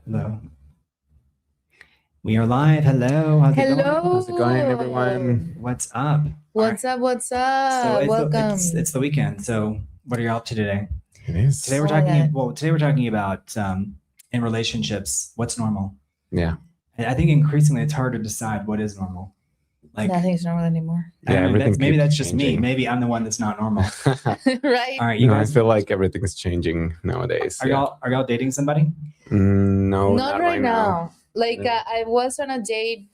Hello. We are live. Hello. How's it going? How's it going, everyone? What's up? What's up? What's up? Welcome. It's the weekend. So what are you up to today? It is. Today we're talking about in relationships, what's normal. Yeah. And I think increasingly it's hard to decide what is normal. Like nothing's normal anymore. Yeah, maybe that's just me. Maybe I'm the one that's not normal. Right. All right, you guys. I feel like everything's changing nowadays. Are y'all dating somebody? No, not right now. Like I was on a date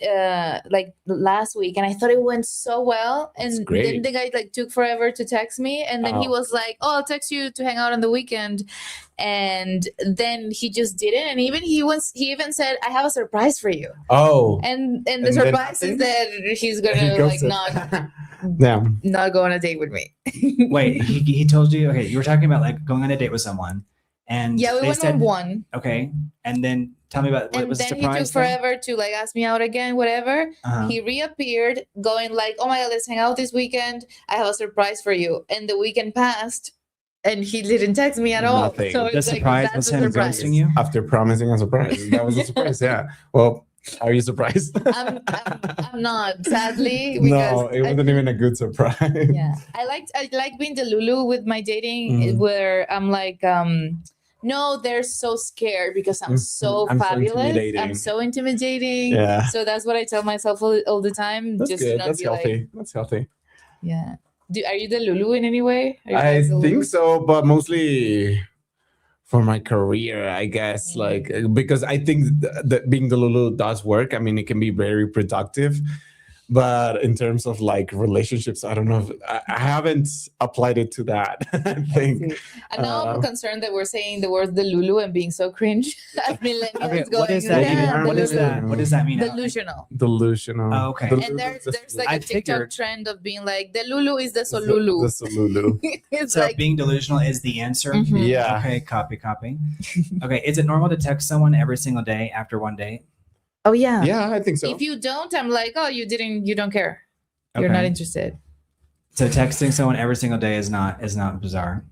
like last week, and I thought it went so well. And then the guy like took forever to text me, and then he was like, "Oh, I'll text you to hang out on the weekend," and then he just didn't. And he even said, "I have a surprise for you." Oh, and the surprise is that he's gonna like not go on a date with me. Wait, he told you? Okay, you were talking about like going on a date with someone, and yeah, we went on one. Okay, and then. Tell me about what was the surprise. And then he took forever to like ask me out again, whatever. He reappeared going like, "Oh my God, let's hang out this weekend. I have a surprise for you." And the weekend passed and he didn't text me at all. Nothing. So the surprise was him ghosting you? After promising a surprise. That was a surprise, yeah. Well, are you surprised? I'm not, sadly. No, it wasn't even a good surprise. Yeah. I like being the Lulu with my dating where I'm like, no, they're so scared because I'm so fabulous. I'm so intimidating. Yeah. So that's what I tell myself all the time. That's just good. Not that's be healthy. Like, that's healthy. Yeah. Are you the Lulu in any way? I think so, but mostly for my career, I guess. Like because I think that being the Lulu does work. I mean, it can be very productive. But in terms of like relationships, I don't know if I haven't applied it to that. I think. And now I'm concerned that we're saying the word the Lulu and being so cringe. Okay, what is that? What is that? What does that mean? Delusional. Oh, okay. And there's like a TikTok trend of being like the Lulu is the Solulu. The Solulu. So like, being delusional is the answer. Yeah. Okay. Copy. Okay. Is it normal to text someone every single day after one date? Oh yeah. Yeah, I think so. If you don't, I'm like, oh, you don't care. Okay. You're not interested. So texting someone every single day is not bizarre.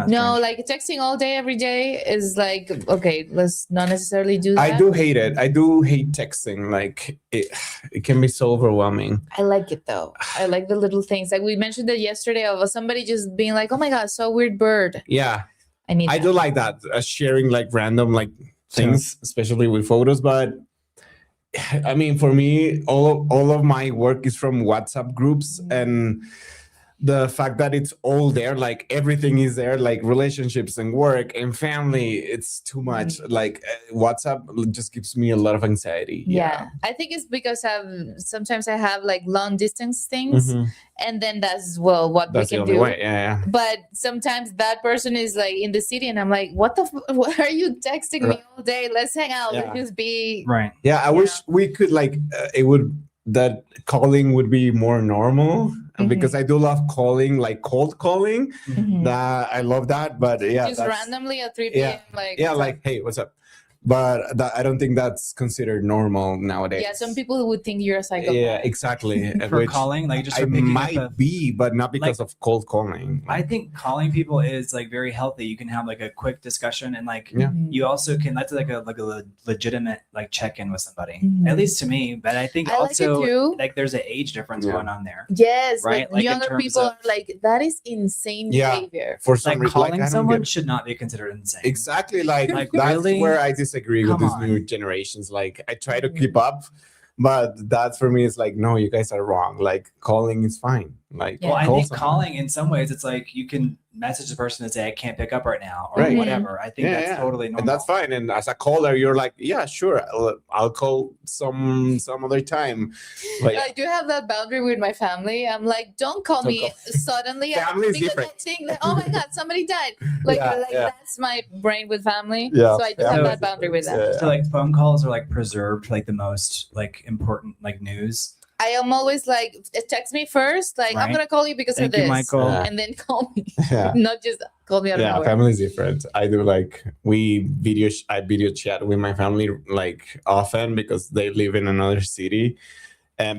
No, like texting all day, every day is like, okay, let's not necessarily do that. I do hate it. I do hate texting. Like it can be so overwhelming. I like it though. I like the little things. Like we mentioned it yesterday of somebody just being like, oh my God, so weird bird. Yeah. I do like that. Sharing like random like things, especially with photos, but I mean, for me, all of my work is from WhatsApp groups, and the fact that it's all there, like everything is there, like relationships and work and family, it's too much. Like WhatsApp just gives me a lot of anxiety. Yeah. I think it's because sometimes I have like long distance things, and then that's what we can do. Way. Yeah. But sometimes that person is like in the city, and I'm like, what are you texting me all day? Let's hang out. Let's just be right. Yeah, I wish we could like that calling would be more normal. Because I do love calling, like cold calling. That I love that, but yeah, just randomly at 3 p.m. like hey, what's up? But I don't think that's considered normal nowadays. Yeah, some people would think you're a psychopath. Yeah, exactly. For calling, like just for might be, but not because of cold calling. I think calling people is like very healthy. You can have like a quick discussion, and like you also can. That's like a legitimate like check-in with somebody, at least to me. But I think also like there's an age difference going on there. Yes, right. Like younger people are like, that is insane behavior. For some reason, calling someone should not be considered insane. Exactly. Like that's really? Where I disagree with these new generations. Like I try to keep up, but that for me is like, no, you guys are wrong. Like calling is fine. Like well, I think calling in some ways it's like you can message the person and say I can't pick up right now or whatever. I think that's totally normal. And that's fine. And as a caller, you're like, yeah, sure, I'll call some other time. But I do have that boundary with my family. I'm like, don't call me suddenly. Family is different. I think like, oh my God, somebody died. Like that's my brain with family. Yeah. So I do have that boundary with them. So like phone calls are like preserved like the most like important like news. I am always like, text me first. Like, I'm going to call you because of this. Michael. And then call me. Not just call me out of nowhere. Family is different. I do like, I video chat with my family like often because they live in another city.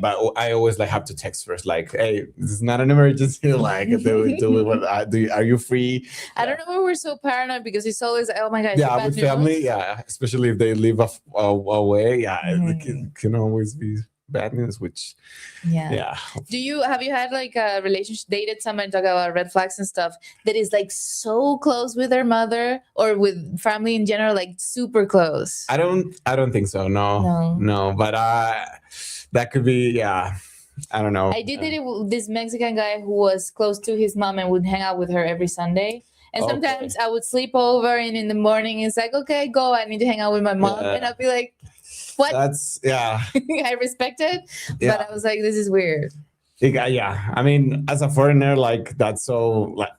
but I always like have to text first, like, hey, this is not an emergency. Like, are you free? I don't know why we're so paranoid, because it's always, oh my gosh. Yeah, with family, especially if they live away, it can always be bad news, which have you had like a relationship, dated somebody, talk about red flags and stuff, that is like so close with their mother or with family in general, like super close? I don't think so. No, but that could be, I don't know. I did date this Mexican guy who was close to his mom and would hang out with her every Sunday. And sometimes I would sleep over, and in the morning it's like, okay, go, I need to hang out with my mom. And I'd be like, what? That's I respect it, but I was like, this is weird. I mean, as a foreigner, like, that's so like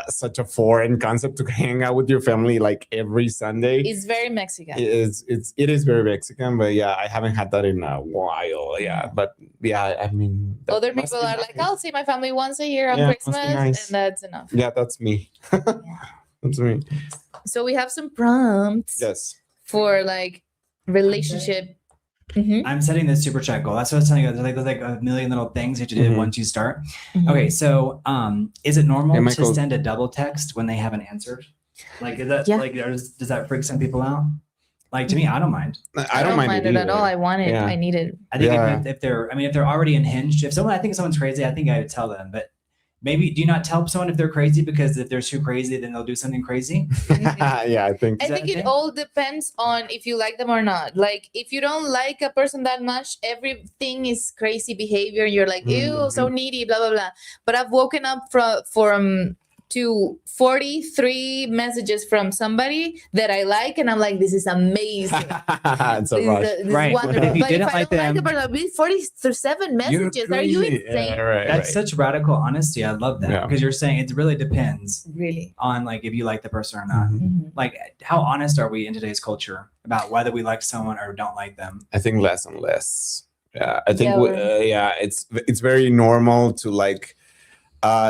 such a foreign concept to hang out with your family like every Sunday. It's very Mexican. It is very Mexican, but I haven't had that in a while. But I mean, other people are like, I'll see my family once a year on Christmas, nice. And that's enough. Yeah, that's me. That's me. So we have some prompts. Yes. For like relationship. I'm setting this super chat goal. That's what I was telling you. There's like a million little things that you do once you start. Okay, so is it normal to send a double text when they haven't answered? Like, is that does that freak some people out? Like, to me, I don't mind. I don't mind it at all. I want it. I need it. I think if they're already unhinged, I think someone's crazy, I think I would tell them. But maybe do you not tell someone if they're crazy, because if they're too crazy, then they'll do something crazy? I think it all depends on if you like them or not. Like, if you don't like a person that much, everything is crazy behavior. You're like, ew, so needy, blah, blah, blah. But I've woken up to 43 messages from somebody that I like, and I'm like, this is amazing. It's a rush. This is wonderful. If you but didn't if I like don't them, like them, I'll be 47 messages. Are you insane? That's such radical honesty. I love that, because you're saying it really depends on like if you like the person or not. Like, how honest are we in today's culture about whether we like someone or don't like them? I think less and less. I think it's very normal to like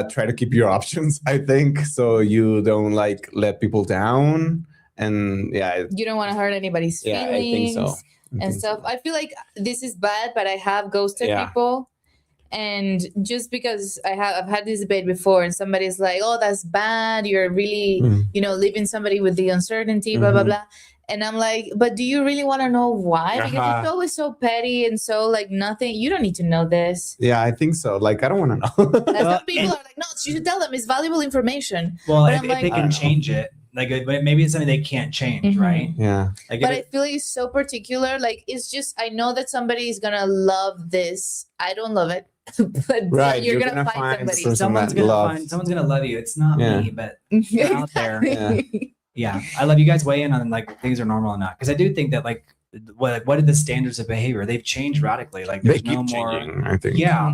try to keep your options, I think, so you don't like let people down, and you don't want to hurt anybody's feelings. I think so. And stuff. I feel like this is bad, but I have ghosted people, and just because I've had this debate before, and somebody's like, oh, that's bad, you're really leaving somebody with the uncertainty, blah blah blah. And I'm like, but do you really want to know why? Because it's always so petty and so like nothing. You don't need to know this. Yeah, I think so. Like, I don't want to know. Some people are like, no, you should tell them it's valuable information. Well, if they can change it, like maybe it's something they can't change, right? Yeah. Like, but I feel like it's so particular. Like, it's just, I know that somebody is gonna love this. I don't love it. But you're gonna find somebody. Someone's gonna love you. It's not me, but they're out there. Yeah, I love you guys. Weigh in on like things are normal or not, because I do think that like what are the standards of behavior? They've changed radically. Like, there's no more. Changing, I think. Yeah,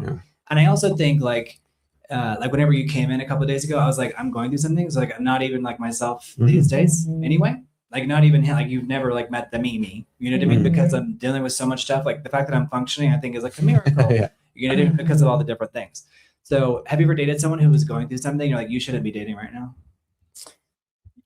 and I also think like whenever you came in a couple of days ago, I was like, I'm going through something. So like, I'm not even like myself these days anyway. Like, not even like you've never like met the me. You know what I mean? Because I'm dealing with so much stuff. Like, the fact that I'm functioning, I think, is like a miracle. You know what I mean? Because of all the different things. So, have you ever dated someone who was going through something? You're like, you shouldn't be dating right now.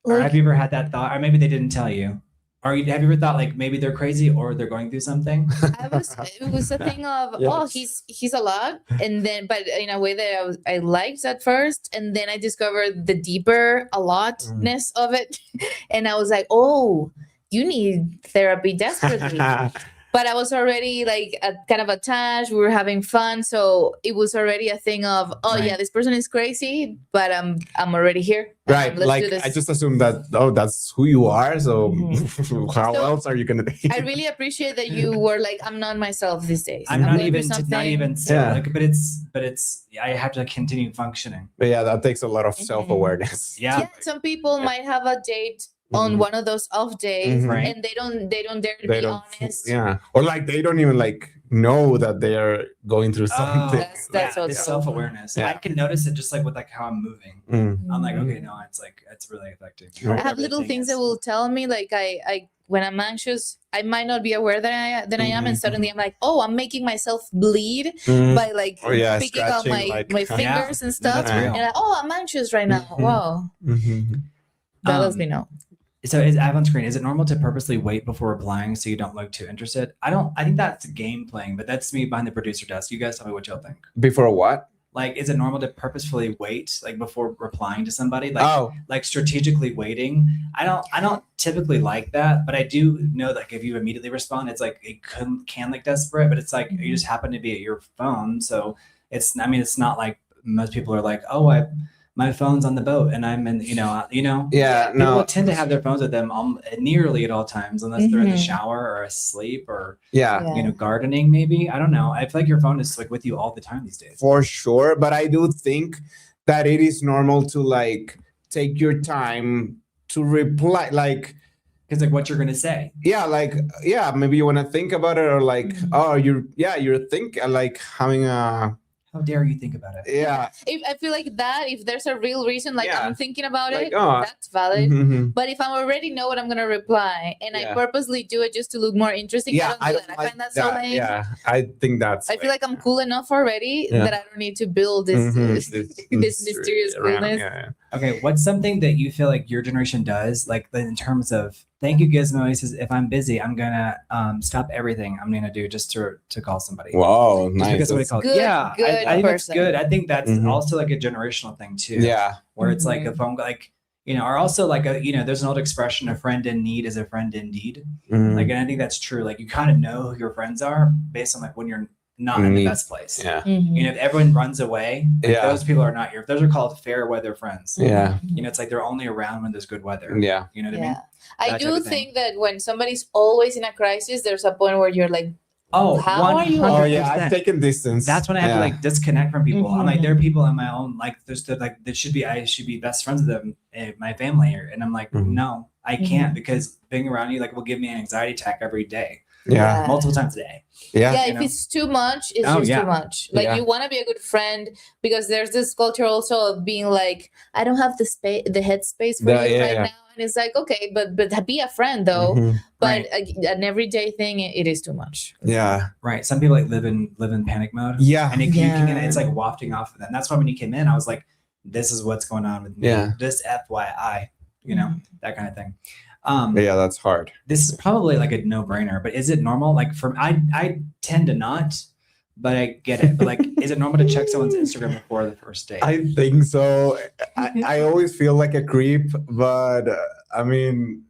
Or have you ever had that thought? Or maybe they didn't tell you. Or have you ever thought like maybe they're crazy or they're going through something? It was a thing of, he's a lot. And then, but in a way that I liked at first. And then I discovered the deeper a lotness of it. And I was like, oh, you need therapy desperately. But I was already like kind of attached. We were having fun, so it was already a thing of, this person is crazy, but I'm already here. Right, like I just assumed that that's who you are. So how else are you gonna date? I really appreciate that you were like, I'm not myself these days. I'm not even like, but it's I have to continue functioning. But that takes a lot of self-awareness. Yeah, some people might have a date on one of those off days, and they don't dare to be honest. Or like they don't even like know that they are going through something. That's this self-awareness. I can notice it just like with like how I'm moving. I'm like, okay, no, it's really affecting. I have little things that will tell me, like I when I'm anxious, I might not be aware that I am, and suddenly I'm like, oh, I'm making myself bleed by like picking out my fingers and stuff. And like, oh, I'm anxious right now. Wow. That lets me know. So is Avon Screen, is it normal to purposely wait before replying so you don't look too interested? I think that's game playing, but that's me behind the producer desk. You guys tell me what y'all think. Before what? Like, is it normal to purposefully wait, like before replying to somebody? Like, like strategically waiting. I don't typically like that, but I do know that if you immediately respond, it's like it can look desperate, but it's like you just happen to be at your phone. So it's not like most people are like, oh, my phone's on the boat and I'm in, Yeah, people tend to have their phones with them nearly at all times, unless they're in the shower or asleep or, gardening maybe. I don't know. I feel like your phone is like with you all the time these days. For sure. But I do think that it is normal to like take your time to reply, like, because like what you're going to say. Yeah. Maybe you want to think about it or like, you're thinking like having a, how dare you think about it? Yeah. I feel like that if there's a real reason, like I'm thinking about like, it, that's valid. But if I already know what I'm gonna reply and I purposely do it just to look more interesting, I don't do that. I find that so lame. Yeah, I think that's. I feel like I'm cool enough already that I don't need to build this this mysterious coolness. Okay, what's something that you feel like your generation does, like in terms of thank you, Gizmo? He says, if I'm busy, I'm gonna stop everything I'm gonna do just to call somebody. Wow, nice. Because somebody called. Yeah, I think that's good. I think that's also like a generational thing too. Yeah, where it's like a phone, like or also like there's an old expression: a friend in need is a friend indeed. Like, and I think that's true. Like, you kind of know who your friends are based on like when you're not in the best place. Yeah. If everyone runs away, those people are not those are called fair weather friends. Yeah. It's like they're only around when there's good weather. Yeah. You know what I mean? I do think that when somebody's always in a crisis, there's a point where you're like, oh, how are you? Oh yeah, I've taken distance. That's when I have to like disconnect from people. I'm like, there are people in my own, like I should be best friends with them, my family, and I'm like, no, I can't, because being around you like will give me an anxiety attack every day. Yeah. Multiple times a day. Yeah, if it's too much, it's just too much. Like, you want to be a good friend, because there's this culture also of being like, I don't have the headspace for you right now. And it's like, okay, but be a friend though. But an everyday thing, it is too much. Yeah. Right. Some people like live in panic mode. Yeah. And it's like wafting off of them. That's why when you came in, I was like, this is what's going on with me. Yeah. Just FYI, that kind of thing. Yeah, that's hard. This is probably like a no-brainer, but is it normal? Like, I tend to not, but I get it. But like, is it normal to check someone's Instagram before the first date? I think so. I always feel like a creep, but I mean,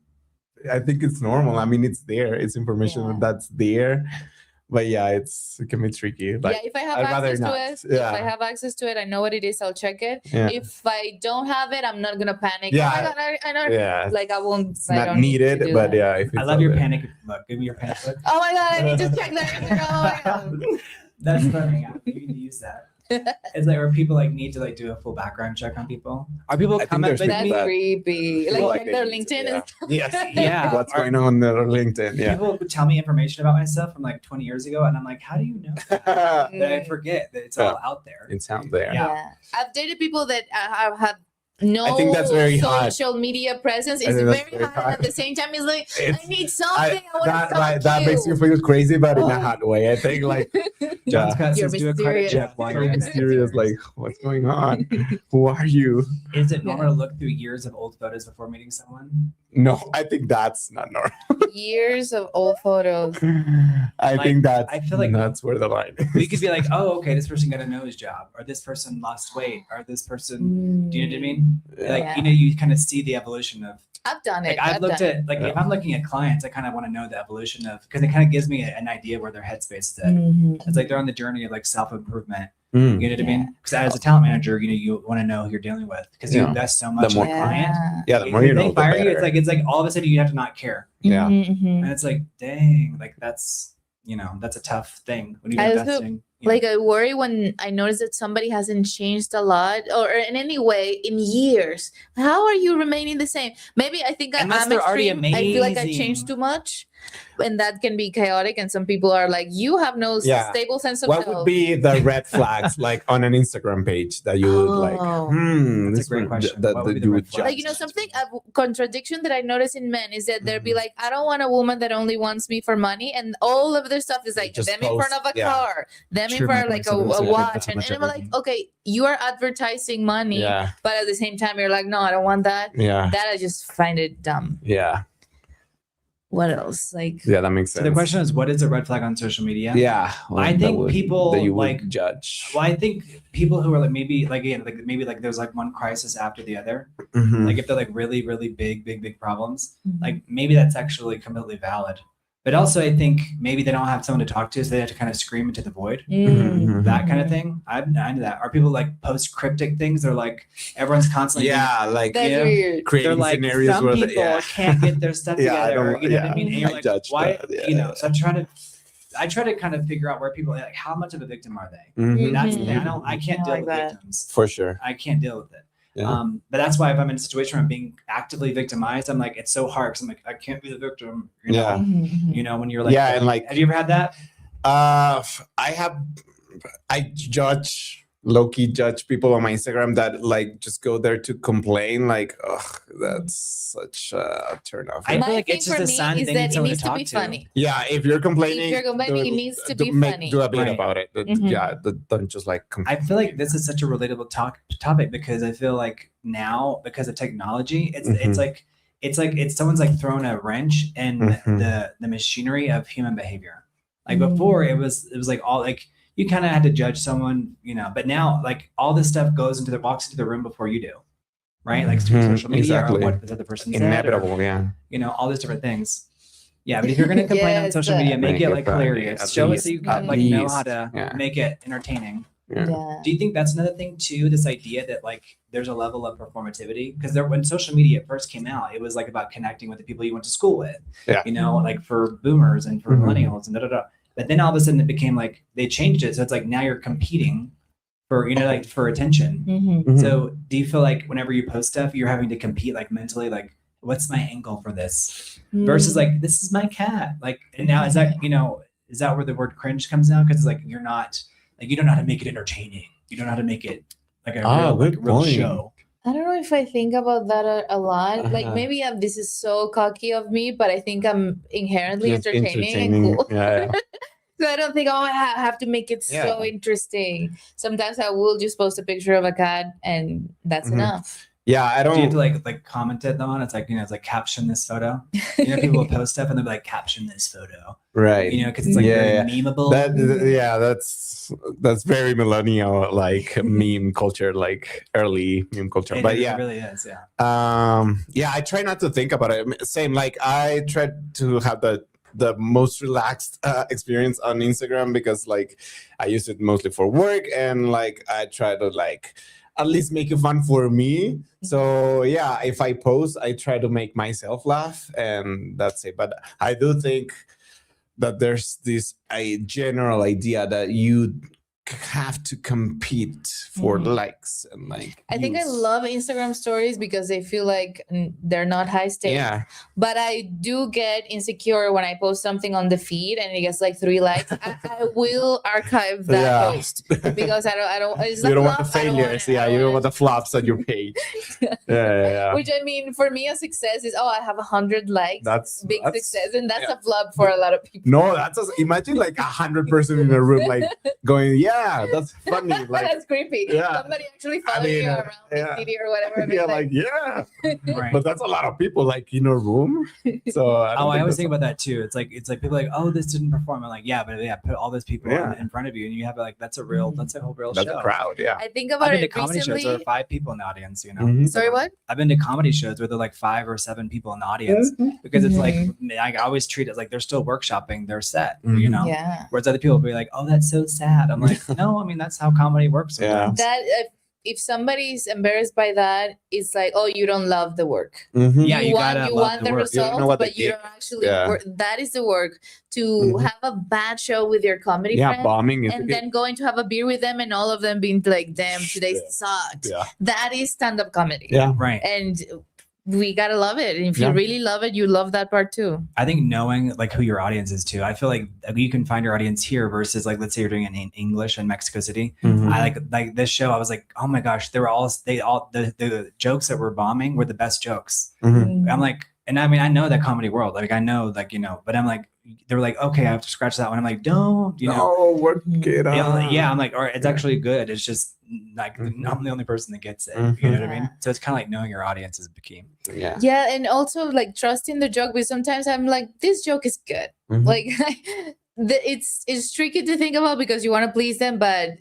I think it's normal. I mean, it's there. It's information that's there. But yeah, it can be tricky. Like, if I have access to it, I know what it is, I'll check it. Yeah. If I don't have it, I'm not gonna panic. Yeah. Oh my God, I know. Yeah. Like, I won't. It's not needed, but if I love your panic look. Give me your panic look. Oh my God, I need to check that. Oh my God. That's funny. Yeah, you need to use that. It's like, where people like need to like do a full background check on people. Are people coming? That's creepy. Like their LinkedIn and stuff. Yes. Yeah. What's going on their LinkedIn? Yeah. People tell me information about myself from like 20 years ago, and I'm like, how do you know that? That I forget that it's all out there. It's out there. Yeah. I've dated people that have no I think that's very social media presence. It's very hot. And at the same time, it's like, I need something. I want to talk that makes you feel crazy, but in a hot way. I think like John's got You're do a credit check while you're mysterious. Like, what's going on? Who are you? Is it normal to look through years of old photos before meeting someone? No, I think that's not normal. Years of old photos. I think I feel like that's where the line is. We could be like, oh, okay, this person got a nose job, or this person lost weight, or this person. Do you know what I mean? Like, you kind of see the evolution of. I've done it. Like, I've looked at if I'm looking at clients, I kind of want to know the evolution of, because it kind of gives me an idea where their headspace is at. It's like they're on the journey of like self-improvement. You know what I mean? Because as a talent manager, you want to know who you're dealing with, because you invest so much in the client. Yeah, the more you know, the fire better. you, it's like all of a sudden you have to not care. Yeah. And it's like, dang, like that's a tough thing when you're investing. Like, I worry when I notice that somebody hasn't changed a lot or in any way in years. How are you remaining the same? Maybe I think I'm extreme. I feel like I changed too much, and that can be chaotic. And some people are like, you have no stable sense of what self. would be the red flags like on an Instagram page that you would like? That's a great question. That you would judge. Like, something a contradiction that I notice in men is that they'll be like, I don't want a woman that only wants me for money, and all of their stuff is like Just them in front of a car, them me for like a watch, and I'm like, okay, you are advertising money, but at the same time you're like, no, I don't want that. That I just find it dumb. What else? Like, that makes sense. So the question is, what is a red flag on social media? Well, I think people that you would like judge. Well, I think people who are like maybe like there's like one crisis after the other. Like if they're like really, really big problems, like maybe that's actually completely valid. But also, I think maybe they don't have someone to talk to, so they have to kind of scream into the void. That kind of thing. I'm into that. Are people like post cryptic things? Or like everyone's constantly creating like, scenarios some where people can't get their stuff together. You know what I mean? And you're I like, judge why? that. So I try to kind of figure out where people are like, how much of a victim are they? That's the thing. I can't deal with victims. For sure. I can't deal with it. But that's why if I'm in a situation where I'm being actively victimized, I'm like, it's so hard because I'm like, I can't be the victim. You know? You know, when you're like, and like, have you ever had that? I low-key judge people on my Instagram that like just go there to complain. Like, that's such a turn off. I feel like it's just a sign that it needs to be funny. Yeah, if you're complaining, it needs to be funny. Do a bit about it. Don't just like complain. I feel like this is such a relatable topic because I feel like now, because of technology, it's someone's like thrown a wrench in the machinery of human behavior. Like before, it was like all like you kind of had to judge someone, you know, but now like all this stuff walks into the room before you do, right? Like through social media or what the other person said, inevitable, you know, all these different things. Yeah, but if you're gonna complain on social media, make it like hilarious. Show us that you can like know how to make it entertaining. Do you think that's another thing too? This idea that like there's a level of performativity, because when social media first came out, it was like about connecting with the people you went to school with. You know, like for boomers and for millennials and But then all of a sudden it became like they changed it, so it's like now you're competing for, you know, like for attention. So do you feel like whenever you post stuff, you're having to compete like mentally, like what's my angle for this versus like this is my cat, like, and now is that, you know, is that where the word cringe comes now? Because like you're not like, you don't know how to make it entertaining, you don't know how to make it like a real show. I don't know if I think about that a lot. Like maybe this is so cocky of me, but I think I'm inherently entertaining and cool. So I don't think, I have to make it so interesting. Sometimes I will just post a picture of a cat and that's enough. Yeah, I don't. Do you have to like comment it on? It's like, you know, it's like caption this photo. You know, people will post stuff and they'll be like, caption this photo. Right. You know, because it's like very memeable. That's very millennial, like meme culture, like early meme culture. But it really is. Yeah. I try not to think about it. Same, like I try to have the most relaxed experience on Instagram because like I use it mostly for work and like I try to like at least make it fun for me. So yeah, if I post, I try to make myself laugh and that's it. But I do think that there's a general idea that you have to compete for likes and like I think I love Instagram stories because they feel like they're not high stakes, but I do get insecure when I post something on the feed and it gets like 3 likes. I will archive that post because I don't it's you don't want the failures. You don't want the flops on your page. Which I mean, for me a success is I have 100 likes. That's success, and that's a flop for a lot of people. No, imagine like 100 person in a room like going that's funny. Like that's creepy. Somebody actually following you around the city or whatever. Right. But that's a lot of people like in a room. So I always think about that too. It's like people like, this didn't perform. I'm like, but put all those people in front of you and you have like that's a whole real show. That's a crowd. I think about I've been it to comedy recently. shows where there are 5 people in the audience, you know. Sorry, what? I've been to comedy shows where there are like 5 or 7 people in the audience because it's like I always treat it like they're still workshopping their set, you know. Whereas other people will be like, that's so sad. I'm like, no, I mean that's how comedy works sometimes. That if somebody's embarrassed by that, it's like, you don't love the work. You want the results, but you don't actually work. That is the work, to have a bad show with your comedy friend, bombing, and then going to have a beer with them and all of them being like, damn, today sucked. That is stand-up comedy. Right. And we gotta love it. And if you really love it, you love that part too. I think knowing like who your audience is too. I feel like you can find your audience here versus like, let's say you're doing it in English in Mexico City. I like this show. I was like, oh my gosh, the jokes that were bombing were the best jokes. I'm like, and I mean, I know that comedy world, like I know, like, you know, but I'm like, they were like, okay, I have to scratch that one. I'm like, don't, you know. No, work it out. Yeah, I'm like, all right, it's actually good. It's just like I'm the only person that gets it. You know what I mean? So it's kind of like knowing your audience is the key. Yeah. Yeah, and also like trusting the joke, because sometimes I'm like, this joke is good. Like it's tricky to think about because you want to please them, but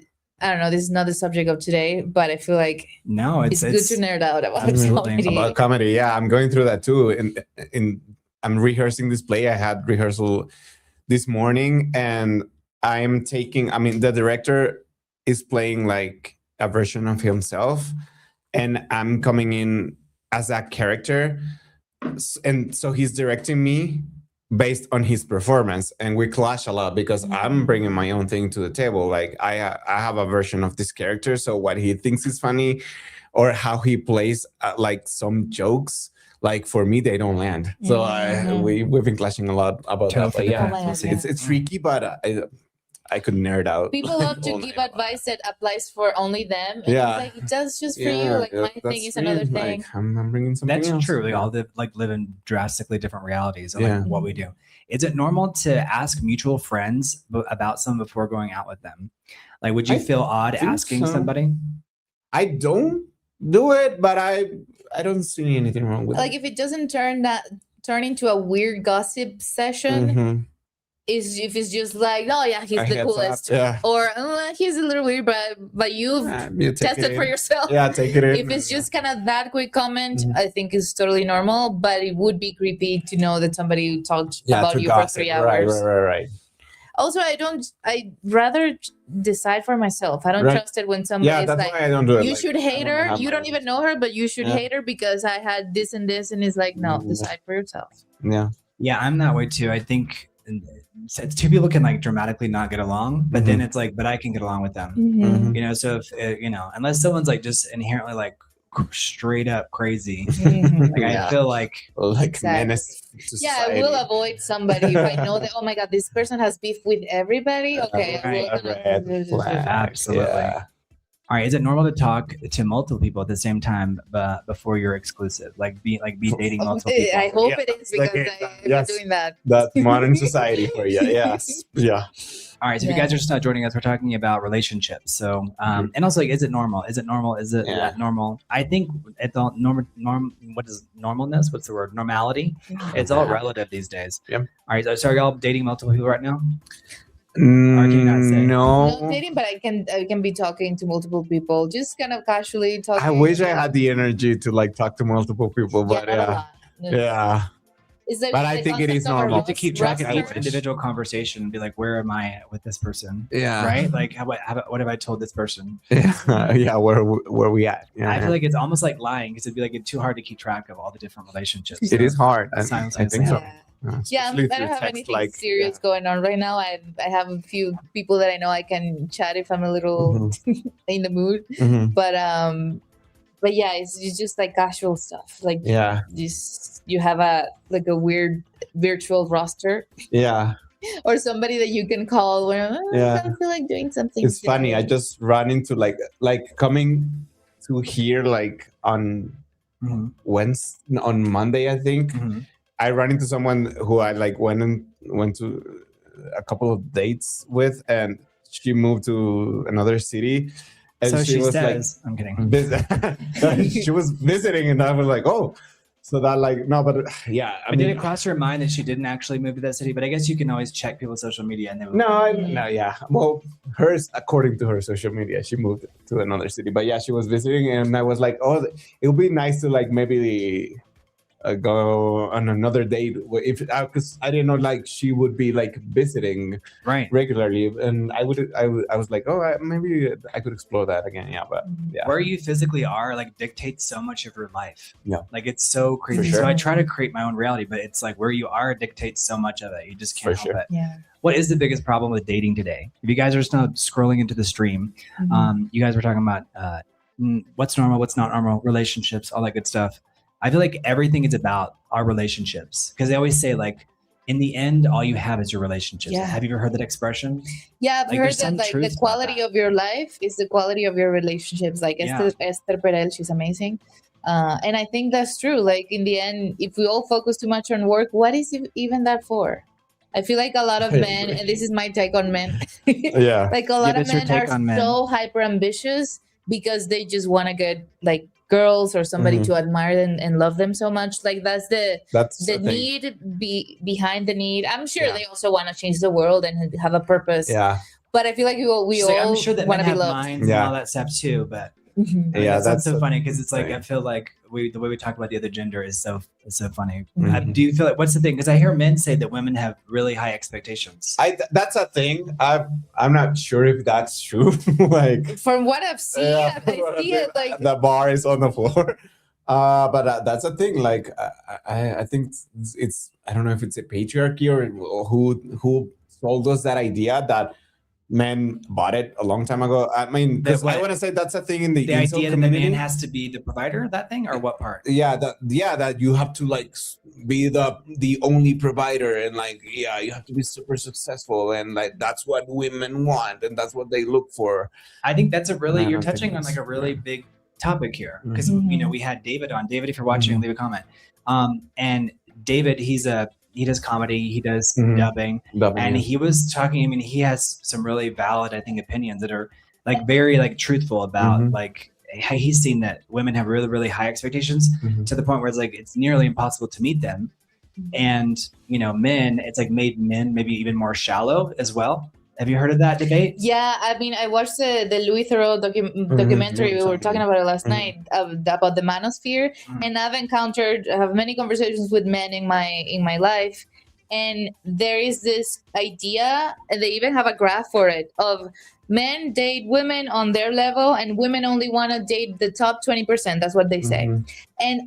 I don't know, this is not the subject of today, but I feel like it's good to nerd out about comedy. About comedy. Yeah, I'm going through that too. I'm rehearsing this play. I had rehearsal this morning, and the director is playing like a version of himself, and I'm coming in as that character. And so he's directing me based on his performance, and we clash a lot because I'm bringing my own thing to the table. Like I have a version of this character, so what he thinks is funny or how he plays like some jokes, like for me they don't land. So we've been clashing a lot about that. But yeah, it's tricky, but I could nerd out. People love to give advice that applies for only them. And it's like, that's just for you. Like my thing is another thing. Like, I'm bringing something else. That's true. We all live in drastically different realities of like what we do. Is it normal to ask mutual friends about some before going out with them? Like, would you feel odd asking somebody? I don't do it, but I don't see anything wrong with it. Like if it doesn't turn into a weird gossip session, if it's just like, oh yeah, he's the coolest, or he's a little weird, but you've tested for yourself. Yeah, take it in. If it's just kind of that quick comment, I think it's totally normal. But it would be creepy to know that somebody talked about you for 3 hours. Right. Also, I'd rather decide for myself. I don't trust it when somebody is like, I don't do it. You should hate her. You don't even know her, but you should hate her because I had this and this. And it's like, no, decide for yourself. Yeah, I'm that way too. I think two people can like dramatically not get along, but then it's like, but I can get along with them. You know, so if unless someone's like just inherently like straight up crazy, like I feel like menace to society. I will avoid somebody if I know that, oh my god, this person has beef with everybody. Okay, absolutely. All right, is it normal to talk to multiple people at the same time before you're exclusive? Like be dating multiple people? I hope it is because I'm doing that. That's modern society for you. Yes. Yeah. All right, so if you guys are just not joining us, we're talking about relationships. So, and also, like, is it normal? Is it normal? Is it not normal? I think it's all what is normalness? What's the word? Normality. It's all relative these days. Yeah. All right, so are y'all dating multiple people right now? No dating, but I can be talking to multiple people, just kind of casually talking. I wish I had the energy to like talk to multiple people, but Is that, but I think it is normal to keep track of each individual conversation and be like, where am I with this person? Yeah. Right? Like, what have I told this person? Yeah. Where we at? Yeah. I feel like it's almost like lying because it'd be like it's too hard to keep track of all the different relationships. It is hard. I think so. Yeah, I don't have anything serious going on right now. I have a few people that I know I can chat if I'm a little in the mood. But yeah, it's just like casual stuff. Like you have a weird virtual roster. Yeah. Or somebody that you can call when I feel like doing something. It's funny. I just run into like coming to here like on Wednesday, on Monday, I think. I ran into someone who I like went to a couple of dates with, and she moved to another city. And so she was says, like, I'm kidding. She was visiting, and I was like, oh, so that like, no, but yeah. But did it cross her mind that she didn't actually move to that city? But I guess you can always check people's social media. And no, yeah. Well, hers, according to her social media, she moved to another city. But yeah, she was visiting, and I was like, oh, it would be nice to like maybe go on another date because I didn't know like she would be like visiting regularly, and I was like, oh, maybe I could explore that again. But where you physically are like dictates so much of your life. Like it's so crazy. Sure. So I try to create my own reality, but it's like where you are dictates so much of it. You just can't help it. What is the biggest problem with dating today? If you guys are just not scrolling into the stream, you guys were talking about what's normal, what's not normal, relationships, all that good stuff. I feel like everything is about our relationships because they always say like, in the end, all you have is your relationships. Have you ever heard that expression? Yeah, I've heard that like the quality of your life is the quality of your relationships. Like Esther Perel, she's amazing. And I think that's true. Like in the end, if we all focus too much on work, what is even that for? I feel like a lot of men, and this is my take on men. Yeah. Like a lot of men are so hyper ambitious because they just want to get like girls or somebody to admire them and love them so much. Like that's the need behind the need. I'm sure they also want to change the world and have a purpose. Yeah. But I feel like we all I'm sure that want men to be have loved. minds and all that stuff too, but that's so funny because it's like I feel like the way we talk about the other gender is so funny. Do you feel like what's the thing? Because I hear men say that women have really high expectations. That's a thing. I'm not sure if that's true. Like from what I've seen, I see it like the bar is on the floor. But that's a thing. Like I think it's I don't know if it's a patriarchy or who sold us that idea that men bought it a long time ago. I mean, because I want to say that's a thing in the idea that the man has to be the provider, that thing, or what part? Yeah, that you have to like be the only provider, and like you have to be super successful, and like that's what women want, and that's what they look for. I think that's you're touching on like a really big topic here because we had David on. David, if you're watching, leave a comment. And David, he does comedy, he does dubbing, and he was talking. I mean, he has some really valid, I think, opinions that are like very like truthful about like how he's seen that women have really, really high expectations to the point where it's like it's nearly impossible to meet them, and men, it's like made men maybe even more shallow as well. Have you heard of that debate? Yeah, I mean, I watched the Louis Theroux documentary. We were talking about it last night about the manosphere, and I have many conversations with men in my life, and there is this idea, and they even have a graph for it, of men date women on their level, and women only want to date the top 20%. That's what they say, and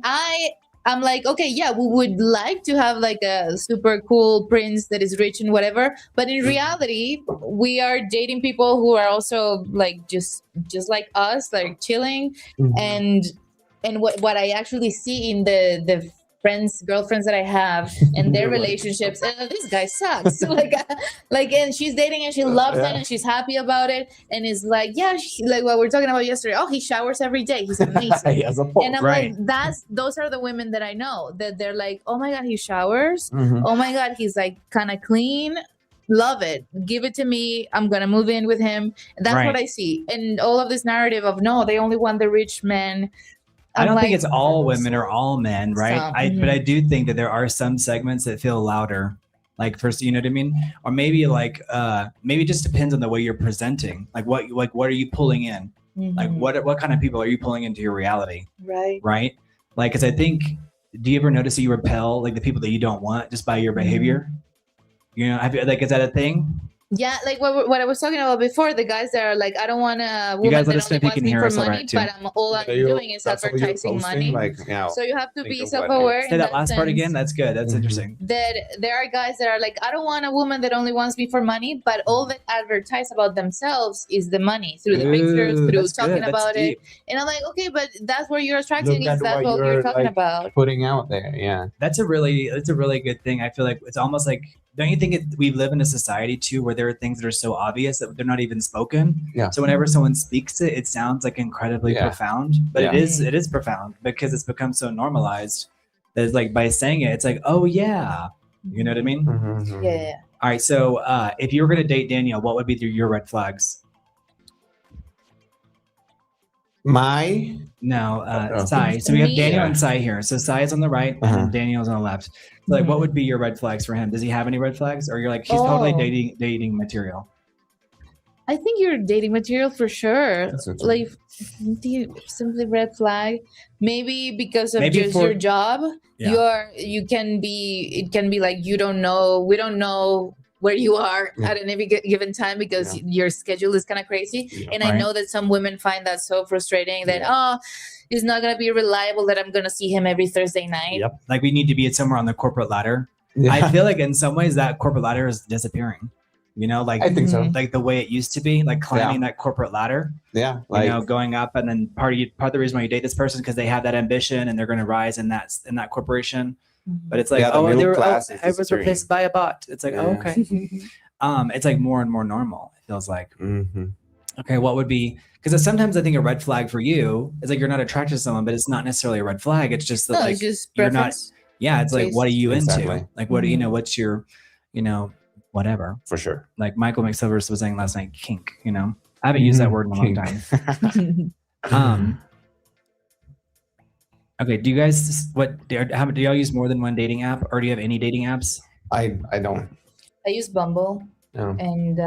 I'm like, okay, yeah, we would like to have like a super cool prince that is rich and whatever. But in reality, we are dating people who are also like just like us, like chilling. And what I actually see in the girlfriends that I have and their relationships, this guy sucks. like, and she's dating and she loves it and she's happy about it. And it's like, like what we were talking about yesterday. Oh, he showers every day. He's amazing. He has a pole. And I'm like, those are the women that I know that they're like, oh my God, he showers. Oh my God, he's like kind of clean. Love it. Give it to me. I'm going to move in with him. That's what I see. And all of this narrative of, no, they only want the rich men. I don't think it's all women or all men, right? But I do think that there are some segments that feel louder. Like first, you know what I mean? Or maybe like maybe it just depends on the way you're presenting. Like what are you pulling in? Like what kind of people are you pulling into your reality? Right? Like because I think, do you ever notice that you repel like the people that you don't want just by your behavior? Like is that a thing? Yeah, like what I was talking about before, the guys that are like, I don't want a woman that only wants me for money, but all I'm doing is advertising money. So you have to be self-aware. Say that last part again. That's good. That's interesting. That there are guys that are like, I don't want a woman that only wants me for money, but all that advertise about themselves is the money through the pictures, through talking about it. And I'm like, okay, but that's where you're attracting is that's what you're talking about. Putting out there, yeah. That's a really good thing. I feel like it's almost like, don't you think we live in a society too where there are things that are so obvious that they're not even spoken? Yeah. So whenever someone speaks it sounds like incredibly profound, but it is profound because it's become so normalized that it's like by saying it, it's like, oh yeah, you know what I mean? Yeah. All right. So if you were going to date Daniel, what would be your red flags? Sai. So we have Daniel and Sai here. So Sai is on the right and Daniel's on the left. So like, what would be your red flags for him? Does he have any red flags, or you're like he's totally dating material? I think you're dating material for sure. Like simply red flag. Maybe because of your job, it can be like we don't know where you are at any given time because your schedule is kind of crazy. And I know that some women find that so frustrating that, it's not going to be reliable that I'm going to see him every Thursday night. Yep. Like we need to be somewhere on the corporate ladder. Yeah. I feel like in some ways that corporate ladder is disappearing. Like I think so. Like the way it used to be, like climbing that corporate ladder. Yeah. Like, going up, and then part of the reason why you date this person because they have that ambition and they're going to rise in that corporation. But it's like, I was replaced by a bot. It's like, okay. It's like more and more normal. It feels like. Okay, what would be? Because sometimes I think a red flag for you is like you're not attracted to someone, but it's not necessarily a red flag. It's just that like just you're not. Yeah, it's like what are you into? Like what do you know? What's your, whatever. For sure. Like Michael McSilvers was saying last night, kink, you know? I haven't used that word in a long time. Okay, do you guys, do y'all use more than one dating app, or do you have any dating apps? I don't. I use Bumble. No. And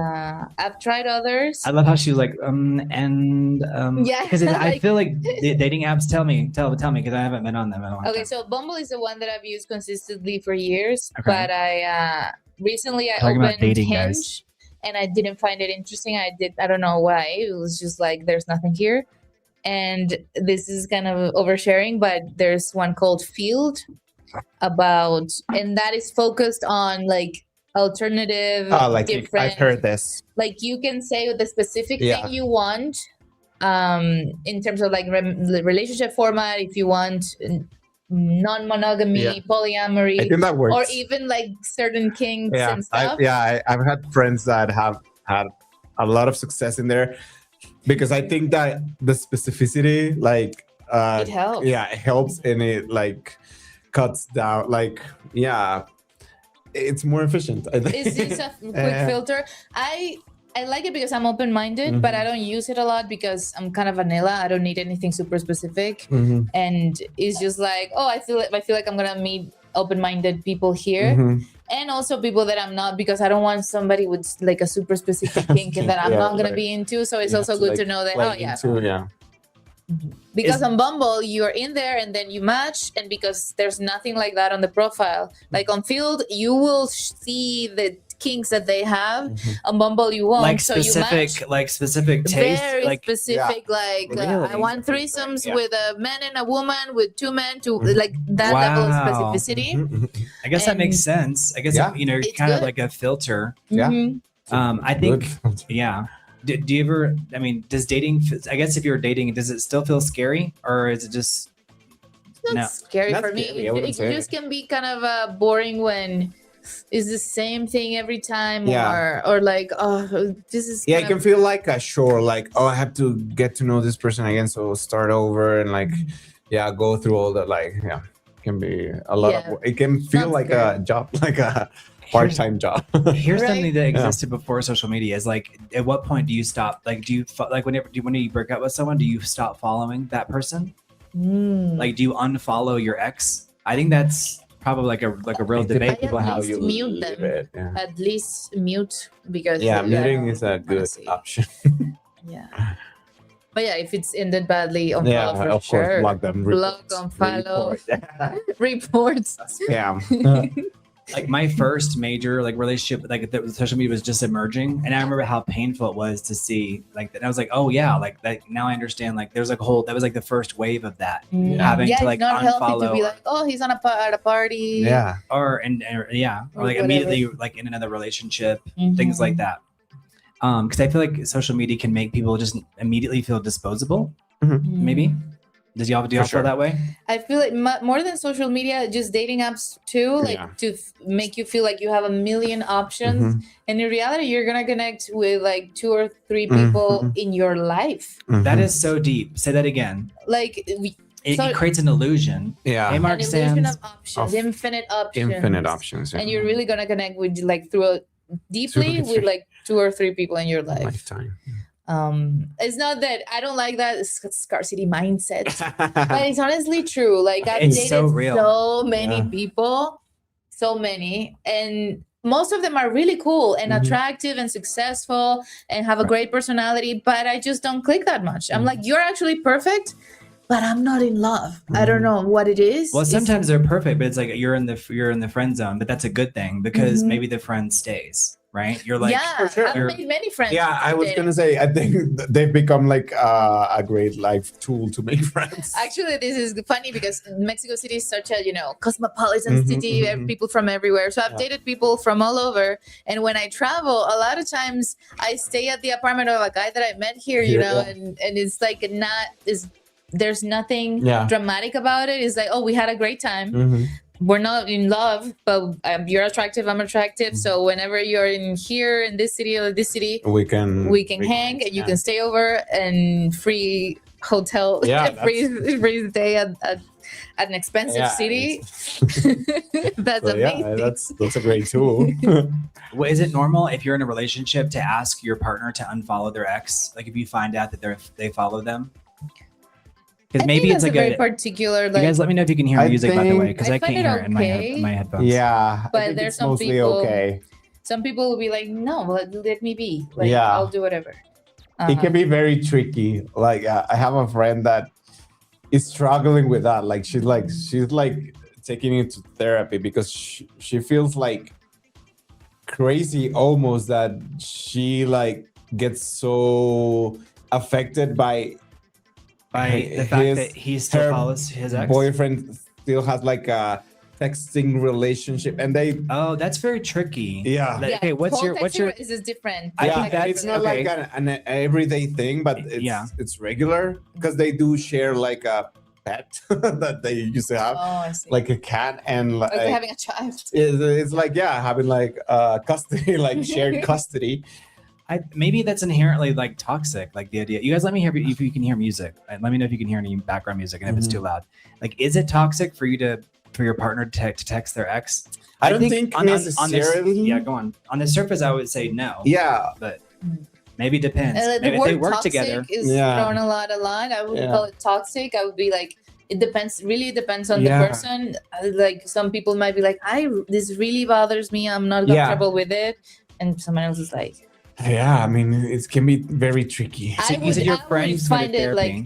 I've tried others. I love how she was like, yeah, because I feel like the dating apps. Tell me, because I haven't been on them in a long time. So Bumble is the one that I've used consistently for years. Okay. But I recently opened dating, Hinge, guys. And I didn't find it interesting. I don't know why. It was just like there's nothing here. And this is kind of oversharing, but there's one called Field and that is focused on like alternative, different. I've heard this. Like you can say the specific thing you want, in terms of like relationship format. If you want non-monogamy, polyamory, I think that works. Or even like certain kinks and stuff. I've had friends that have had a lot of success in there, because I think that the specificity, like, it helps. Yeah, it helps, and it like cuts down, like, it's more efficient. I think. It's just a quick filter. I like it because I'm open-minded, but I don't use it a lot because I'm kind of vanilla. I don't need anything super specific, and it's just like, I feel like I'm gonna meet open-minded people here, and also people that I'm not, because I don't want somebody with like a super specific kink that I'm not gonna be into. So it's also good to know that. Because on Bumble you're in there and then you match, and because there's nothing like that on the profile, like on Field you will see the kinks that they have. On Bumble you won't. Like specific, you match specific taste, very like specific, like really? I want threesomes with a man and a woman, with two men, to like that level of specificity. I guess that makes sense. I guess it's kind of like a filter. I think Do you ever, I mean, does dating, I guess if you're dating, does it still feel scary, or is it just it's not scary for me? It just can be kind of boring when it's the same thing every time, or like, this is it can feel like a chore, like, I have to get to know this person again, so start over and like go through all that, like can be a lot of work. It can feel like a job, like a part-time job. Here's something that existed before social media, is like, at what point do you stop? Like, do you like when you break up with someone, do you stop following that person? Like, do you unfollow your ex? I think that's probably like a real debate. People how you mute them. At least mute, because muting is a good option. But if it's ended badly, unfollow for of sure. Course, block them. Block, unfollow, reports. Like my first major relationship, like the social media was just emerging, and I remember how painful it was to see like that. I was like, like that. Now I understand. Like there's like a whole, that was like the first wave of that, having to like not unfollow, to be like, he's on at a party, or like immediately like in another relationship, things like that. Because I feel like social media can make people just immediately feel disposable. Maybe. Do y'all feel that way? I feel like more than social media, just dating apps too, like to make you feel like you have a million options. And in reality, you're going to connect with like 2 or 3 people in your life. That is so deep. Say that again. Like it creates an illusion. Hey, Mark, an illusion of options, infinite options. And you're really going to connect with like deeply with like 2 or 3 people in your life. Lifetime. It's not that I don't like that scarcity mindset, but it's honestly true. Like I've dated so many people, and most of them are really cool and attractive and successful and have a great personality, but I just don't click that much. I'm like, you're actually perfect, but I'm not in love. I don't know what it is. Well, sometimes they're perfect, but it's like you're in the friend zone, but that's a good thing, because maybe the friend stays. Right? You're like, for sure. I've made many friends. I was going to say, I think they've become like a great life tool to make friends. Actually, this is funny because Mexico City is such a, cosmopolitan city, people from everywhere. So I've dated people from all over. And when I travel, a lot of times I stay at the apartment of a guy that I met here, and it's like there's nothing dramatic about it. It's like, we had a great time. We're not in love, but you're attractive, I'm attractive. So whenever you're in here in this city or this city, we can hang, and you can stay over and free hotel every day at an expensive city. That's amazing. That's a great tool. Well, is it normal if you're in a relationship to ask your partner to unfollow their ex? Like if you find out that they follow them? Because maybe it's like a very particular. You guys, let me know if you can hear music, by the way, because I can't hear it in my headphones. Yeah, but there's some people. Some people will be like, no, let me be. Like, I'll do whatever. It can be very tricky. Like I have a friend that is struggling with that. Like she's taking it to therapy because she feels like crazy almost that she like gets so affected by the fact that he still follows his ex. Boyfriend still has like a texting relationship, and that's very tricky. Okay, what's your is this different? I think it's not like an everyday thing, but it's regular because they do share like a pet that they used to have, like a cat, and like having a child. It's like having like custody, like shared custody. Maybe that's inherently like toxic, like the idea. You guys let me hear if you can hear music. Let me know if you can hear any background music and if it's too loud. Like, is it toxic for your partner to text their ex? I don't think necessarily. Go on. On the surface, I would say no. Yeah. But maybe it depends. Maybe if they work together. Is thrown a lot. I would call it toxic. I would be like, it depends. Really, it depends on the person. Like some people might be like, this really bothers me. I'm not comfortable with it. And someone else is like, I mean, it can be very tricky. You said your friends find it like,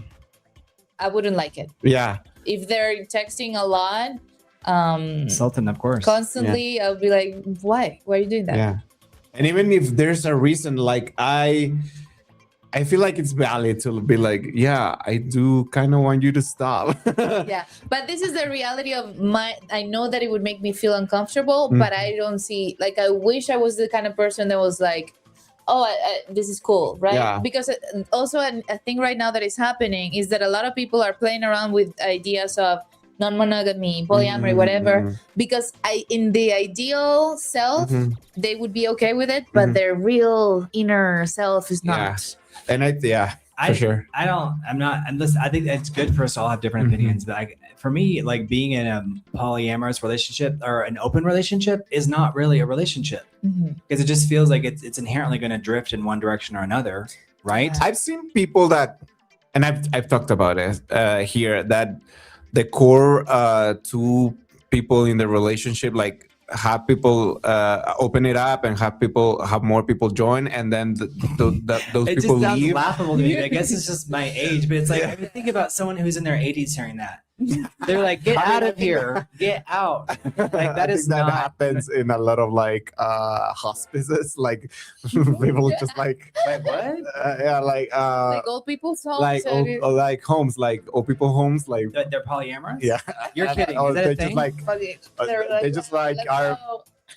I wouldn't like it. Yeah. If they're texting a lot, Sultan, of course, constantly, I would be like, why are you doing that? Yeah. And even if there's a reason, like I feel like it's valid to be like, I do kind of want you to stop. But this is the reality of I know that it would make me feel uncomfortable, but I don't see, like, I wish I was the kind of person that was like, this is cool, right? Yeah. Because also a thing right now that is happening is that a lot of people are playing around with ideas of non-monogamy, polyamory, whatever, because in the ideal self, they would be okay with it, but their real inner self is not. And for sure. I think it's good for us to all have different opinions, but for me, like being in a polyamorous relationship or an open relationship is not really a relationship because it just feels like it's inherently going to drift in one direction or another, right? I've seen people that, and I've talked about it here, that the core two people in the relationship, like have people open it up and have more people join, and then those it people just sounds leave. Laughable to me. I guess it's just my age, but it's like I think about someone who's in their 80s hearing that. They're like, get out of here, get out. Like that that happens in a lot of like hospices, like people just like what? Like old people's homes, like homes, like old people homes, like they're polyamorous. Yeah, you're kidding. Is that a thing? They just are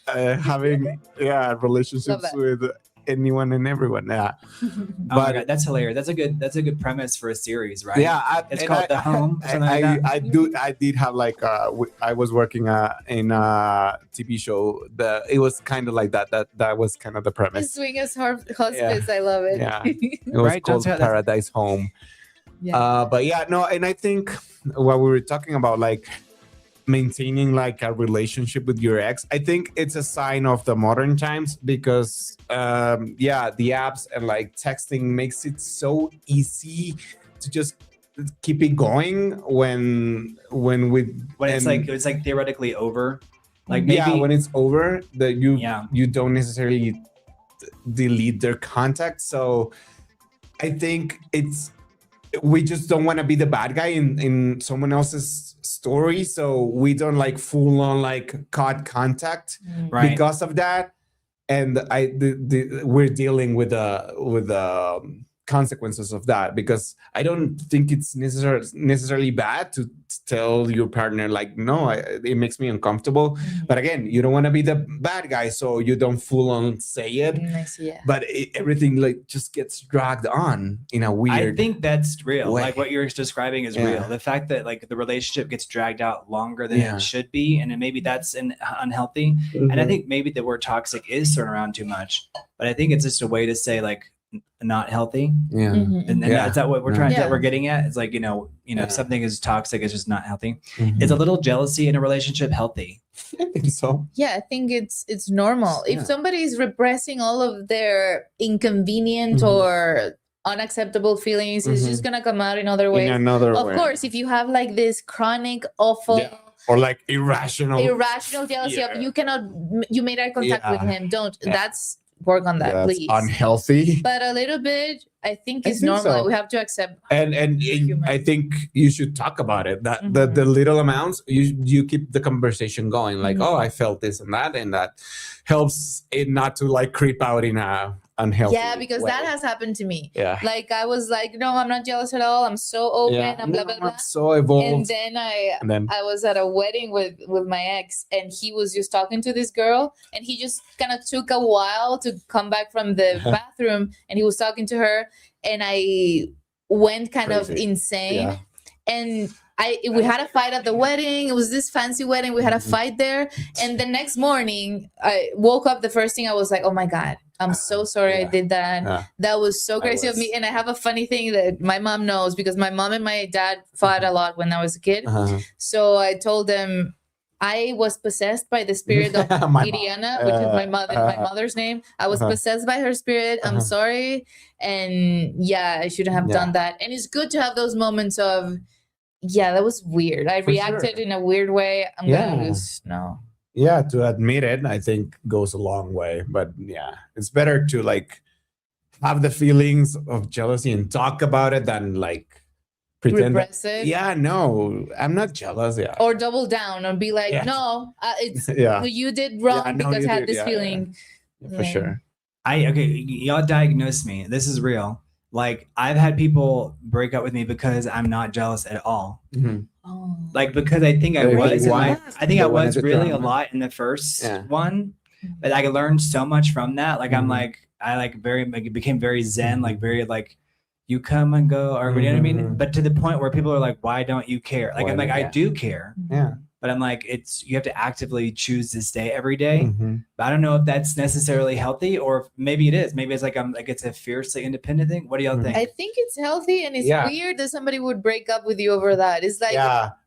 having relationships with anyone and everyone. But my God, that's hilarious. That's a good premise for a series, right? Yeah, it's called The Home. I did have like I was working in a TV show that it was kind of like that was kind of the premise. Swingers hospice, I love it. Yeah, it was called Paradise Home. But and I think what we were talking about, like maintaining like a relationship with your ex, I think it's a sign of the modern times because the apps and like texting makes it so easy to just keep it going when it's like theoretically over, like maybe when it's over that you don't necessarily delete their contact. So I think we just don't want to be the bad guy in someone else's story, so we don't like full on like cut contact because of that. And we're dealing with the consequences of that, because I don't think it's necessarily bad to tell your partner like, no, it makes me uncomfortable. But again, you don't want to be the bad guy, so you don't full on say it. But everything like just gets dragged on in a weird. I think that's real. way. Like what you're describing is real. The fact that like the relationship gets dragged out longer than it should be, and then maybe that's unhealthy. And I think maybe the word toxic is thrown around too much. But I think it's just a way to say like, not healthy. Yeah. And that's not what we're trying that we're getting at. It's like, if something is toxic, it's just not healthy. Is a little jealousy in a relationship healthy? I think so. Yeah, I think it's normal. If somebody is repressing all of their inconvenient or unacceptable feelings, it's just gonna come out in other ways. Of course, if you have like this chronic, awful or like irrational jealousy of you made eye contact with him. That's work on that, that's please. Unhealthy. But a little bit, I think it's normal. So. We have to accept. And I think you should talk about it. That the little amounts you keep the conversation going. Like, I felt this and that helps it not to like creep out in a unhealthy. Yeah, because way. That has happened to me. Yeah. Like I was like, no, I'm not jealous at all. I'm so open. I'm blah blah blah. So evolved. And then I was at a wedding with my ex, and he was just talking to this girl, and he just kind of took a while to come back from the bathroom, and he was talking to her, and I went kind of insane, and we had a fight at the wedding. It was this fancy wedding. We had a fight there, and the next morning I woke up. The first thing I was like, oh my God, I'm so sorry I did that. That was so crazy of me. And I have a funny thing that my mom knows, because my mom and my dad fought a lot when I was a kid. So I told them I was possessed by the spirit of Iriana, which is my mother's name. I was possessed by her spirit. I'm sorry. And I shouldn't have done that. And it's good to have those moments of, that was weird. I reacted in a weird way. I'm gonna just to admit it, I think goes a long way. But it's better to like have the feelings of jealousy and talk about it than like pretend repress it. No, I'm not jealous. Or double down and be like, no, it's you did wrong because I had this feeling. For sure. Y'all diagnosed me. This is real. Like I've had people break up with me because I'm not jealous at all. Like because I think I was. I was really a lot in the first one, but I learned so much from that. Like I'm like it became very zen, like very like you come and go, or you know what I mean. But to the point where people are like, "Why don't you care?" Like I'm like, I do care. But I'm like, you have to actively choose to stay every day. But I don't know if that's necessarily healthy, or maybe it is. Maybe it's like it's a fiercely independent thing. What do y'all think? I think it's healthy, and it's weird that somebody would break up with you over that. It's like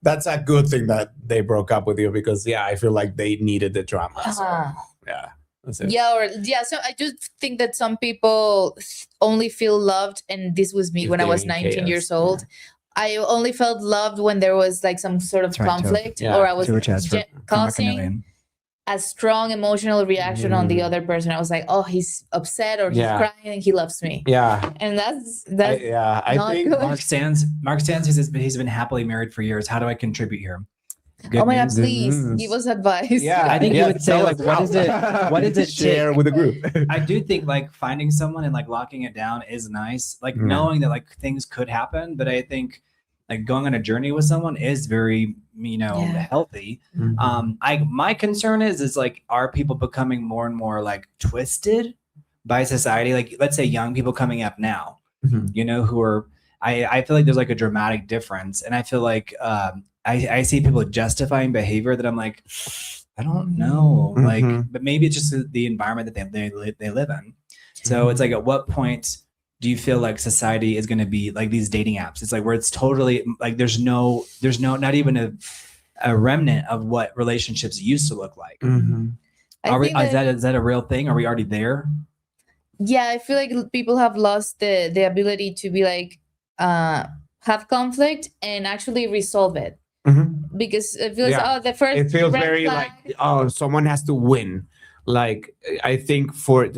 that's a good thing that they broke up with you, because I feel like they needed the drama. So, that's it. So I just think that some people only feel loved, and this was me when I was 19 years old. I only felt loved when there was like some sort of conflict, or I was causing a strong emotional reaction on the other person. I was like, oh, he's upset or he's crying and he loves me. And that's I think good. Mark Sands says he's been happily married for years. How do I contribute here? Good oh my God, please give us advice. I think you would say like, what is it share with the group? I do think like finding someone and like locking it down is nice. Like knowing that like things could happen, but I think like going on a journey with someone is very, healthy. My concern is like, are people becoming more and more like twisted by society? Like let's say young people coming up now, who are, I feel like there's like a dramatic difference. And I feel like, I see people justifying behavior that I'm like, I don't know, like, but maybe it's just the environment that they live in. So it's like, at what point do you feel like society is going to be like these dating apps? It's like where it's totally like there's no not even a remnant of what relationships used to look like. Is that a real thing? Are we already there? Yeah, I feel like people have lost the ability to be like have conflict and actually resolve it. Because it feels it feels very flag. Like someone has to win. Like I think for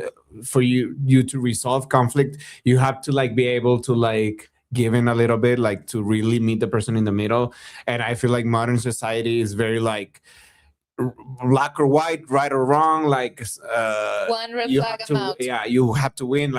you to resolve conflict, you have to like be able to like give in a little bit, like to really meet the person in the middle. And I feel like modern society is very like black or white, right or wrong. Like one red flag amount. You have to win.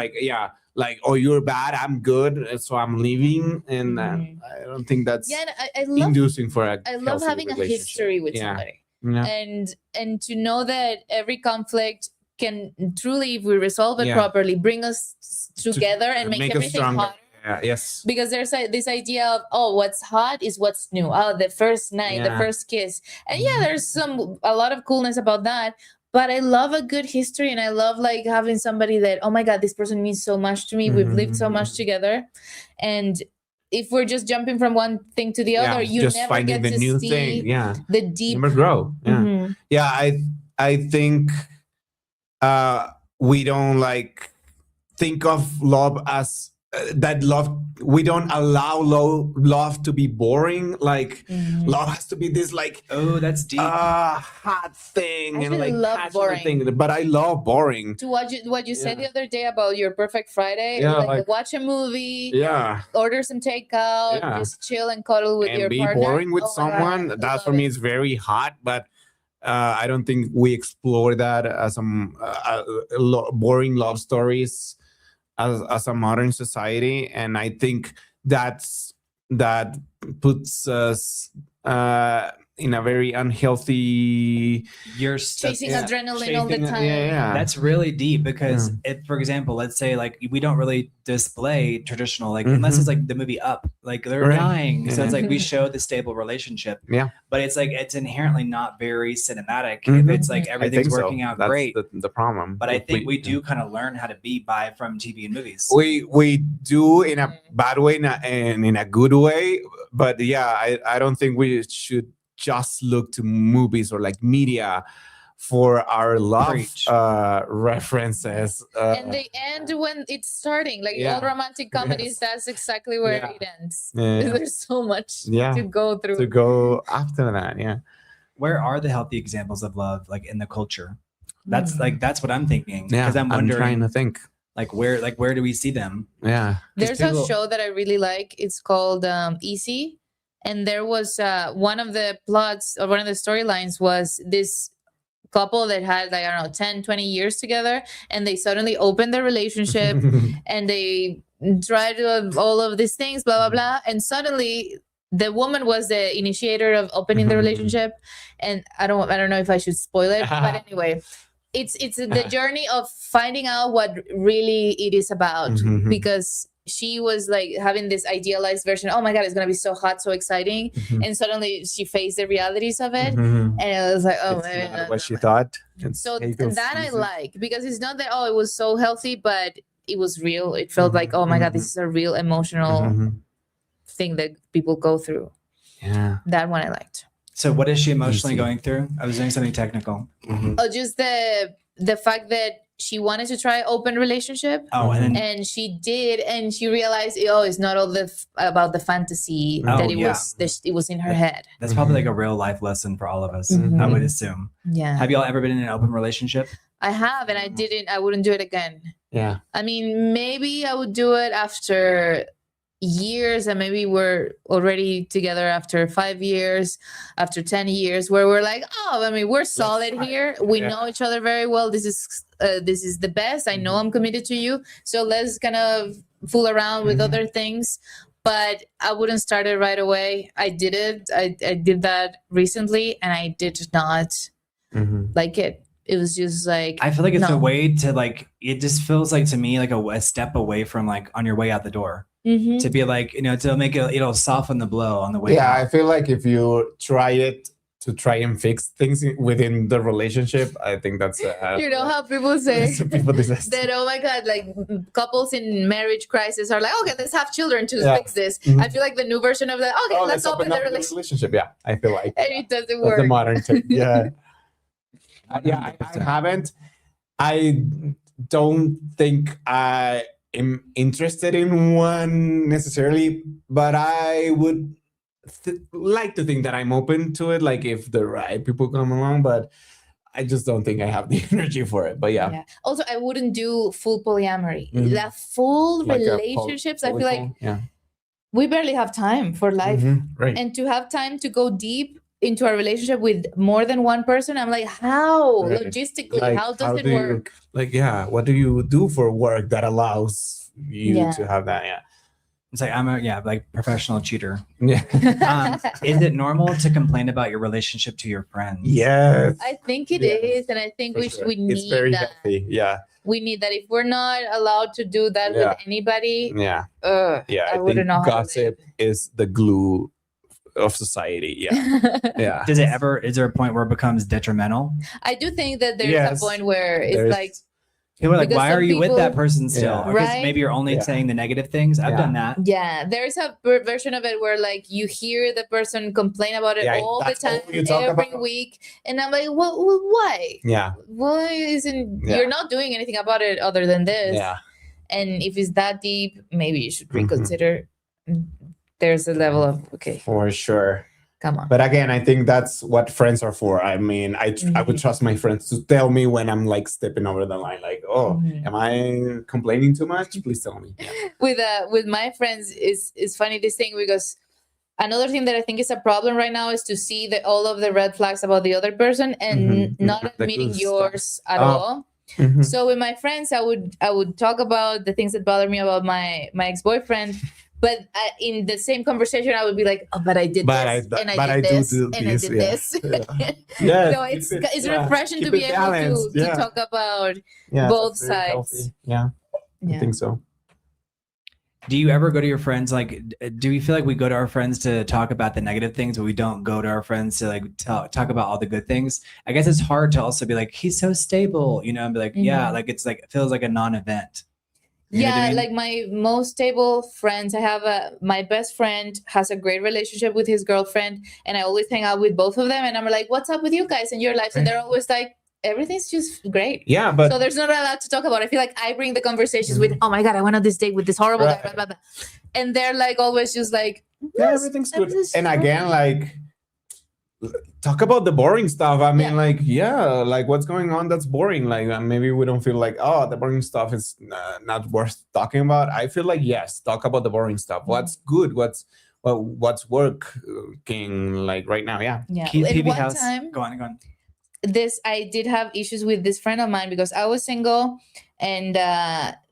Like, oh, you're bad, I'm good, so I'm leaving. And I don't think that's I love, inducing for a I love having a history with somebody. And to know that every conflict can truly, if we resolve it properly, bring us together and make everything hotter. Yes. Because there's this idea of, oh, what's hot is what's new. Oh, the first night, the first kiss. And there's a lot of coolness about that. But I love a good history, and I love like having somebody that, oh my God, this person means so much to me. We've lived so much together. And if we're just jumping from one thing to the other, you just never finding get the to new see thing. Yeah. the deep never grow. Yeah. I think we don't like think of love as that love. We don't allow love to be boring. Like love has to be this like, oh, that's deep, hot thing. I and like love boring thing. But I love boring. To what you said the other day about your perfect Friday, like watch a movie, order some takeout, just chill and cuddle with your be partner. Boring with someone. That for me is very hot, but I don't think we explore that as some boring love stories as a modern society, and I think that puts us in a very unhealthy. You're chasing adrenaline all the time. That's really deep because if, for example, let's say like we don't really display traditional like unless it's like the movie Up, like they're dying, so it's like we show the stable relationship. But it's like it's inherently not very cinematic if it's like everything's working out That's great. The problem. But I think we do kind of learn how to be by from TV and movies. We do in a bad way and in a good way, but I don't think we should just look to movies or like media for our love references. And they end when it's starting, like all romantic comedies. That's exactly where it ends. There's so much to go through. To go after that, Where are the healthy examples of love, like in the culture? That's that's what I'm thinking. Because I'm wondering, trying to think. Like where do we see them? There's a show that I really like. It's called Easy. And there was one of the plots or one of the storylines was this couple that had like, I don't know, 10, 20 years together. And they suddenly opened their relationship and they tried all of these things, blah, blah, blah. And suddenly the woman was the initiator of opening the relationship. And I don't know if I should spoil it, but anyway, it's the journey of finding out what really it is about, because she was like having this idealized version. Oh my God, it's going to be so hot, so exciting. And suddenly she faced the realities of it. And it was like, oh, man. What she thought. So that I like, because it's not that, it was so healthy, but it was real. It felt like, oh my God, this is a real emotional thing that people go through. That one I liked. So what is she emotionally going through? I was doing something technical. Oh, just the fact that she wanted to try open relationship. And she did, and she realized, it's not all about the fantasy that it was in her head. That's probably like a real life lesson for all of us. I would assume. Have y'all ever been in an open relationship? I have, and I wouldn't do it again. I mean, maybe I would do it after years, and maybe we're already together after 5 years, after 10 years, where we're like, we're solid here. We know each other very well. This is the best. I know I'm committed to you. So let's kind of fool around with other things. But I wouldn't start it right away. I did it. I did that recently, and I did not like it. It was just like, I feel like it's a way to like, it just feels like to me like a step away from like on your way out the door. To be like, to make it'll soften the blow on the way out. I feel like if you try it to try and fix things within the relationship, I think that's you know how people say that, oh my God, like couples in marriage crisis are like, okay, let's have children to fix this. I feel like the new version of that, okay, let's open the relationship. I feel like and it doesn't work. The modern take. I haven't. I don't think I am interested in one necessarily, but I would like to think that I'm open to it, like if the right people come along, but I just don't think I have the energy for it. But also, I wouldn't do full polyamory. That full like relationships, I feel like we barely have time for life. And to have time to go deep into a relationship with more than one person, I'm like, how logistically, like, how does it work? What do you do for work that allows you to have that? It's like, I'm a like professional cheater. Is it normal to complain about your relationship to your friends? Yes, I think it is, and I think we need it's very that. Healthy. We need that. If we're not allowed to do that with anybody, I think gossip is the glue of society. Yeah. Yeah. Is there a point where it becomes detrimental? I do think that there's a point where it's like, people are like, why are you with that person still? Yeah. Because Right? maybe you're only saying the negative things. I've done that. Yeah, there's a version of it where like you hear the person complain about it all the time, every week, and I'm like, well, why? Yeah. Why isn't you're not doing anything about it other than this? Yeah. And if it's that deep, maybe you should reconsider. There's a level of for sure. Come on. But again, I think that's what friends are for. I mean, I would trust my friends to tell me when I'm like stepping over the line. Like, oh, am I complaining too much? Please tell me. Yeah. With my friends, it's funny this thing, because another thing that I think is a problem right now is to see all of the red flags about the other person and not admitting yours at all. So with my friends, I would talk about the things that bother me about my ex-boyfriend. But in the same conversation, I would be like, "Oh, but I did this, and I did this, and I did this." Yeah. So it's refreshing to be able to talk about both sides. Healthy. Yeah, I think so. Do you ever go to your friends? Like, do we feel like we go to our friends to talk about the negative things, but we don't go to our friends to like talk about all the good things? I guess it's hard to also be like, he's so stable, and be like, yeah, like it's like, it feels like a non-event. You know what I mean? Like my most stable friends, I have my best friend has a great relationship with his girlfriend, and I always hang out with both of them, and I'm like, what's up with you guys in your lives? And they're always like, everything's just great. Yeah, but so there's not a lot to talk about. I feel like I bring the conversations with, oh my God, I went on this date with this horrible guy, blah, blah, blah. And they're like always just like, everything's good. And again, like, talk about the boring stuff. I mean, like, like what's going on that's boring. Like maybe we don't feel like, oh, the boring stuff is not worth talking about. I feel like, yes, talk about the boring stuff. What's good? What's working like right now? Yeah. PB House. Go on. I did have issues with this friend of mine because I was single, and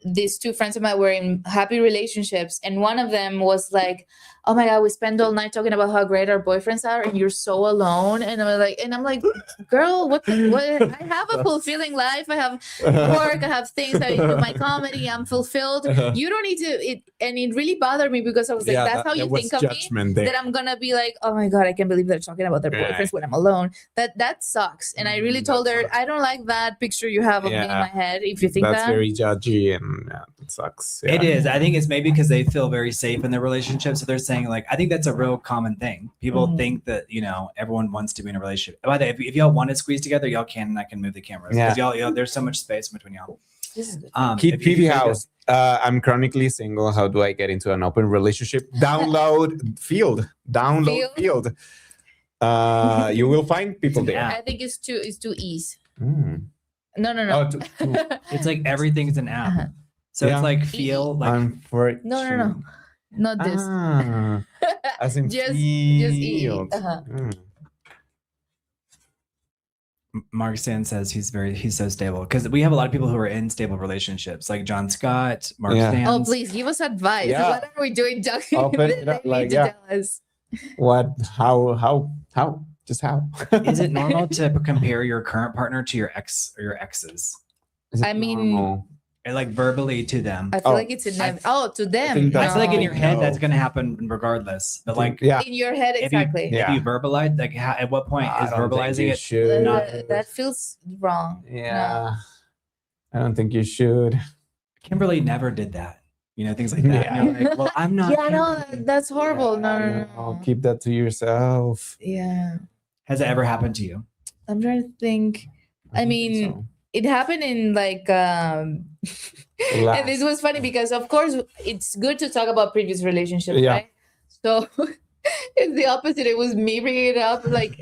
these two friends of mine were in happy relationships, and one of them was like, oh my God, we spend all night talking about how great our boyfriends are and you're so alone. And I'm like, girl, what I have a fulfilling life. I have work, I have things, I do my comedy, I'm fulfilled. You don't need to and it really bothered me because I was like, that's how you think of me, that I'm gonna be like, oh my God, I can't believe they're talking about their boyfriends when I'm alone. That sucks. And I really told her, I don't like that picture you have of me in my head. If you think that's very judgy, and it sucks. It is. I think it's maybe because they feel very safe in their relationship, so they're saying, like, I think that's a real common thing. People think that, everyone wants to be in a relationship. By the way, if y'all want to squeeze together, y'all can, and I can move the cameras. Because y'all, there's so much space between y'all. Keep PV House. I'm chronically single. How do I get into an open relationship? Download field. You will find people there. I think it's too easy. No. Oh, it's like everything's an app. So it's like feel like no. Not this. As in just field. Mark Sand says he's so stable, because we have a lot of people who are in stable relationships, like John Scott, Mark Sands. Oh, please give us advice. What are we doing, Doug? Open it up, like, tell us. What? How? Just how? Is it normal to compare your current partner to your ex or your exes? I mean, like verbally to them. I feel like it's in them. To them. I feel like in your head that's going to happen regardless. But like in your head, exactly. If you verbalize, like at what point is verbalizing it? That feels wrong. Yeah, I don't think you should. Kimberly never did that. Things like that. Yeah. Like, well, I'm not. Yeah, no, that's horrible. No. Keep that to yourself. Yeah. Has it ever happened to you? I'm trying to think. I mean, it happened in like, and this was funny because of course it's good to talk about previous relationships, right? So it's the opposite. It was me bringing it up. Like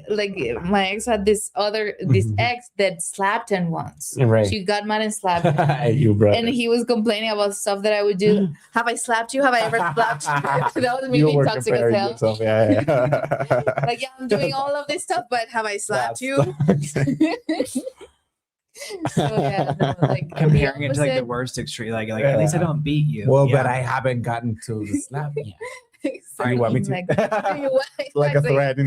my ex had this ex that slapped him once. Right. She got mad and slapped him. And he was complaining about stuff that I would do. Have I slapped you? Have I ever slapped you? That was me being toxic as hell. Yourself. Yeah. Like, I'm doing all of this stuff, but have I slapped you? So like comparing it to like the worst extreme, like at least I don't beat you. Well, but I haven't gotten to the slap yet. Exactly. You want me to? Like a threat.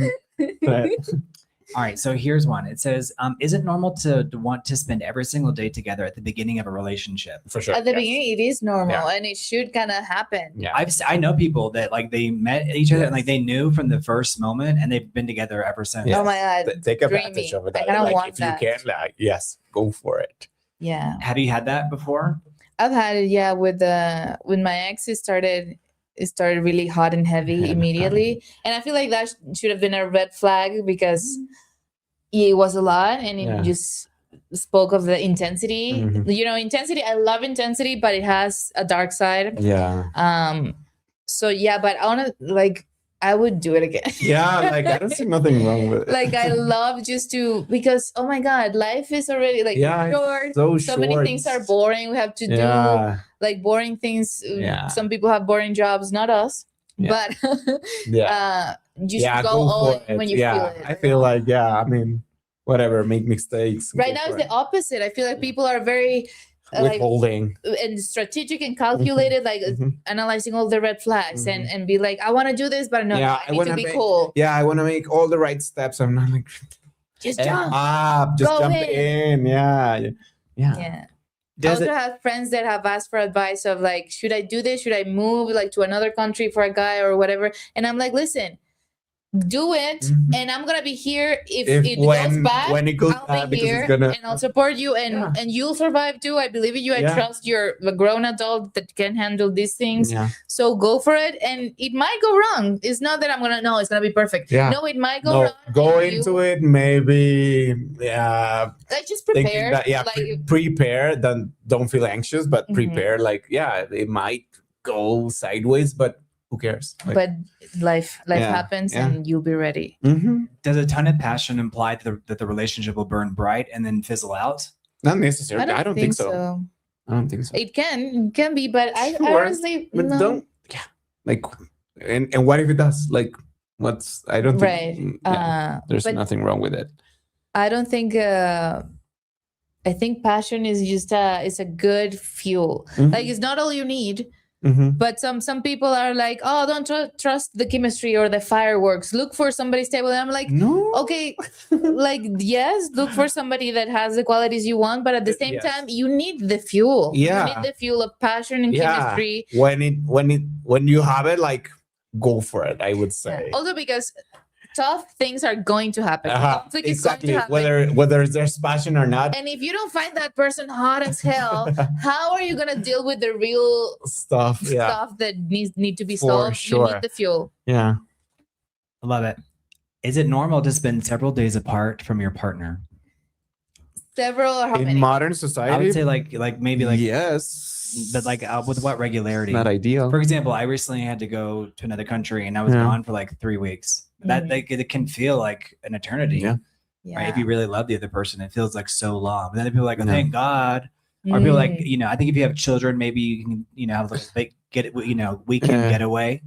All right, so here's one. It says, is it normal to want to spend every single day together at the beginning of a relationship? For sure. At the beginning, it is normal, and it should kind of happen. Yeah. I know people that like they met each other and like they knew from the first moment, and they've been together ever since. Oh my God, take advantage of it. I kind of want if that. You can, yes, go for it. Yeah. Have you had that before? I've had it. Yeah, with my ex, it started really hot and heavy immediately, and I feel like that should have been a red flag because it was a lot, and it just spoke of the intensity. You know, intensity. I love intensity, but it has a dark side. Yeah. So yeah, but I want to I would do it again. Yeah, like I don't see nothing wrong with it. Like I love just to, because oh my God, life is already short. So many things are boring. We have to do like boring things. Some people have boring jobs, not us. But you should go all in when you feel it. I feel like I mean, whatever, make mistakes. Right now it's the opposite. I feel like people are very withholding and strategic and calculated, analyzing all the red flags and be like, I want to do this, but no, I need to be cool. Yeah, I want to make all the right steps. I'm not like just jump up, just jump in. Yeah. I also have friends that have asked for advice of like, should I do this? Should I move like to another country for a guy or whatever? And I'm like, listen, do it, and I'm gonna be here if it goes bad. When it goes I'll be here, and I'll support you, and you'll survive too. I believe in you. I trust you're a grown adult that can handle these things. So go for it, and it might go wrong. It's not that it's gonna be perfect. No, it might go wrong. Go into it, maybe. Like just prepare. Prepare. Then don't feel anxious, but prepare. Like it might go sideways, but who cares? But life happens, and you'll be ready. Does a ton of passion imply that the relationship will burn bright and then fizzle out? Not necessarily. I don't think so. I don't think so. It can be, but I honestly don't. Yeah, like, and what if it does? Like, I don't think. There's nothing wrong with it. I don't think. I think passion is just it's a good fuel. Like it's not all you need. But some people are like, oh, don't trust the chemistry or the fireworks. Look for somebody stable. And I'm like, no, okay, like yes, look for somebody that has the qualities you want, but at the same time, you need the fuel. You need the fuel of passion and chemistry. When you have it, like go for it. I would say. Also because tough things are going to happen. Conflict is exactly. going to happen. Whether there's passion or not. And if you don't find that person hot as hell, how are you gonna deal with the real stuff that need to be solved? Sure. You need the fuel. Yeah. I love it. Is it normal to spend several days apart from your partner? Several or how many? In modern society, I would say like maybe like yes. But like with what regularity? Not ideal. For example, I recently had to go to another country and I was gone for like 3 weeks. That it can feel like an eternity. Yeah. Right? If you really love the other person, it feels like so long. But then people are like, oh, thank God. Or people like, I think if you have children, maybe you can, have like weekend getaway.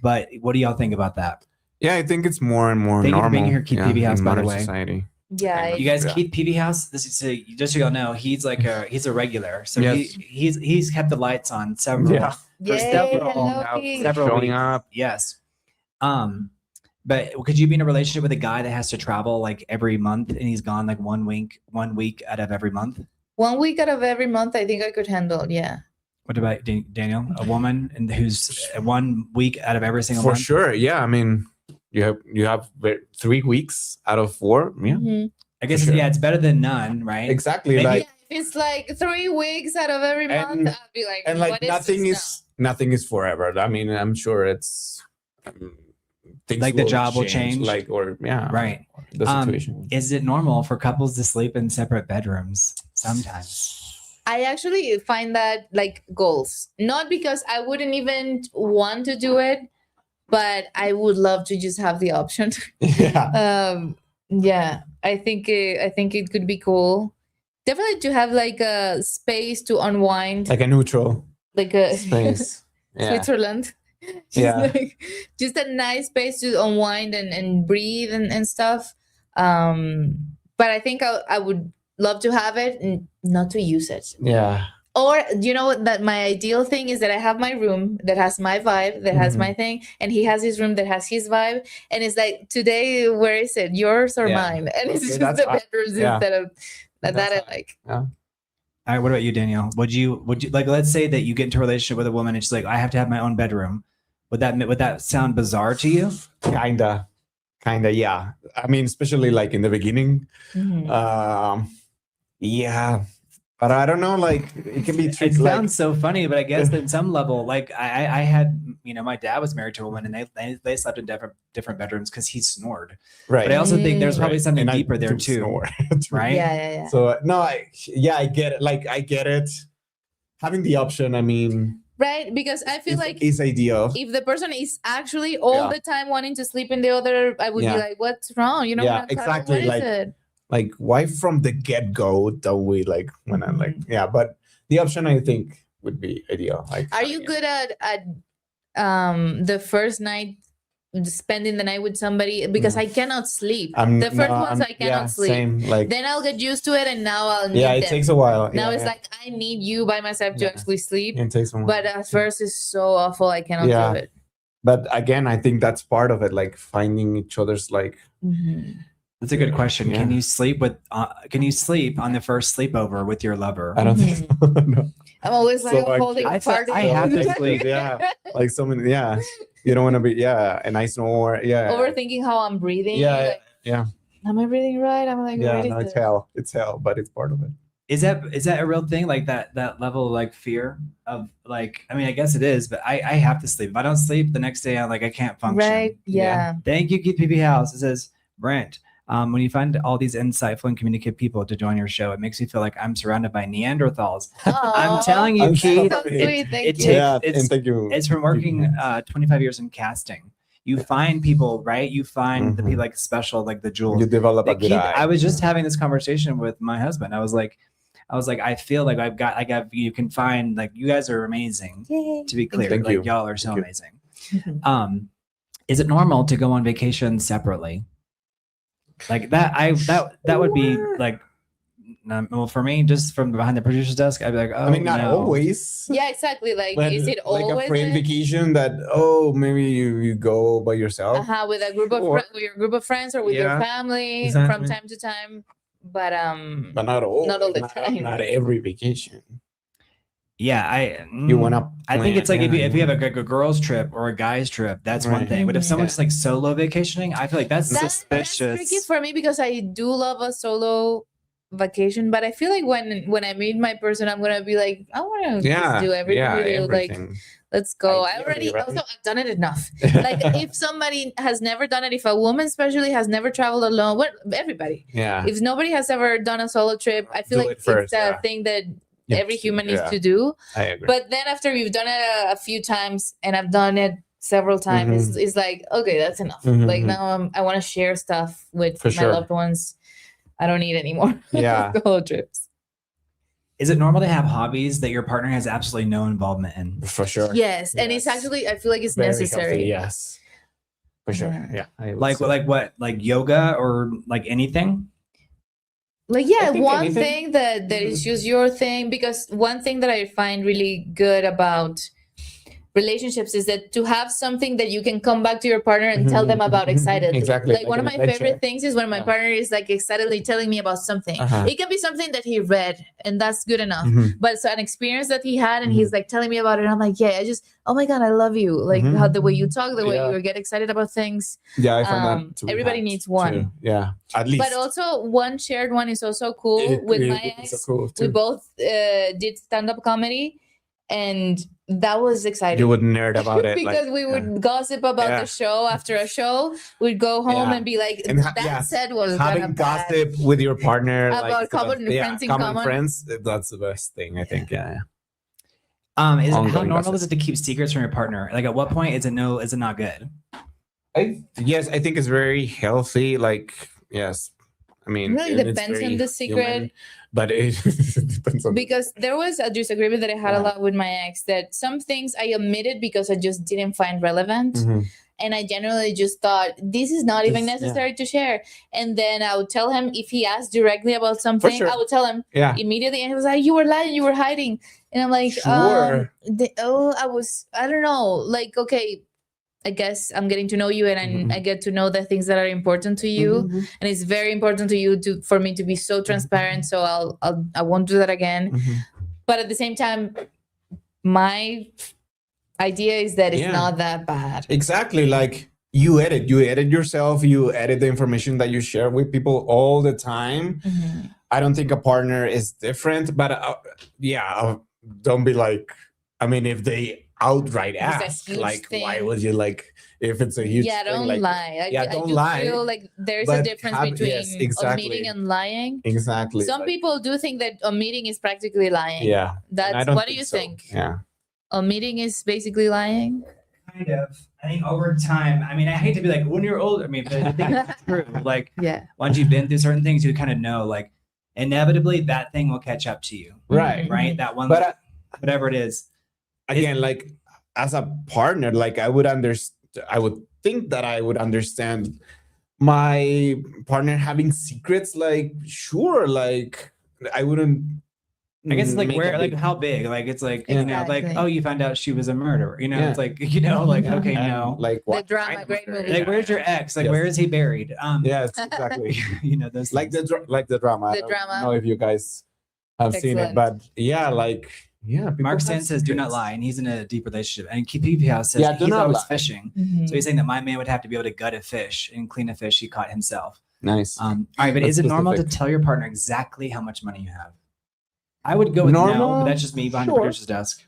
But what do y'all think about that? Yeah, I think it's more and more normal. Thank you for being here, Keith PB House, by the way. Society. Yeah, you guys, Keith PB House. This is just so y'all know, he's like he's a regular. So he's kept the lights on several showing up. Yes. But could you be in a relationship with a guy that has to travel like every month and he's gone like 1 week out of every month? 1 week out of every month, I think I could handle. Yeah. What about Daniel? A woman who's 1 week out of every single month? For sure. Yeah. I mean, you have 3 weeks out of 4. Yeah. I guess it's better than none, right? Exactly. Maybe, like if it's like 3 weeks out of every month, I'd be like, and like nothing is forever. I mean, I'm sure it's like the job will change, right. The situation. Is it normal for couples to sleep in separate bedrooms sometimes? I actually find that like goals, not because I wouldn't even want to do it, but I would love to just have the option. I think it could be cool. Definitely to have like a space to unwind, like a neutral, like a space. Switzerland. Just a nice space to unwind and breathe and stuff. But I think I would love to have it and not to use it. Yeah. Or you know that my ideal thing is that I have my room that has my vibe, that has my thing, and he has his room that has his vibe. And it's like, today, where is it? Yours or mine? And it's just the bedrooms instead of that I like. Yeah. All right, what about you, Danielle? Would you like, let's say that you get into a relationship with a woman and she's like, I have to have my own bedroom. Would that sound bizarre to you? Kinda, yeah. I mean, especially like in the beginning. Yeah. But I don't know, like it can be tricky. It sounds so funny, but I guess at some level, like I had, my dad was married to a woman and they slept in different bedrooms because he snored. Right. But I also think there's probably something deeper there too. Snore. Right? Yeah. So no, I get it. Like I get it. Having the option, I mean, right, because I feel like is ideal. If the person is actually all the time wanting to sleep in the other, I would be like, what's wrong? You know, yeah, exactly. Like why from the get-go don't we like when I'm like, but the option I think would be ideal. Like, are you good at the first night, spending the night with somebody? Because I cannot sleep. The first ones I cannot sleep. Same, like, then I'll get used to it, and now I'll need it takes a while. Now it's like I need you by myself to actually sleep. It takes a while. But at first it's so awful, I cannot do it. But again, I think that's part of it, like finding each other's like. That's a good question. Yeah. Can you sleep on the first sleepover with your lover? I don't think so. No. I'm always like holding a party. I have to sleep. Like so many. Yeah, you don't want to be. And I snore. Overthinking how I'm breathing. Yeah. Am I breathing right? I'm like, it's hell. It's hell, but it's part of it. Is that a real thing? Like that level of like fear of like, I mean, I guess it is, but I have to sleep. If I don't sleep the next day, I'm like, I can't function. Right. Yeah. Thank you, Keith PB House. It says, Brent, when you find all these insightful and communicative people to join your show, it makes me feel like I'm surrounded by Neanderthals. I'm telling you, Keith, it's from working 25 years in casting. You find people, right? You find the people like special, like the jewels. You develop a good eye. I was just having this conversation with my husband. I was like, I feel like you can find, like, you guys are amazing. Yay. To be clear, like y'all are so amazing. Is it normal to go on vacation separately? Like that would be like, well, for me, just from behind the producer's desk, I'd be like, oh, I mean, not always. Yeah, exactly. Like, is it like always a friend vacation that maybe you go by yourself? With a group of with your group of friends or with your family from time to time, but not all the time. Not every vacation. Yeah, you want to. I think it's like if you have a girls' trip or a guys' trip, that's one thing. But if someone's just like solo vacationing, I feel like that's suspicious. That's tricky for me because I do love a solo vacation, but I feel like when I meet my person, I'm gonna be like, I want to just do everything. Like, let's go. I've done it enough. Like, if somebody has never done it, if a woman especially has never traveled alone, everybody. Yeah. If nobody has ever done a solo trip, I feel like it's a thing that every human needs to do. I agree. But then after you've done it a few times, and I've done it several times, it's like, okay, that's enough. Like, now I want to share stuff with my loved ones. I don't need any more solo trips. Is it normal to have hobbies that your partner has absolutely no involvement in? For sure. Yes. And it's actually, I feel like it's very necessary. Healthy, yes. For sure. Yeah. Like what? Like yoga or like anything? Like, one thing that is just your thing, because one thing that I find really good about relationships is that to have something that you can come back to your partner and tell them about excitedly. Exactly. Like one of my favorite things is when my partner is like excitedly telling me about something. It can be something that he read, and that's good enough. But so an experience that he had, and he's like telling me about it. And I'm like, oh my God, I love you. Like how the way you talk, the way you get excited about things. Yeah, I find that everybody needs one. Too. Yeah, at least. But also one shared one is also cool. With my ex, so cool we both did stand-up comedy. And that was exciting. You would nerd about it. Because we would gossip about the show after a show. We'd go home and be like, that set was having gossip with your partner. About common friends in common. Friends, that's the best thing, I think. How normal is it to keep secrets from your partner? Like, at what point is it not good? I think it's very healthy. Like, yes. I mean, it really depends on the secret. Human, but it depends on, because there was a disagreement that I had a lot with my ex, that some things I omitted because I just didn't find relevant. And I generally just thought, this is not even necessary to share. And then I would tell him, if he asked directly about something, I would tell him immediately. And he was like, you were lying, you were hiding. And I'm like, Sure. I don't know. Like, okay, I guess I'm getting to know you, and I get to know the things that are important to you, and it's very important to you for me to be so transparent. So I won't do that again. But at the same time, my idea is that it's not that bad. Exactly. Like you edit yourself, you edit the information that you share with people all the time. I don't think a partner is different, but don't be like, I mean, if they outright ask, like, why would you like, if it's a huge thing, don't like, lie. don't I lie. feel like there's a difference between omitting and lying. Exactly. Some people do think that omitting is practically lying. Yeah. That's what do you think? Yeah. Omitting is basically lying? Kind of. I think over time, I mean, I hate to be like, when you're older, I mean, but I think it's true. Like, once you've been through certain things, you kind of know, like, inevitably that thing will catch up to you. Right. That one, but whatever it is. Again, like, as a partner, like, I would think that I would understand my partner having secrets. Like, sure, like, I wouldn't. I guess it's like where, like how big, like it's like you know, like oh, you found out she was a murderer. You know, it's like you know, like okay, no, like what the drama, great movie. Like where's your ex? Like where is he buried? Yes, exactly. You know, those like the drama. The I don't drama. know if you guys have seen it, but Mark Stan says do not lie, and he's in a deep relationship. And KP House says he's always fishing. So he's saying that my man would have to be able to gut a fish and clean a fish he caught himself. Nice. All right, but is it normal to tell your partner exactly how much money you have? I would go with no, but that's just me behind the producer's desk.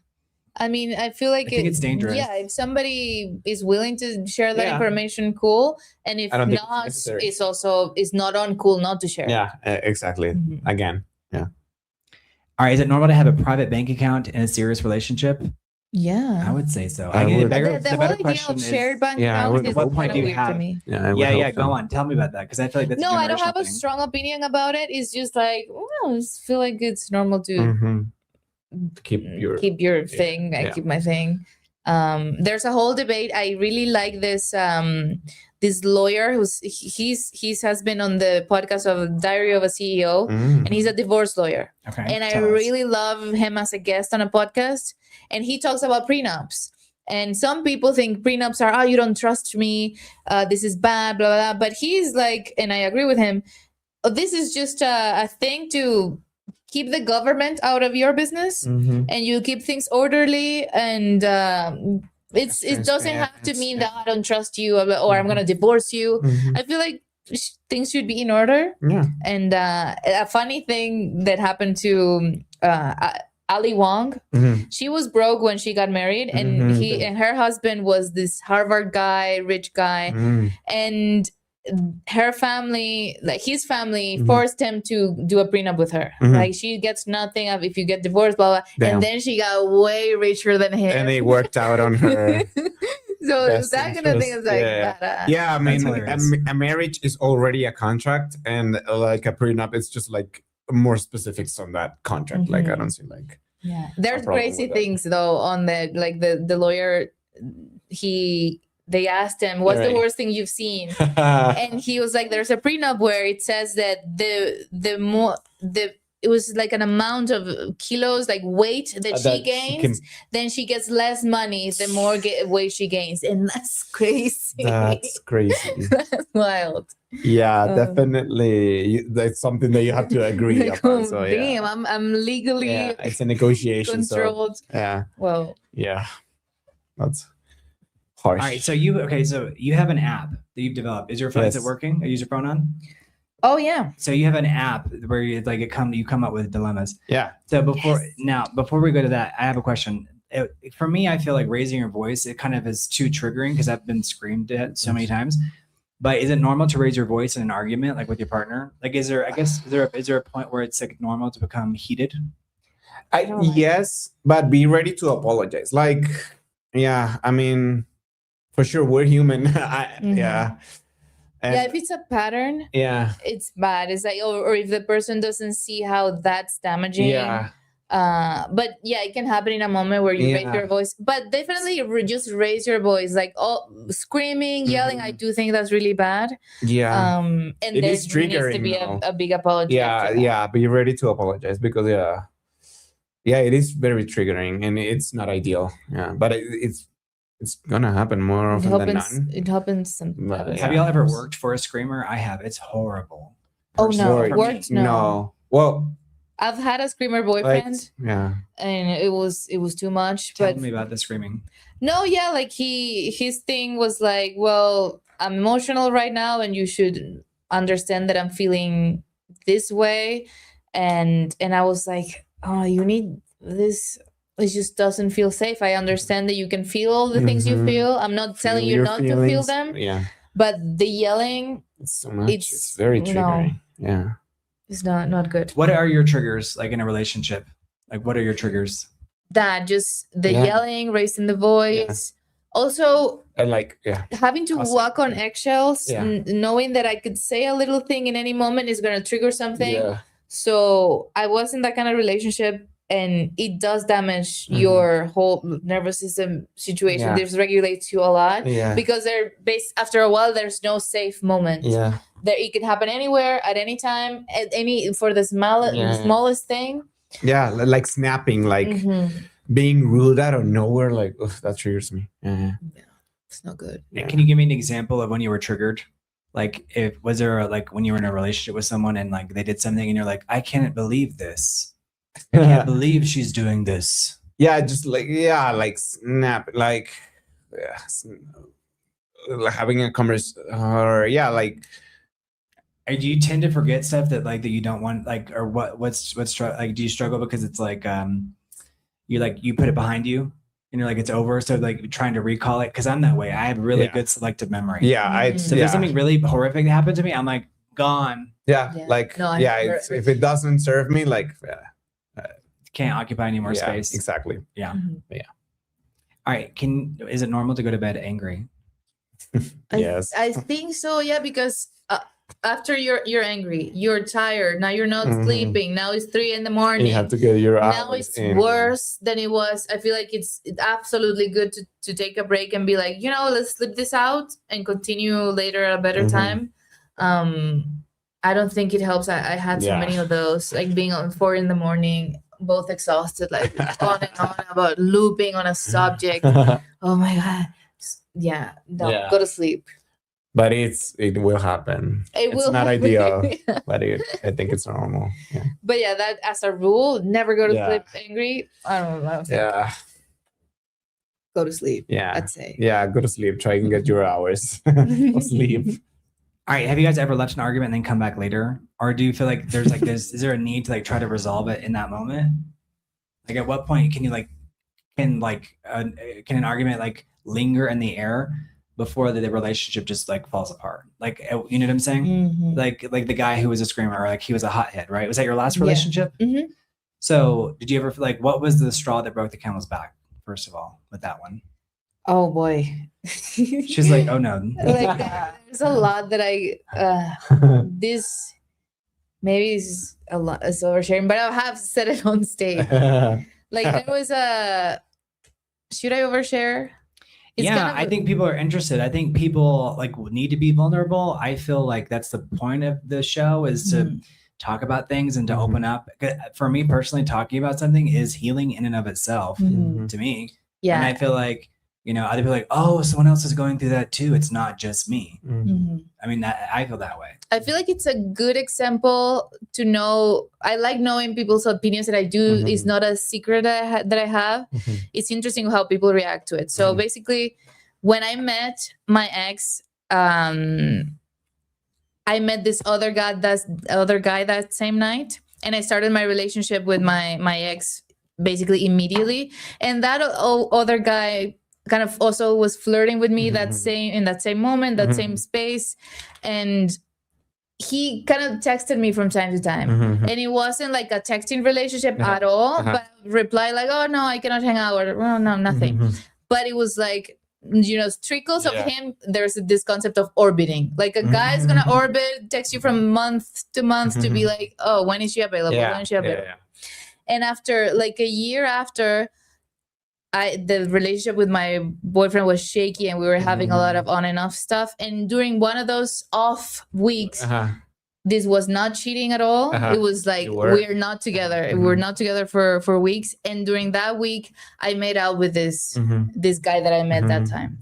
I mean, I feel like I think it's dangerous. Yeah, if somebody is willing to share that information, cool. And if not, it's not uncool not to share. Yeah, exactly. Again, yeah. All right, is it normal to have a private bank account in a serious relationship? Yeah, I would say so. The whole idea of shared bank accounts is what point do you weird have? to me. Yeah. Go on, tell me about that because I feel like that's I don't have a strong opinion about it. It's just like I just feel like it's normal to keep your thing. I keep my thing. There's a whole debate. I really like this this lawyer he has been on the podcast of Diary of a CEO, and he's a divorce lawyer. Okay, and I really love him as a guest on a podcast. And he talks about prenups. And some people think prenups are, you don't trust me. This is bad, blah, blah, blah. But he's like, and I agree with him, this is just a thing to keep the government out of your business. And you keep things orderly. And it doesn't have to mean that I don't trust you or I'm going to divorce you. I feel like things should be in order. Yeah. And a funny thing that happened to Ali Wong, she was broke when she got married, and and her husband was this Harvard guy, rich guy, and her family, like his family, forced him to do a prenup with her. Like she gets nothing if you get divorced, blah blah. And then she got way richer than him, and they worked out on her. So that kind of thing is like I mean, a marriage is already a contract, and like a prenup, it's just like more specifics on that contract. Like I don't see like there's crazy things though on the lawyer. They asked him, what's the worst thing you've seen? And he was like, there's a prenup where it says that it was like an amount of kilos, like weight that she gains, then she gets less money the more weight she gains. And that's crazy. That's crazy. That's wild. Yeah, definitely. That's something that you have to agree upon. So damn, I'm legally it's a negotiation. controlled. So, well, that's harsh. All right, so you have an app that you've developed. Is it working? Use your phone on? Oh yeah. So you have an app where you come up with dilemmas. Yeah. So before we go to that, I have a question. For me, I feel like raising your voice, it kind of is too triggering because I've been screamed at so many times. But is it normal to raise your voice in an argument, like with your partner? Like, is there a point where it's like normal to become heated? Yes, but be ready to apologize. Like, I mean, for sure, we're human. If it's a pattern, it's bad. It's like, or if the person doesn't see how that's damaging. But it can happen in a moment where you raise your voice. But definitely just raise your voice, like screaming, yelling. I do think that's really bad. And it needs to be a big apology. Be ready to apologize because Yeah, it is very triggering, and it's not ideal. Yeah, but it's gonna happen more often than not. It happens sometimes. Have y'all ever worked for a screamer? I have. It's horrible. Oh no, worked no. Well, I've had a screamer boyfriend. Yeah, and it was too much. Tell me about the screaming. No, yeah, like his thing was like, well, I'm emotional right now, and you should understand that I'm feeling this way, and I was like, oh, you need this. It just doesn't feel safe. I understand that you can feel all the things you feel. I'm not telling you not to feel them. Yeah. But the yelling, it's so much. It's very triggering. Yeah. It's not good. What are your triggers like in a relationship? Like, what are your triggers? That just the yelling, raising the voice. Also, and having to walk on eggshells, knowing that I could say a little thing in any moment is going to trigger something. Yeah. So I was in that kind of relationship, and it does damage your whole nervous system situation. Yeah. This regulates you a lot because after a while, there's no safe moment. Yeah. That it can happen anywhere, at any time, for the smallest thing. Yeah, like snapping, like being rude out of nowhere, like that triggers me. Yeah, it's not good. Yeah. Can you give me an example of when you were triggered? Like, was there when you were in a relationship with someone and like they did something and you're like, I can't believe this. I can't believe she's doing this. Yeah, just like snap, like having a conversation, or do you tend to forget stuff that you don't want, or what's like, do you struggle because it's like you put it behind you and you're like it's over, so like trying to recall it? Because I'm that way. I have really good selective memory. Yeah, so if there's something really horrific that happened to me, I'm like gone. If it doesn't serve me, can't occupy any more space. Exactly. Yeah. Yeah. All right. Is it normal to go to bed angry? Yes. I think so. Yeah, because after you're angry, you're tired. Now you're not sleeping. Now it's 3 a.m. You have to get your now it's worse than it was. I feel like it's absolutely good to take a break and be like, let's sleep this out and continue later at a better time. I don't think it helps. I had so many of those, like being on 4 a.m, both exhausted, like on and on about looping on a subject. Oh my God. Yeah. No, go to sleep. But it will happen. It's not ideal, but I think it's normal. Yeah. But that as a rule, never go to sleep angry. I don't know. Yeah. Go to sleep. Yeah. I'd say. Yeah, go to sleep. Try and get your hours of sleep. All right. Have you guys ever left an argument and then come back later? Or do you feel like there's is there a need to try to resolve it in that moment? Like at what point can an argument linger in the air before the relationship just falls apart? Like, you know what I'm saying? Mm-hmm. Like the guy who was a screamer, or he was a hothead, right? Was that your last relationship? Yeah. Mm-hmm. So did you ever what was the straw that broke the camel's back, first of all, with that one? Oh boy. She's like, oh no. There's a lot that this maybe is a lot, it's oversharing, but I have said it on stage. There was should I overshare? I think people are interested. I think people need to be vulnerable. I feel like that's the point of the show, is to talk about things and to open up. For me personally, talking about something is healing in and of itself to me. Yeah. And I feel like, other people are like, oh, someone else is going through that too. It's not just me. I mean, I feel that way. I feel like it's a good example to know. I like knowing people's opinions that I do. It's not a secret that I have. It's interesting how people react to it. So basically, when I met my ex, I met this other guy that same night, and I started my relationship with my ex basically immediately. And that other guy kind of also was flirting with me in that same moment, that same space. And he kind of texted me from time to time. And it wasn't like a texting relationship at all, but reply oh no, I cannot hang out, or oh no, nothing. But it was trickles of him. There's this concept of orbiting. Like a guy is gonna orbit, text you from month to month to be like, oh, when is she available? When is she available? And after a year after, the relationship with my boyfriend was shaky, and we were having a lot of on and off stuff. And during one of those off weeks, this was not cheating at all. It was like, we're not together. We're not together for weeks. And during that week, I made out with this guy that I met that time.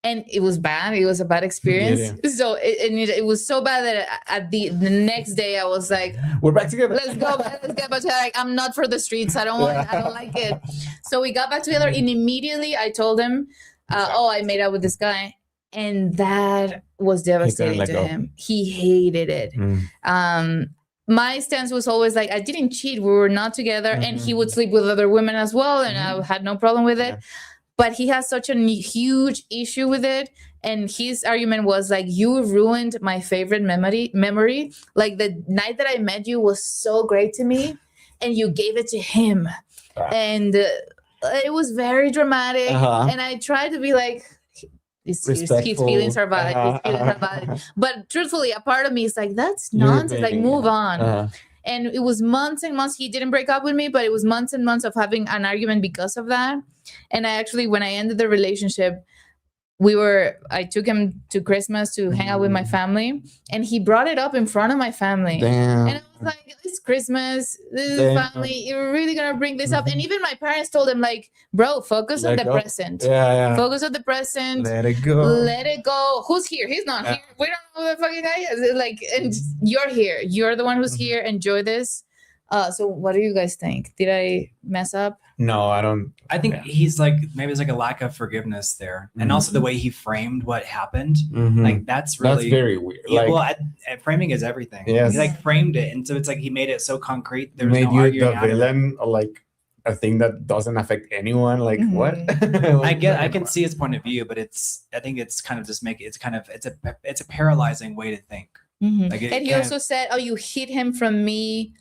And it was bad. It was a bad experience. So it was so bad that at the next day I was like, we're back together. Let's go. Let's get back together. Like, I'm not for the streets. I don't like it. So we got back together, and immediately I told him, I made out with this guy. And that was devastating to him. He hated it. My stance was always like, I didn't cheat. We were not together. And he would sleep with other women as well. And I had no problem with it. But he has such a huge issue with it. And his argument was like, you ruined my favorite memory. Like, the night that I met you was so great to me. And you gave it to him. And it was very dramatic. And I tried to be like, his feelings are valid. But truthfully, a part of me is like, that's nonsense. Like, move on. And it was months and months. He didn't break up with me, but it was months and months of having an argument because of that. And I actually, when I ended the relationship, I took him to Christmas to hang out with my family, and he brought it up in front of my family. Damn. And I was like, it's Christmas, this is family, you're really gonna bring this up? And even my parents told him, like, bro, focus on the present. Focus on the present. Let it go. Who's here? He's not here. We don't know who the fucking guy is. Like, and you're here. You're the one who's here. Enjoy this. So what do you guys think? Did I mess up? No, I don't. I think he's like, maybe it's like a lack of forgiveness there. And also the way he framed what happened. Like, that's very weird. Yeah, like, framing is everything. He like framed it. And so it's like, he made it so concrete. There was made no you arguing the villain, or like a thing that doesn't affect anyone. Like, what? Like, I can see his point of view, but I think it's kind of just it's a paralyzing way to think. Like, and he also said, oh, you hid him from me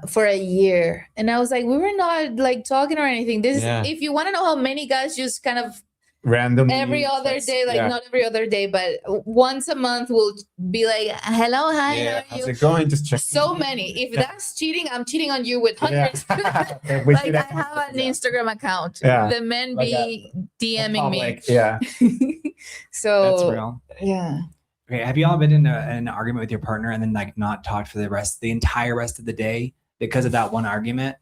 for a year. And I was like, we were not like talking or anything. This if you want to know how many guys just kind of randomly every other day, like not every other day, but once a month will be like, hello, hi, how are how's you? it going? Just check. So many. If that's cheating, I'm cheating on you with hundreds. Like, I have an Instagram account. The men be DMing me. So that's real. Okay, have you all been in an argument with your partner and then like not talked for the entire rest of the day because of that one argument?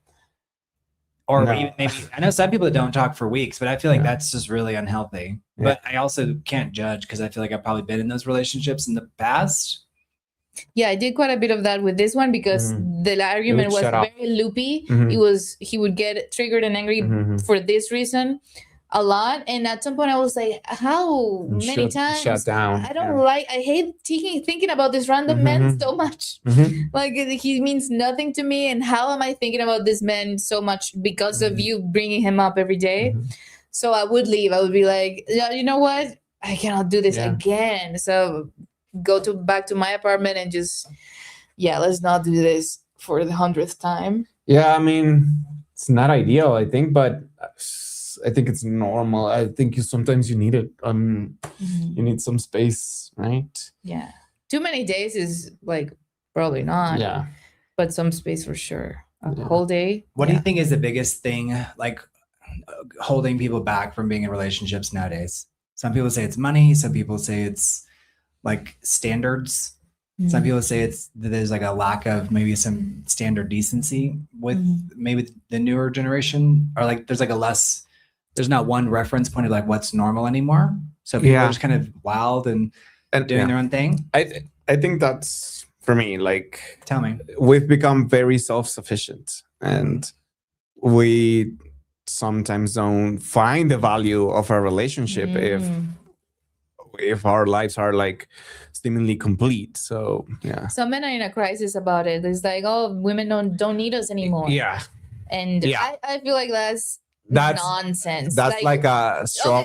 Or maybe, I know some people that don't talk for weeks, but I feel like that's just really unhealthy. But I also can't judge because I feel like I've probably been in those relationships in the past. Yeah, I did quite a bit of that with this one because the argument was very loopy. He would get triggered and angry for this reason a lot. And at some point I was like, how many times? Shut down. I don't I hate thinking about this random man so much. Like, he means nothing to me. And how am I thinking about this man so much because of you bringing him up every day? So I would leave. I would be like, you know what? I cannot do this again. So go back to my apartment and just, let's not do this for the 100th time. Yeah, I mean, it's not ideal, I think, but I think it's normal. I think sometimes you need it. You need some space, right? Yeah. Too many days is like probably not. Yeah. But some space for sure. A whole day. What do you think is the biggest thing, like, holding people back from being in relationships nowadays? Some people say it's money. Some people say it's like standards. Some people say there's like a lack of maybe some standard decency with maybe the newer generation, or like there's not one reference point of like what's normal anymore. So people are just kind of wild and doing their own thing. I think that's, for me, like, tell me, we've become very self-sufficient, and we sometimes don't find the value of our relationship if our lives are like seemingly complete. So some men are in a crisis about it. It's like, oh, women don't need us anymore. And I feel like that's nonsense. That's like a strong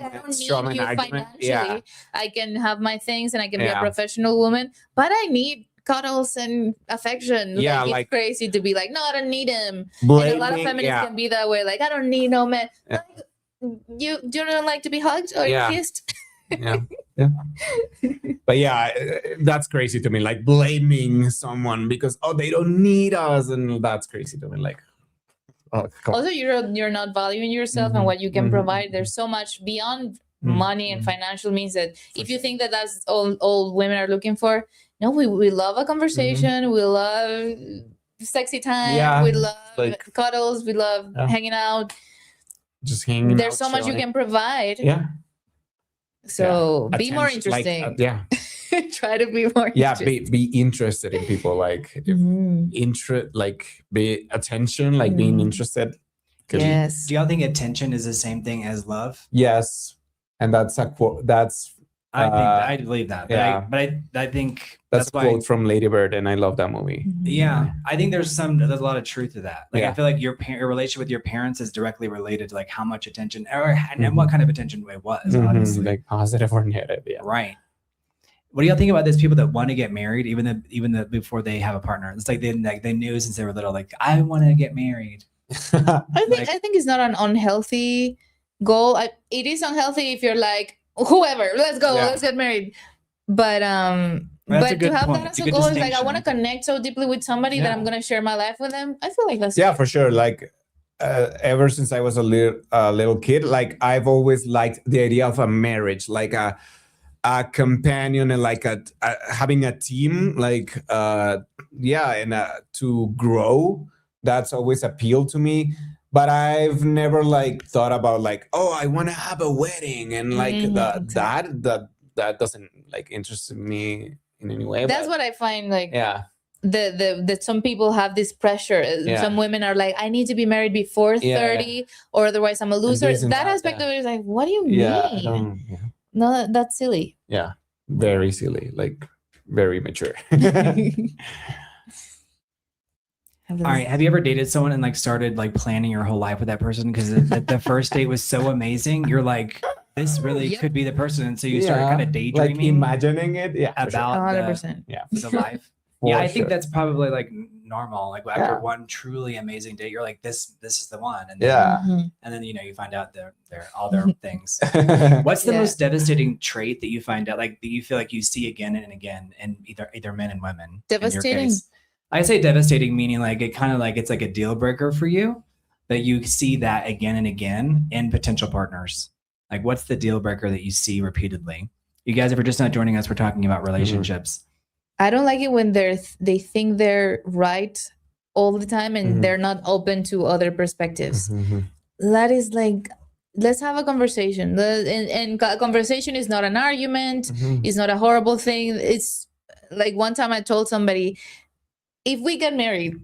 argument. I can have my things and I can be a professional woman, but I need cuddles and affection. It's crazy to be like, no, I don't need him. And a lot of feminists can be that way. Like, I don't need no man. Like, you don't like to be hugged or kissed? But that's crazy to me. Like, blaming someone because they don't need us, and that's crazy to me. Like, also, you're not valuing yourself and what you can provide. There's so much beyond money and financial means that if you think that that's all women are looking for, no, we love a conversation. We love sexy time. We love cuddles. We love hanging out. Just hanging There's out, so much you chilling. can provide. Yeah. So be more interesting. Try to be more interesting. Be interested in people, like be attention, like being interested. Yes. Do y'all think attention is the same thing as love? Yes. And that's a quote. I believe that. But I think that's a quote from Lady Bird, and I love that movie. Yeah. I think there's a lot of truth to that. Like I feel like your relationship with your parents is directly related to like how much attention and what kind of attention it was, honestly. Like positive or negative. Yeah. Right. What do y'all think about those people that want to get married even before they have a partner? It's like they knew since they were little, like, I want to get married. I think it's not an unhealthy goal. It is unhealthy if you're like, whoever, let's go, let's get married. But to have that as a goal is like, I want to connect so deeply with somebody that I'm going to share my life with them. I feel like that's for sure. Like ever since I was a little kid, like I've always liked the idea of a marriage, like a companion and like having a team, like and to grow. That's always appealed to me. But I've never like thought about like, oh, I want to have a wedding and like that doesn't like interest me in any way. That's what I find like. That some people have this pressure. Some women are like, I need to be married before 30 or otherwise I'm a loser. That aspect of it is like, what do you mean? No, that's silly. Yeah, very silly, like very mature. All right. Have you ever dated someone and like started like planning your whole life with that person because the first date was so amazing? You're like, this really could be the person, and so you started kind of daydreaming, like imagining it. About 100%. The life. I think that's probably like normal. Like after one truly amazing date, you're like, this is the one, and then, and then you find out they're all their things. What's the most devastating trait that you find out, like that you feel like you see again and again in either men and women? Devastating. I say devastating, meaning like it kind of like it's like a deal breaker for you that you see that again and again in potential partners. Like, what's the deal breaker that you see repeatedly? You guys, if you're just not joining us, we're talking about relationships. I don't like it when they think they're right all the time and they're not open to other perspectives. That is like, let's have a conversation. And conversation is not an argument. It's not a horrible thing. It's like one time I told somebody, if we get married,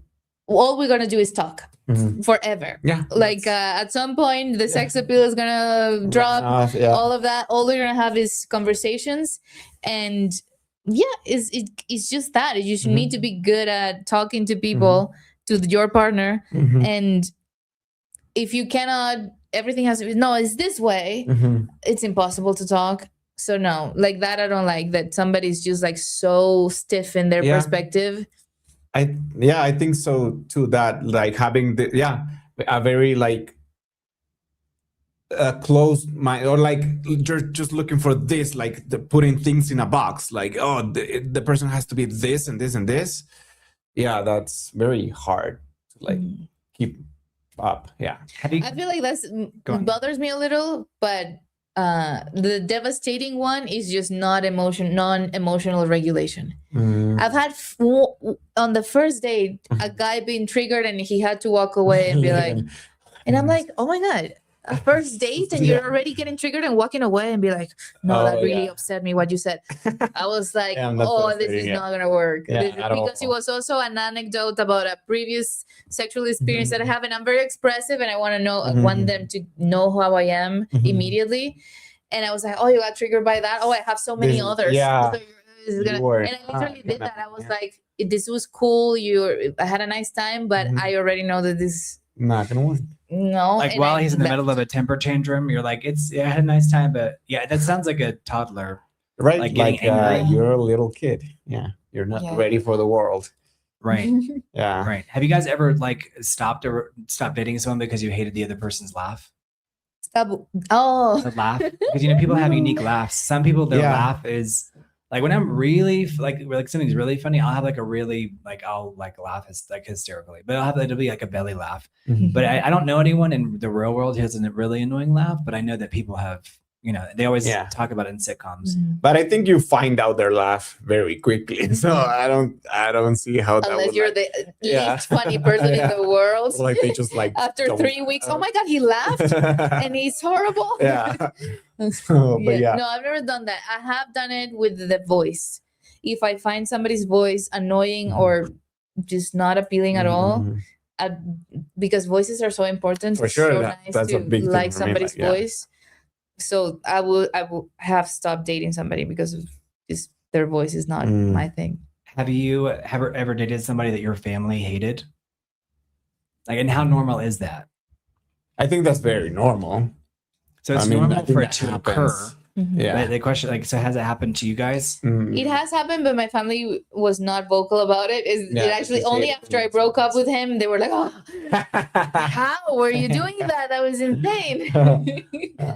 all we're going to do is talk forever. Like at some point, the sex appeal is going to drop, all of that. All we're going to have is conversations. And it's just that. You should need to be good at talking to people, to your partner. And if you cannot, everything has to be, no, it's this way. It's impossible to talk. So no, like that, I don't like that somebody's just like so stiff in their perspective. I think so too, that like having a very like closed mind, or like you're just looking for this, like putting things in a box, like, oh, the person has to be this and this and this. That's very hard to like keep up. I feel like that's bothers me a little, but the devastating one is just non-emotional regulation. I've had on the first date a guy being triggered and he had to walk away and be like, and I'm like, oh my god, a first date and you're already getting triggered and walking away and be like, no, that really upset me what you said. I was like, this is not gonna work, because it was also an anecdote about a previous sexual experience that I have, and I'm very expressive and I want to know, I want them to know how I am immediately. And I was like, oh, you got triggered by that? Oh, I have so many others. And I literally did that. I was like, this was cool, I had a nice time, but I already know that this not gonna work. No. Like while he's in the middle of a temper tantrum, you're like, I had a nice time, but that sounds like a toddler. Right. Like you're a little kid. Yeah. You're not ready for the world. Right. Right. Have you guys ever like stopped dating someone because you hated the other person's laugh? The laugh? Because people have unique laughs. Some people, their laugh is like, when I'm really like something's really funny, I'll have like a really like, I'll like laugh hysterically, but it'll be like a belly laugh. But I don't know anyone in the real world who has a really annoying laugh, but I know that people have they always talk about it in sitcoms. But I think you find out their laugh very quickly. So I don't see how that unless you're the least funny person in the world. Like they just like after 3 weeks, oh my God, he laughed and he's horrible. Yeah. No, I've never done that. I have done it with the voice. If I find somebody's voice annoying or just not appealing at all, because voices are so important. For sure, so nice that's to a big like thing for me, somebody's voice. So I will have stopped dating somebody because of just their voice is not my thing. Have you ever dated somebody that your family hated? Like, and how normal is that? I think that's very normal. So it's normal for it to occur. Yeah. But the question, like, so has it happened to you guys? It has happened, but my family was not vocal about it. It actually only after I broke up with him, they were like, "Oh, how were you doing that? That was insane,"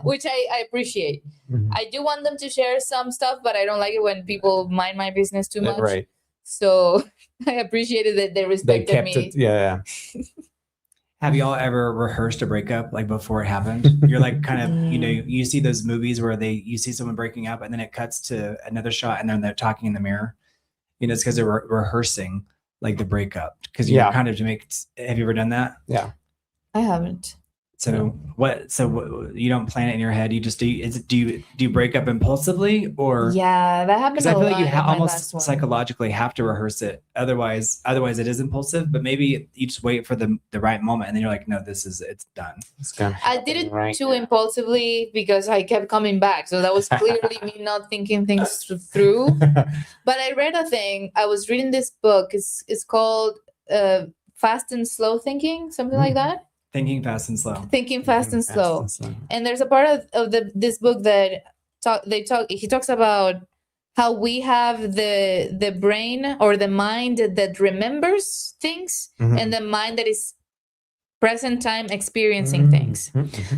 which I appreciate. I do want them to share some stuff, but I don't like it when people mind my business too much. Right. So I appreciated that they respected me. Yeah. Have y'all ever rehearsed a breakup like before it happened? You're like kind of, you see those movies where you see someone breaking up and then it cuts to another shot and then they're talking in the mirror. It's because they're rehearsing like the breakup. Because you're kind of have you ever done that? Yeah. I haven't. So So you don't plan it in your head. You just do you break up impulsively or? Yeah, that happens. Because I feel like you almost psychologically have to rehearse it. Otherwise it is impulsive. But maybe you just wait for the right moment, and then you're like, no, it's done. I did it too impulsively because I kept coming back. So that was clearly me not thinking things through. But I read a thing. I was reading this book. It's called Fast and Slow Thinking, something like that. Thinking Fast and Slow. Thinking Fast and Slow. And there's a part of this book that he talks about how we have the brain or the mind that remembers things and the mind that is present time experiencing things.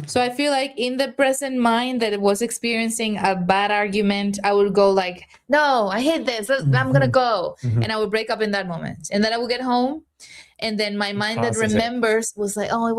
So I feel like in the present mind that was experiencing a bad argument, I would go like, no, I hate this. I'm going to go. And I would break up in that moment. And then I would get home. And then my mind that remembers was like, oh, it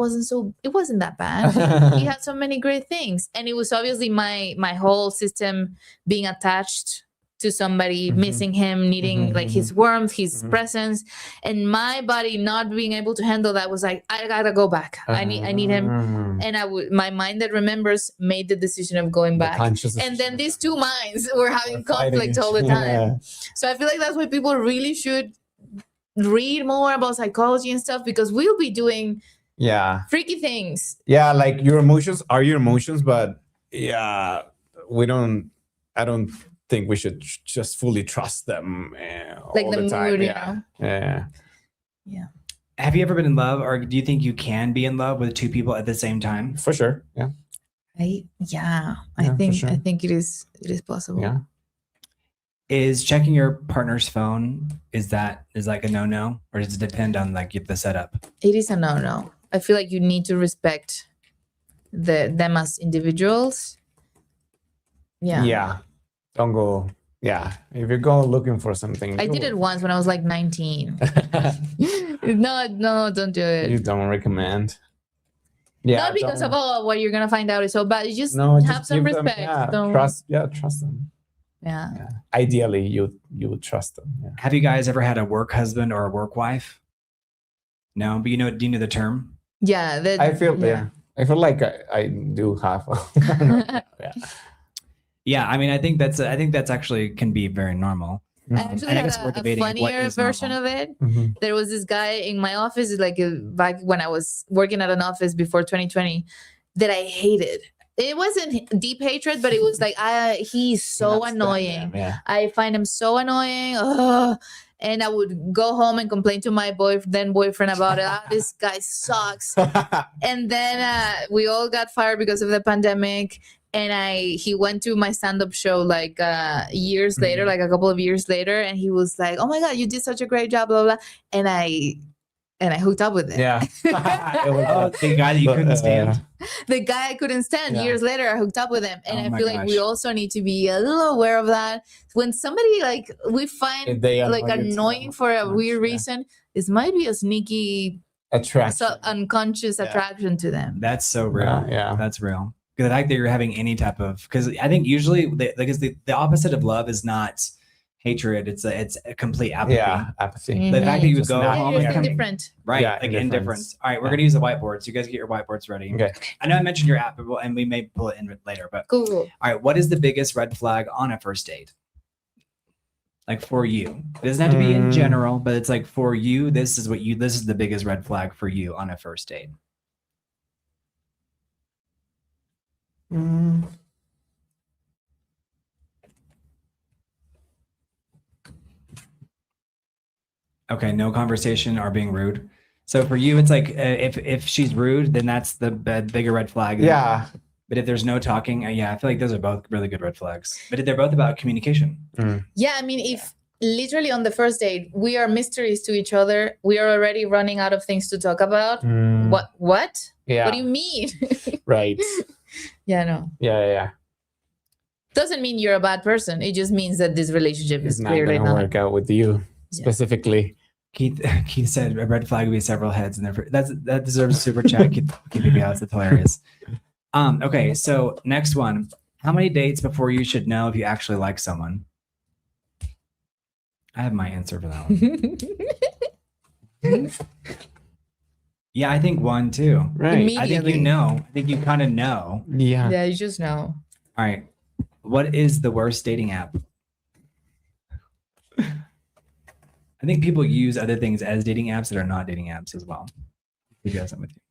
wasn't that bad. He had so many great things. And it was obviously my whole system being attached to somebody, missing him, needing like his warmth, his presence, and my body not being able to handle that was like, I gotta go back. I need him. And my mind that remembers made the decision of going back. And then these two minds were having conflict all the time. So I feel like that's why people really should read more about psychology and stuff, because we'll be doing freaky things. Yeah, like your emotions are your emotions, but I don't think we should just fully trust them like all the time. Mood, Yeah. Have you ever been in love, or do you think you can be in love with two people at the same time? For sure. Yeah. I think it is possible. Yeah. Is checking your partner's phone, is like a no-no, or does it depend on like the setup? It is a no-no. I feel like you need to respect them as individuals. Yeah. Don't go. Yeah. If you go looking for something. I did it once when I was like 19. No, don't do it. You don't recommend. Yeah. Not because of what you're gonna find out is so bad. You just have some respect. Trust them. Yeah. Ideally, you would trust them. Yeah. Have you guys ever had a work husband or a work wife? No, but do you know the term? Yeah. I feel like I do have. Yeah. I mean, I think that's actually can be very normal. I actually had a funnier version of it. There was this guy in my office, like back when I was working at an office before 2020, that I hated. It wasn't deep hatred, but it was like, he's so annoying. I find him so annoying. And I would go home and complain to my boyfriend about it. This guy sucks. And then we all got fired because of the pandemic. And he went to my stand-up show like years later, like a couple of years later. And he was like, oh my God, you did such a great job, blah, blah, blah. And I hooked up with him. Yeah. The guy that you couldn't stand. The guy I couldn't stand. Years later, I hooked up with him. And I feel like we also need to be a little aware of that. When somebody like we find like annoying for a weird reason, this might be a sneaky attraction, unconscious attraction to them. That's so real. Yeah. That's real. The fact that you're having any type of, because I think usually the opposite of love is not hatred. It's a complete apathy. Yeah, apathy. Mm-hmm. The fact that you would Just go not- home You're and come, indifferent. right, Yeah, like indifference. indifference. All right, we're Yeah. gonna use the whiteboard. So you guys get your whiteboards ready. Okay. I know I mentioned your app, and we may pull it in later. But Cool. all right, what is the biggest red flag on a first date? Like for you, it doesn't have to be in general, but it's like for you, this is the biggest red flag for you on a first date. Okay, no conversation or being rude. So for you, it's like if she's rude, then that's the bigger red flag. Yeah. But if there's no talking, yeah, I feel like those are both really good red flags. But they're both about communication. Yeah, I mean, if literally on the first date we are mysteries to each other, we are already running out of things to talk about. What? Yeah. What do you mean? Right. Yeah, no. Yeah. Doesn't mean you're a bad person. It just means that this relationship It's is not clearly gonna not. work out with you specifically. Keith said a red flag would be several heads, and that deserves a super chat. Keith BBS, that's hilarious. Okay, so next one. How many dates before you should know if you actually like someone? I have my answer for that one. Yeah, I think 1 too. Right. I think you know. I think you kind of know. Yeah. Yeah, you just know. All right. What is the worst dating app? I think people use other things as dating apps that are not dating apps as well. Maybe that's something with you.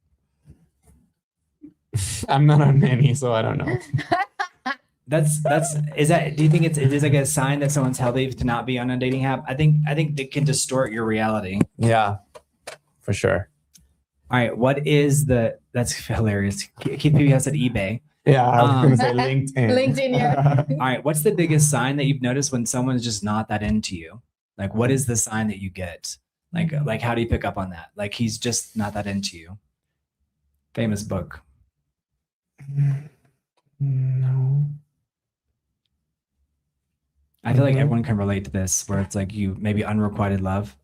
I'm not on any, so I don't know. Do you think it is like a sign that someone's healthy to not be on a dating app? I think it can distort your reality. Yeah, for sure. All right. That's hilarious. Keith PBS said eBay. Yeah, I was gonna say LinkedIn. LinkedIn, yeah. All right. What's the biggest sign that you've noticed when someone's just not that into you? Like, what is the sign that you get? Like, how do you pick up on that? Like, he's just not that into you. Famous book. No. I feel like everyone can relate to this, where it's like you maybe unrequited love.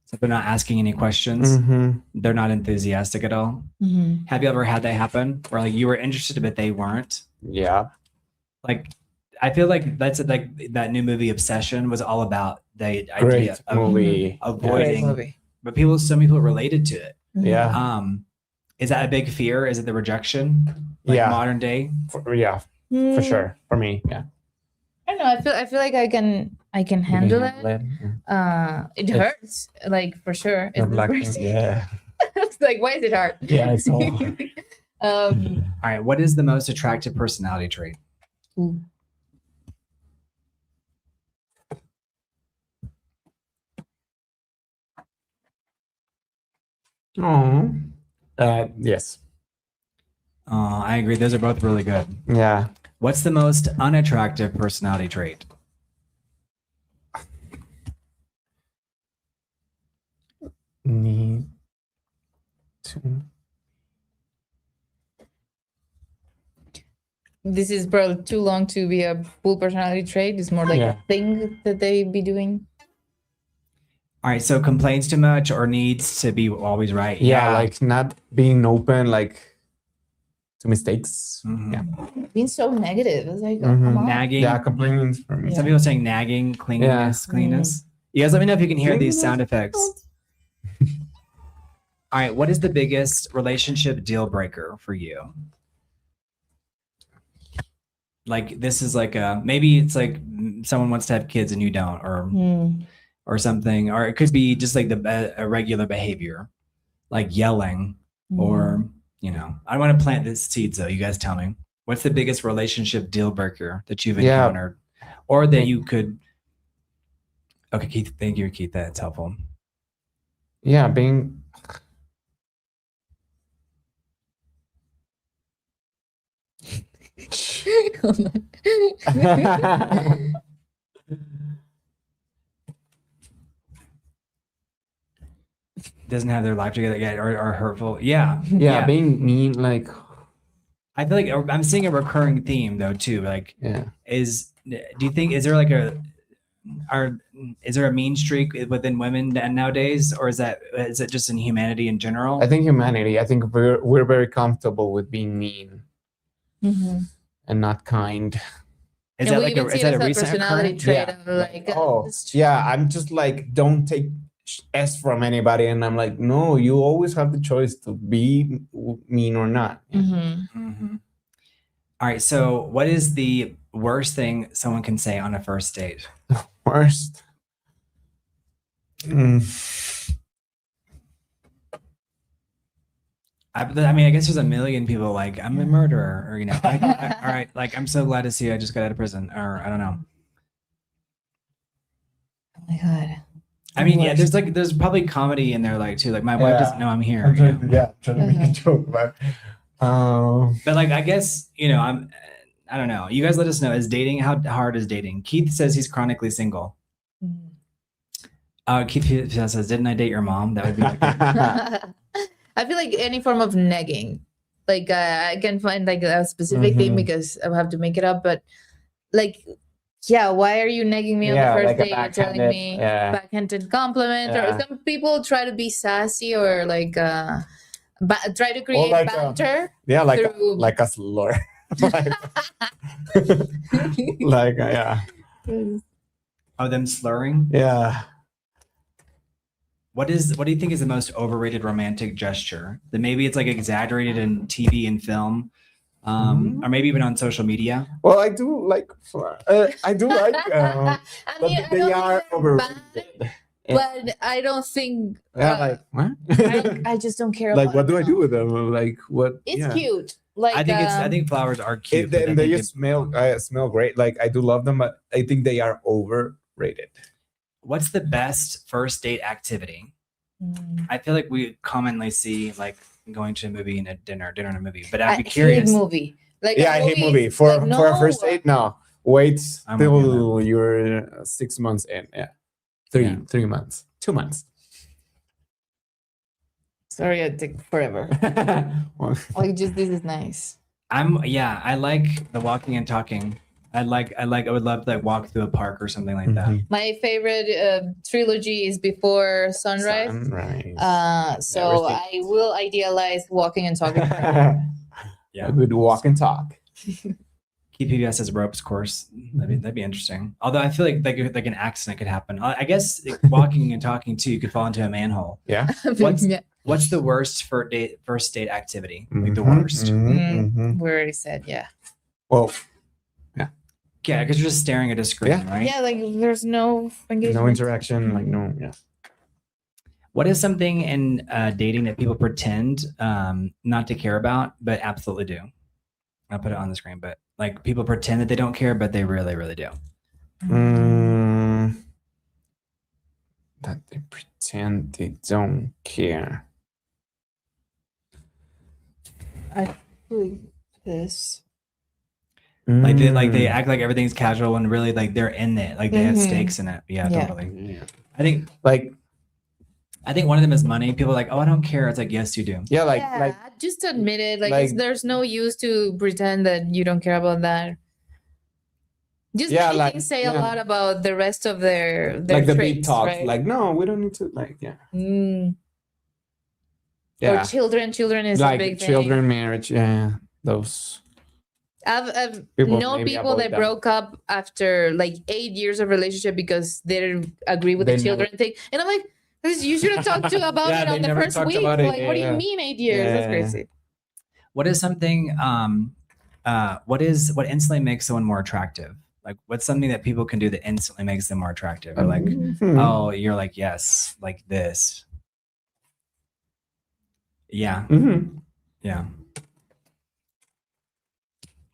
So they're not asking any questions. They're not enthusiastic at all. Have you ever had that happen where like you were interested, but they weren't? Yeah. Like, I feel like that's like that new movie Obsession was all about the idea of movie. avoiding, but some people related to it. Yeah. Is that a big fear? Is it the rejection? Like modern day? For sure. For me, yeah. I don't know. I feel like I can handle it. It hurts, like for sure. Yeah. It's like, why is it hard? Yeah, it's all hard. All right. What is the most attractive personality trait? Ooh. Oh. Yes. I agree. Those are both really good. Yeah. What's the most unattractive personality trait? Need to. This is probably too long to be a full personality trait. It's more like a thing that they be doing. All right. So complains too much or needs to be always right. Yeah, like not being open, like to mistakes. Yeah. Being so negative. It's like, come on. Nagging. Yeah, complaining for me. Some people saying nagging, cleanliness. You guys let me know if you can hear these sound effects. All right. What is the biggest relationship deal breaker for you? Like this is like maybe it's like someone wants to have kids and you don't, or something, or it could be just like a regular behavior, like yelling, or I don't want to plant this seeds though. You guys tell me, what's the biggest relationship deal breaker that you've encountered, or that you could? Okay, Keith. Thank you, Keith. That's helpful. Yeah, being. Doesn't have their life together yet, or hurtful. Yeah, being mean, like. I feel like I'm seeing a recurring theme though too. Like, do you think is there like is there a mean streak within women nowadays, or is it just in humanity in general? I think humanity. I think we're very comfortable with being mean. and not kind. Is that like is that a recent personality trait? Yeah. I'm just like, don't take S from anybody, and I'm like, no, you always have the choice to be mean or not. All right, so what is the worst thing someone can say on a first date? Worst. I mean, I guess there's a million people like, I'm a murderer, or like, all right, like, I'm so glad to see you, I just got out of prison, or I don't know. Oh my God. I mean, yeah, there's probably comedy in there, like, too. Like, my wife doesn't know I'm here. Trying to make a joke about. But like, I guess, I don't know. You guys let us know. How hard is dating? Keith says he's chronically single. Keith says, didn't I date your mom? That would be like I feel like any form of negging. Like, I can find like a specific thing because I have to make it up. But like, yeah, why are you negging me on the first date? You're telling me backhanded compliment. Or some people try to be sassy or like try to create banter. Like a slur. Oh, them slurring? Yeah. What do you think is the most overrated romantic gesture? That maybe it's like exaggerated in TV and film, or maybe even on social media. Well, I do like. But they are overrated. But I don't think. Like what? I just don't care. Like, what do I do with them? Like, what? It's cute. Like, I think flowers are cute. They just smell great. Like, I do love them, but I think they are overrated. What's the best first date activity? I feel like we commonly see like going to a movie and a dinner and a movie, but I'd be curious. I hate movie. Like, I hate movie for a first date. No, wait till you're 6 months in. Yeah, 3 months, 2 months. Sorry, I take forever. Like, just this is nice. I like the walking and talking. I would love to like walk through a park or something like that. My favorite trilogy is Before Sunrise. So I will idealize walking and talking. A good walk and talk. KPBS says ropes course. That'd be interesting. Although I feel like an accident could happen. I guess walking and talking too, you could fall into a manhole. Yeah. What's the worst first date activity? Like the worst. We already said Well. Yeah, because you're just staring at a screen, right? Yeah, like there's no engagement. No interaction, like no, What is something in dating that people pretend not to care about, but absolutely do? I'll put it on the screen, but like people pretend that they don't care, but they really, really do. That they pretend they don't care. I believe this. Like they act like everything's casual and really like they're in it, like they have stakes in it. Yeah, totally. Yeah. I think one of them is money. People are like, oh, I don't care. It's like, yes, you do. Yeah, like just admit it. Like there's no use to pretend that you don't care about that. Just making say a lot about the rest of their like the traits, big talk. right? Like, no, we don't need to. Like, Or children. Children is like a big thing. Children, marriage. Yeah, those. I've known people that broke up after like 8 years of relationship because they didn't agree with the children thing. And I'm like, you should have talked about it on the first week. Like, what do you mean 8 years? That's crazy. What is something, what instantly makes someone more attractive? Like, what's something that people can do that instantly makes them more attractive? Or like, oh, you're like, yes, like this. Yeah. Yeah.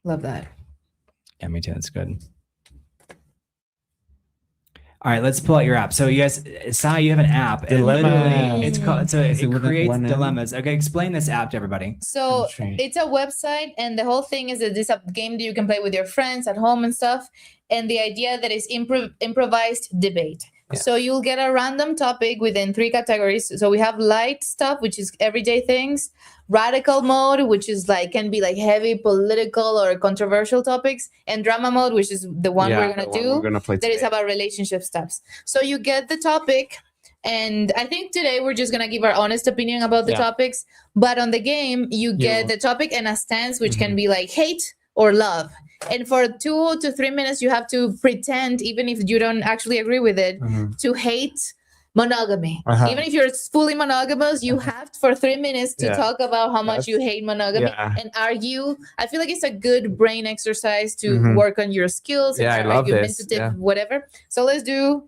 Love that. Yeah, me too. That's good. All right, let's pull out your app. So you guys, Sai, you have an app. And literally, it's called. So it creates dilemmas. Okay, explain this app to everybody. So it's a website, and the whole thing is that this a game that you can play with your friends at home and stuff. And the idea that is improvised debate. Yeah. So you'll get a random topic within 3 categories. So we have light stuff, which is everyday things. Radical mode, which is like can be like heavy political or controversial topics, and drama mode, which is the one we're gonna play that is about relationship stuffs. So you get the topic, And I think today we're just gonna give our honest opinion about the topics. But on the game, you get the topic and a stance, which can be like hate or love. And for 2 to 3 minutes, you have to pretend, even if you don't actually agree with it, to hate monogamy. Even if you're fully monogamous, you have for 3 minutes to talk about how much you hate monogamy and argue. I feel like it's a good brain exercise to work on your skills and argumentative, whatever. So let's do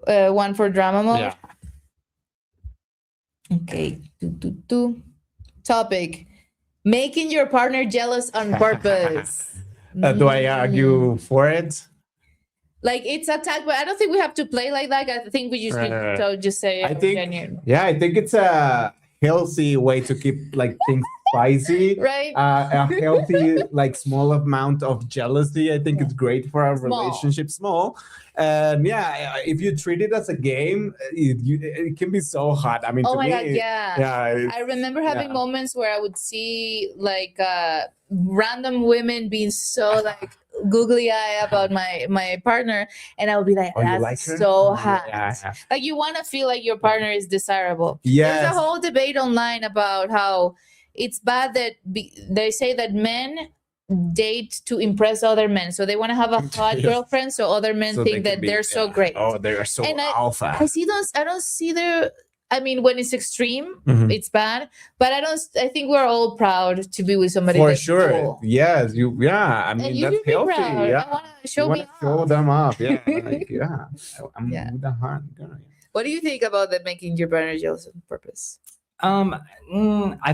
one for drama mode. Okay. Topic: making your partner jealous on purpose. Do I argue for it? Like it's a tag, but I don't think we have to play like that. I think we just just say. I think it's a healthy way to keep like things spicy. Right. A healthy like small amount of jealousy. I think it's great for our relationship. Small. And if you treat it as a game, it can be so hot. I mean, oh to my me, god, yeah. I remember having moments where I would see like random women being so like googly eye about my partner, and I would be like, that's so hot. Like you want to feel like your partner is desirable. There's a whole debate online about how it's bad that they say that men date to impress other men, so they want to have a hot girlfriend, so other men think that they're so great. Oh, they are so alpha. I see those. I don't see their. I mean, when it's extreme, it's bad. But I think we're all proud to be with somebody. For sure. Cool. Yes. I mean, that's healthy. Proud. Yeah. I want to show them off. Yeah. I'm with the heart. What do you think about that making your partner jealous on purpose? I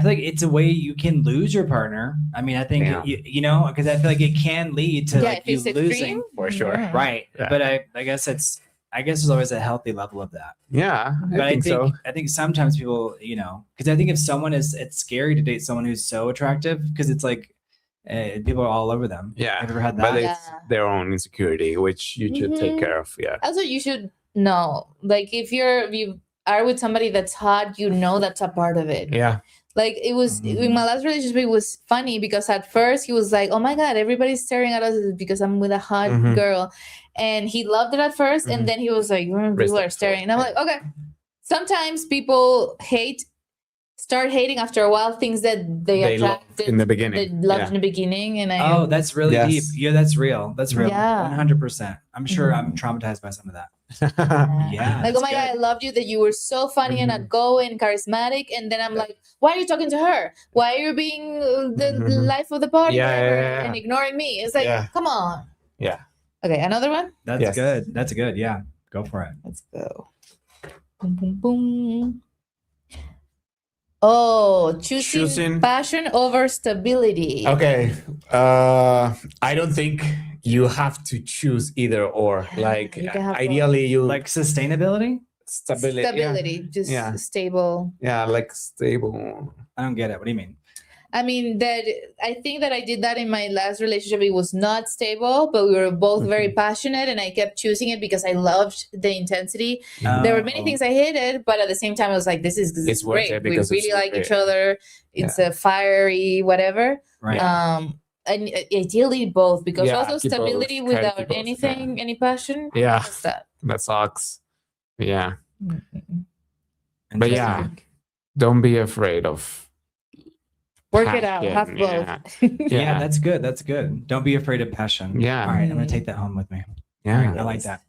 feel like it's a way you can lose your partner. I mean, I think because I feel like it can lead to like you losing for sure. Right. Yeah. But I guess there's always a healthy level of that. Yeah. But I think sometimes people, because I think if someone it's scary to date someone who's so attractive because it's like people are all over them. Yeah. Have you ever had that? But it's their own insecurity, which you should take care of. Yeah. Also, you should know, like if you are with somebody that's hot, that's a part of it. Yeah. Like it was in my last relationship, it was funny because at first he was like, oh my God, everybody's staring at us because I'm with a hot girl. And he loved it at first. And then he was like, people are staring. And I'm like, okay. Sometimes people start hating after a while things that they attracted in the beginning. They loved in the beginning. And that's really deep. Yeah, that's real. That's real. Yeah. 100%. I'm sure I'm traumatized by some of that. Yeah. Like, oh my God, I loved you, that you were so funny and outgoing, charismatic. And then I'm like, why are you talking to her? Why are you being the life of the party and ignoring me? It's like, come on. Yeah. Okay, another one? That's good. That's good. Yeah. Go for it. Let's go. Boom, boom, boom. Oh, choosing passion over stability. Okay. I don't think you have to choose either or. Like ideally you like sustainability? Stability. Just stable. Yeah, like stable. I don't get it. What do you mean? I mean, that I think that I did that in my last relationship. It was not stable, but we were both very passionate, and I kept choosing it because I loved the intensity. There were many things I hated, but at the same time, I was like, this is great. We really like each other. It's a fiery, whatever. Right. And ideally both, because also stability without anything, any passion. Yeah. That sucks. Yeah. But don't be afraid of work it out. Have both. Yeah, that's good. That's good. Don't be afraid of passion. Yeah. All right, I'm gonna take that home with me. Yeah, right, I like that.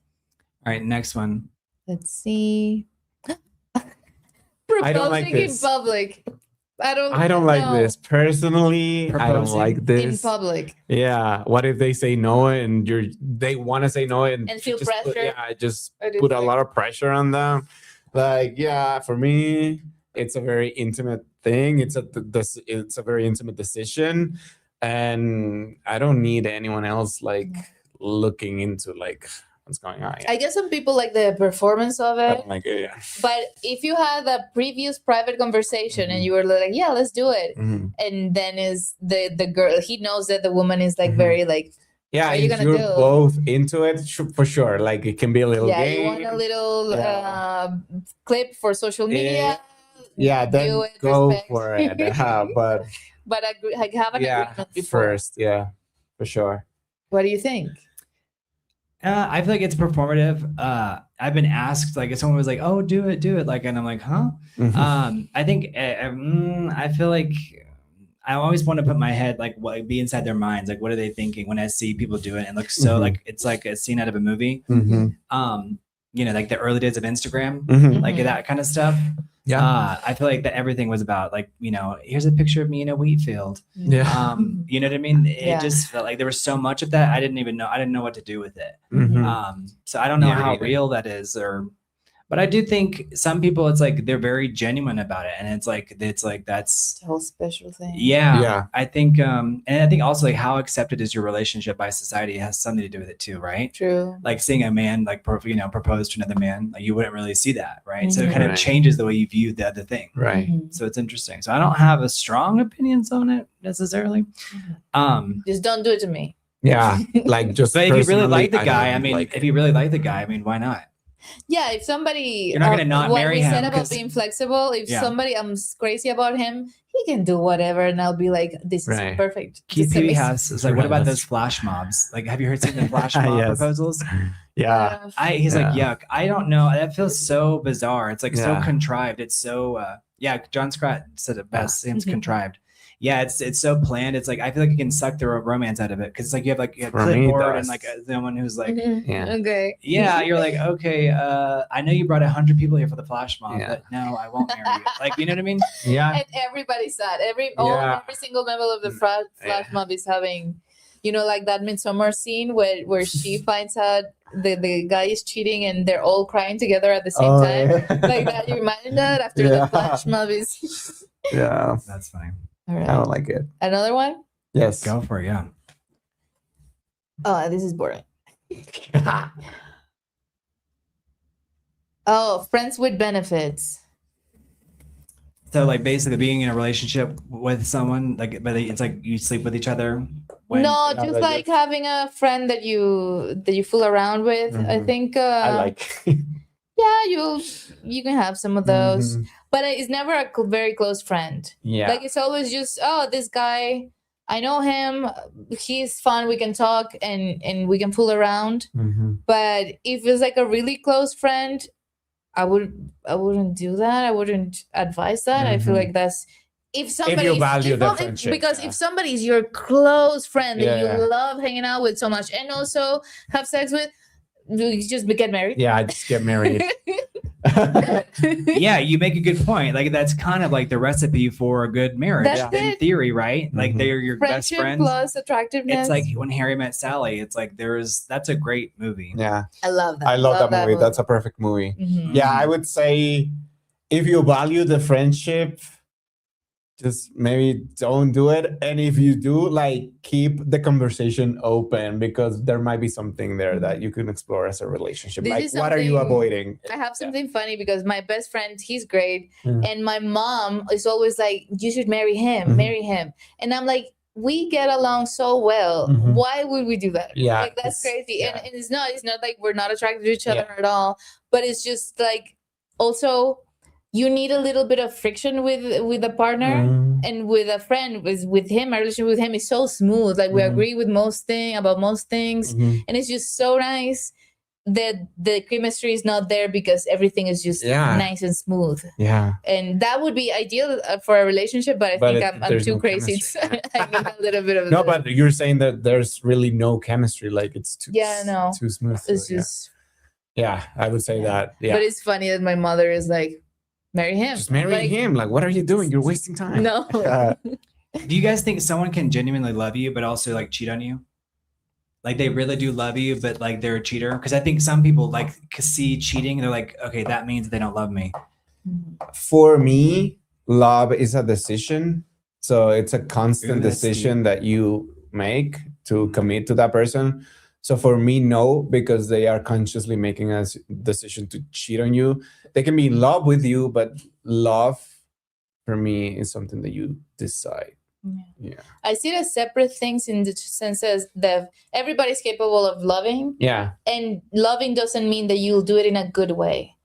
All right, next one. Let's see. I don't like this. In public. I don't like this personally. I don't like this in public. Yeah. What if they say no and they want to say no and feel pressure? Just put a lot of pressure on them. Like, for me, it's a very intimate thing. It's a very intimate decision, and I don't need anyone else like looking into like what's going on. I guess some people like the performance of it. I don't like it, yeah. But if you had a previous private conversation and you were like, yeah, let's do it, and then is the girl, he knows that the woman is like very like, yeah, if you're both into it, for sure. Like it can be a little game. You want a little clip for social media. Yeah, then go for it. But like have an agreement before. First, for sure. What do you think? I feel like it's performative. I've been asked, like, if someone was like, "Oh, do it," like, and I'm like, "Huh?" I think I feel like I always want to put my head, like, be inside their minds, like, what are they thinking when I see people do it? And it looks so like it's like a scene out of a movie. Like the early days of Instagram, like that kind of stuff. Yeah. I feel like that everything was about, like, here's a picture of me in a wheat field. Yeah. You know what I mean? It just felt like there was so much of that. I didn't know what to do with it. So I don't know how real that is, but I do think some people, it's like they're very genuine about it, and it's like that's the whole special thing. Yeah. I think, and I think also, like, how accepted is your relationship by society has something to do with it too, right? True. Like seeing a man like propose to another man, like you wouldn't really see that, right? So it kind of changes the way you view the other thing, right? So it's interesting. So I don't have a strong opinions on it necessarily. Just don't do it to me. Yeah, like just. But if you really like the guy, if you really like the guy, why not? Yeah, if somebody, you're not gonna not marry him. What we said about being flexible, if somebody, I'm crazy about him, he can do whatever, and I'll be like, this is perfect. Keith Peavy is like, what about those flash mobs? Like, have you heard the flash mob proposals? Yeah. He's like, yuck. I don't know. That feels so bizarre. It's like so contrived. It's so John Scott said it best. Seems contrived. Yeah, it's so planned. It's like I feel like you can suck the romance out of it because it's like you have clipboard and like someone who's like, okay, you're like, okay, I know you brought 100 people here for the flash mob, but no, I won't marry you. Like, you know what I mean? Yeah. And everybody's sad. Every single member of the flash mob is having, like that Midsommar scene where she finds out the guy is cheating and they're all crying together at the same time. Like that. You imagine that after the flash mob is. Yeah, that's funny. All right. I don't like it. Another one? Yes. Go for it, yeah. Oh, this is boring. Friends with benefits. So, like, basically being in a relationship with someone, like, but it's like you sleep with each other. No, just like having a friend that you fool around with. I think. I like. Yeah, you can have some of those, but it's never a very close friend. Yeah, like it's always just, this guy, I know him, he's fun, we can talk and we can fool around. But if it's like a really close friend, I wouldn't do that. I wouldn't advise that. I feel like that's if you value the friendship, because if somebody's your close friend that you love hanging out with so much and also have sex with, you just get married. Yeah, I just get married. Yeah, you make a good point. Like that's kind of like the recipe for a good marriage in theory, right? Like they're your best friends plus attractiveness. It's like When Harry Met Sally. It's like that's a great movie. Yeah, I love that. I love that movie. That's a perfect movie. Yeah, I would say if you value the friendship, just maybe don't do it. And if you do, like, keep the conversation open because there might be something there that you can explore as a relationship. Like, what are you avoiding? I have something funny because my best friend, he's great. And my mom is always like, you should marry him, marry him. And I'm like, we get along so well. Why would we do that? Yeah. Like, that's crazy. And it's not like we're not attracted to each other at all. But it's just like, also, you need a little bit of friction with a partner and with a friend. With him, my relationship with him is so smooth. Like we agree with about most things, and it's just so nice that the chemistry is not there because everything is just nice and smooth. Yeah, and that would be ideal for a relationship. But I think I'm too crazy. So I need a little bit of but you're saying that there's really no chemistry. Like it's too too smooth. It's just I would say that. Yeah, but it's funny that my mother is like, marry him. Just marry him. Like, what are you doing? You're wasting time. No. Do you guys think someone can genuinely love you, but also like cheat on you? Like they really do love you, but like they're a cheater? Because I think some people like see cheating and they're like, okay, that means they don't love me. For me, love is a decision. So it's a constant decision that you make to commit to that person. So for me, no, because they are consciously making a decision to cheat on you. They can be in love with you, but love for me is something that you decide. Yeah. I see it as separate things in the sense that everybody's capable of loving. Yeah. And loving doesn't mean that you'll do it in a good way.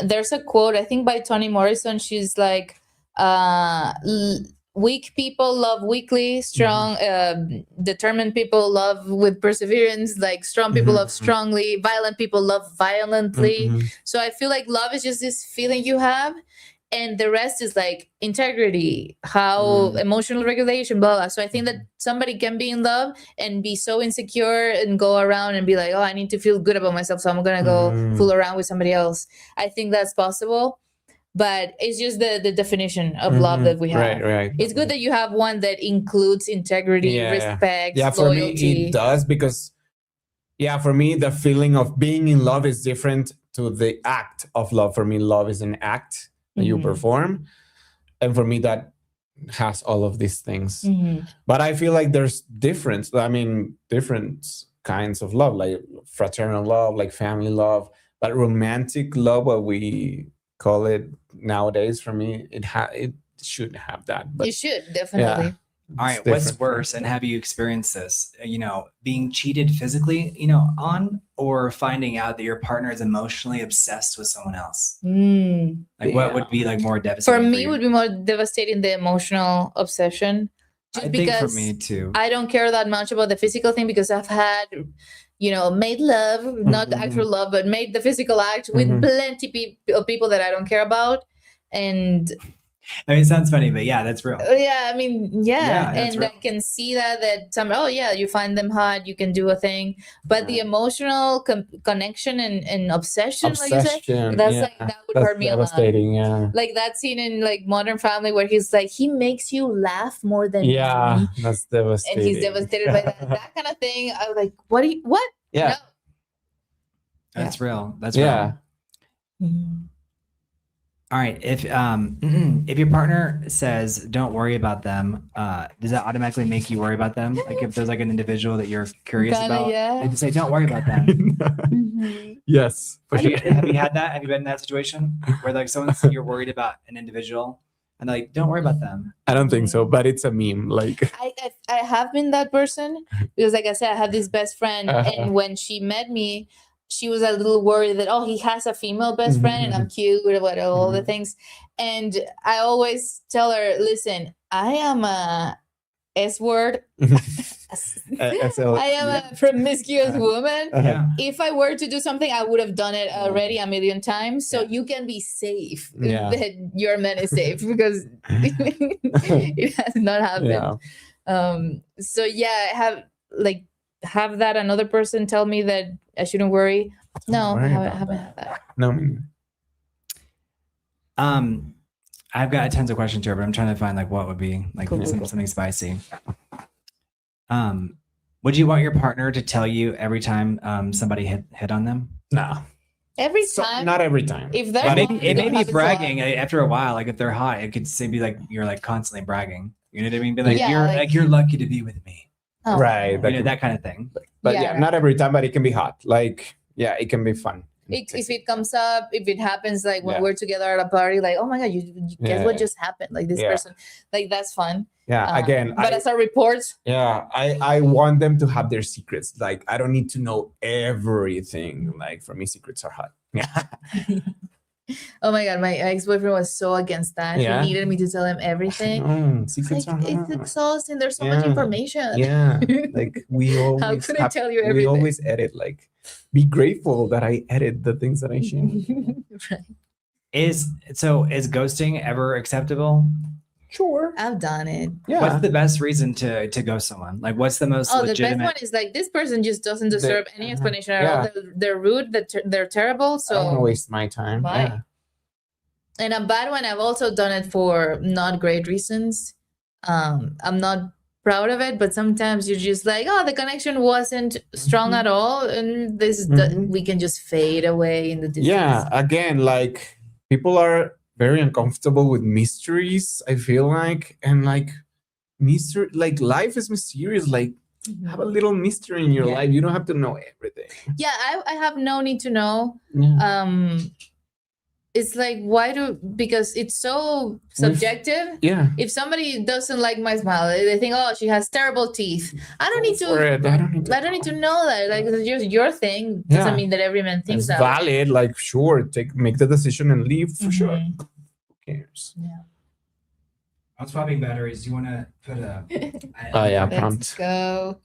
There's a quote, I think by Toni Morrison. She's like, weak people love weakly, strong, determined people love with perseverance, like strong people love strongly, violent people love violently. So I feel like love is just this feeling you have, and the rest is like integrity, how emotional regulation, blah, blah. So I think that somebody can be in love and be so insecure and go around and be like, oh, I need to feel good about myself, so I'm gonna go fool around with somebody else. I think that's possible. But it's just the definition of love that we have. Right. It's good that you have one that includes integrity, respect, yeah, for loyalty. me, it does, because, for me, the feeling of being in love is different to the act of love. For me, love is an act that you perform. And for me, that has all of these things. But I feel like there's different kinds of love, like fraternal love, like family love, but romantic love, what we call it nowadays, for me, it should have that. But you should definitely. All right, what's worse, and have you experienced this? Being cheated physically, on, or finding out that your partner is emotionally obsessed with someone else? Like, what would be like more devastating? For me, it would be more devastating the emotional obsession. I think for me too. I don't care that much about the physical thing, because I've had, made love, not the actual love, but made the physical act with plenty of people that I don't care about. And I mean, it sounds funny, but yeah, that's real. Yeah, I mean, and real. I can see that some, you find them hot, you can do a thing, but the emotional connection and obsession, like you said, that's like, that would hurt me a lot. Yeah. Like that scene in like Modern Family where he's like, he makes you laugh more than me. That's devastating. And he's devastated by that kind of thing. I was like, what? Yeah. No. That's real. That's real. All right. If your partner says don't worry about them, does that automatically make you worry about them? Like if there's like an individual that you're curious about, they just say don't worry about them. Yes. Have you had that? Have you been in that situation where like you're worried about an individual and like don't worry about them? I don't think so, but it's a meme. Like I have been that person, because like I said, I have this best friend, and when she met me, she was a little worried that, he has a female best friend and I'm cute or what, all the things. And I always tell her, listen, I am a S-word. I am a promiscuous woman. If I were to do something, I would have done it already a million times. So you can be safe that your man is safe, because it has not happened. So have that another person tell me that I shouldn't worry. No, I haven't had that. No. I've got tons of questions here, but I'm trying to find like what would be like something spicy. Would you want your partner to tell you every time somebody hit on them? No. Every time? Not every time. If they're it may be bragging after a while. Like if they're hot, it could be like you're like constantly bragging. You know what I mean? Be like, you're lucky to be with me. Right. That kind of thing. But not every time, but it can be hot. Like, it can be fun. If it comes up, if it happens, like when we're together at a party, like, oh my God, you guess what just happened? Like this person, like that's fun. Yeah, again. But as a report. Yeah, I want them to have their secrets. Like, I don't need to know everything. Like, for me, secrets are hot. Yeah. Oh my God, my ex-boyfriend was so against that. He needed me to tell him everything. Secrets are hot. It's exhausting. There's so much information. Yeah, like we always. How could I tell you everything? We always edit. Like, be grateful that I edit the things that I share. Right. Is ghosting ever acceptable? Sure, I've done it. Yeah. What's the best reason to ghost someone? Like, what's the most legitimate? The best one is like, this person just doesn't deserve any explanation at all. They're rude. They're terrible. So I don't want to waste my time. Bye. Yeah. And a bad one, I've also done it for not great reasons. I'm not proud of it, but sometimes you're just like, the connection wasn't strong at all, and we can just fade away in the distance. Yeah. Again, like people are very uncomfortable with mysteries, I feel like, and like mystery, like life is mysterious. Like have a little mystery in your life. You don't have to know everything. Yeah, I have no need to know. Yeah. It's like, because it's so subjective. Yeah. If somebody doesn't like my smile, they think, she has terrible teeth. I don't need to know that. Like, it's just your thing. Doesn't mean that every man thinks that. It's valid. Like, sure, make the decision and leave for sure. Who cares? Yeah. I'm swapping batteries. Do you want to put a? Oh yeah, Let's prompt. go.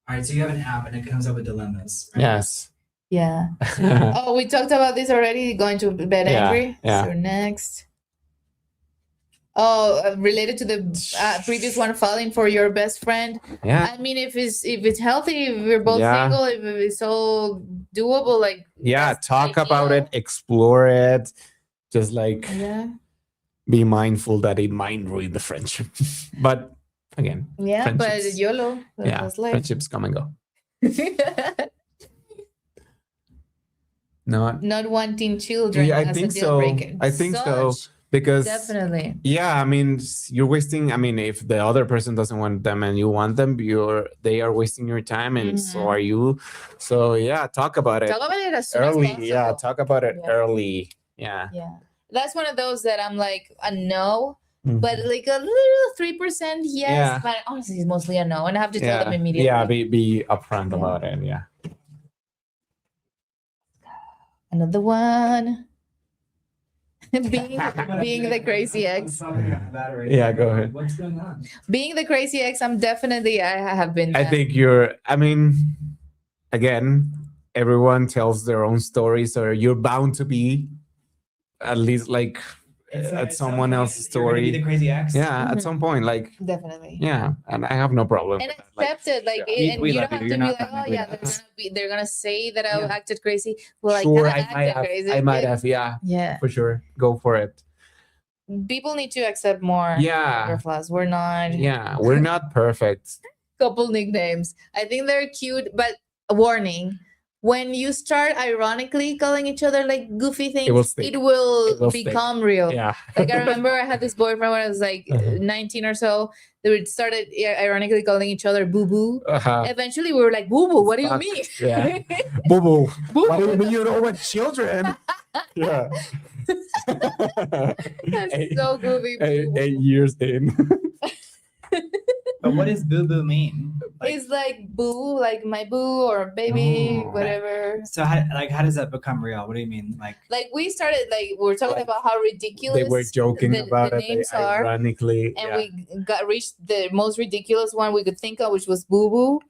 All right, so you have an app and it comes up with dilemmas. Right? Yes. Yeah. Oh, we talked about this already. Going to bed angry. Yeah. So next. Oh, related to the previous one, falling for your best friend. Yeah. I mean, if it's healthy, if we're both single, if it's all doable, like talk about it, explore it, just like be mindful that it might ruin the friendship. But again, but YOLO. That's life. Friendships come and go. Not wanting children. Yeah, I think so. Because definitely. Yeah, I mean, you're wasting. I mean, if the other person doesn't want them and you want them, they are wasting your time, and so are you. So yeah, talk about it. Talk about it as soon early. as possible. Yeah, talk about it early. Yeah. Yeah, that's one of those that I'm like a no, but like a little 3% yes. But honestly, it's mostly a no, and I have to tell them immediately. Yeah, be upfront about it. Yeah. Another one. being the crazy ex. Yeah, go ahead. What's going on? Being the crazy ex, I have been. I think I mean, again, everyone tells their own stories, or you're bound to be at least like at someone else's story. Be the crazy ex. Yeah, at some point, like definitely. Yeah, and I have no problem. And accept it, like, and you don't have to be like, oh yeah, they're gonna say that I acted crazy. Well, like, sure, I might have, yeah, for sure. Go for it. People need to accept more. Their flaws. We're not perfect. Couple nicknames. I think they're cute, but warning. When you start ironically calling each other like goofy things, it will become real. Yeah. Like I remember I had this boyfriend when I was like 19 or so. They started ironically calling each other boo boo. Eventually we were like, boo boo, what do you mean? Yeah. Boo boo. What do you mean you don't want children? Yeah. That's so goofy. 8 years in. But what does boo boo mean? Like, it's like boo, like my boo or baby, whatever. So how does that become real? What do you mean? Like we started we were talking about how ridiculous they were joking about the it. names are, ironically, and we reached the most ridiculous one we could think of, which was boo boo,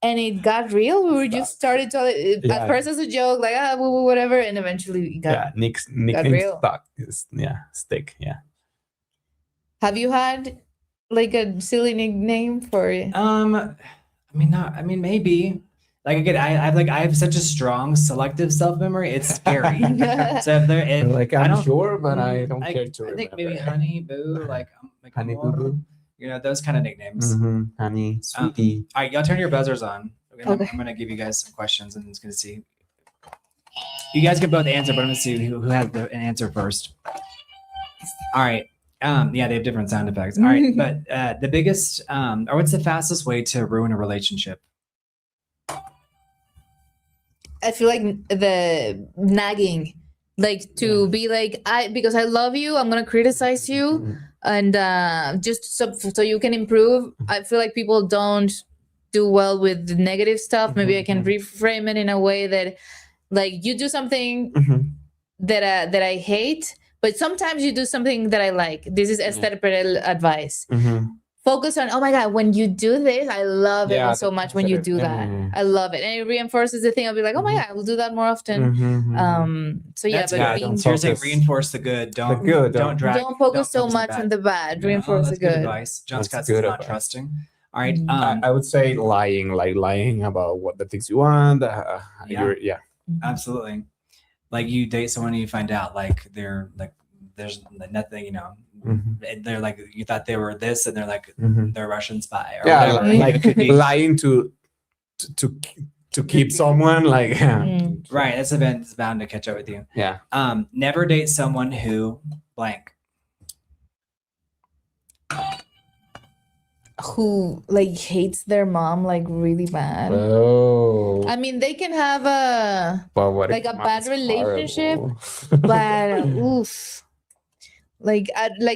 and it got real. We were just started telling at first as a joke, like boo boo, whatever, and eventually it got nickname stick. Yeah. Have you had like a silly nickname for it? I mean maybe. Like again, I have such a strong selective self-memory. It's scary. So if I'm sure, but I don't care to remember. I think maybe honey boo, like honey boo boo. You know, those kind of nicknames. Honey, sweetie. All right, y'all turn your buzzers on. I'm gonna give you guys some questions and it's gonna see. You guys can both answer, but I'm gonna see who has an answer first. All right. They have different sound effects. All right, but the biggest or what's the fastest way to ruin a relationship? I feel like the nagging, like to be like, because I love you, I'm gonna criticize you, and just so you can improve. I feel like people don't do well with the negative stuff. Maybe I can reframe it in a way that, like, you do something that I hate, but sometimes you do something that I like. This is Esther Perel advice. Focus on, oh my God, when you do this, I love it so much when you do that. I love it. And it reinforces the thing. I'll be like, oh my God, I will do that more often. So yeah, you're saying reinforce the good. Don't focus so much on the bad. Reinforce the good. Advice. John Scott's not trusting. All right. I would say lying about what the things you want. Absolutely. Like you date someone and you find out like they're like there's nothing, you know. They're like you thought they were this, and they're like they're a Russian spy. Or whatever. Like lying to keep someone like right. That's event is bound to catch up with you. Yeah. Never date someone who blank. Who like hates their mom like really bad. Oh. I mean, they can have a bad relationship, but oof. Like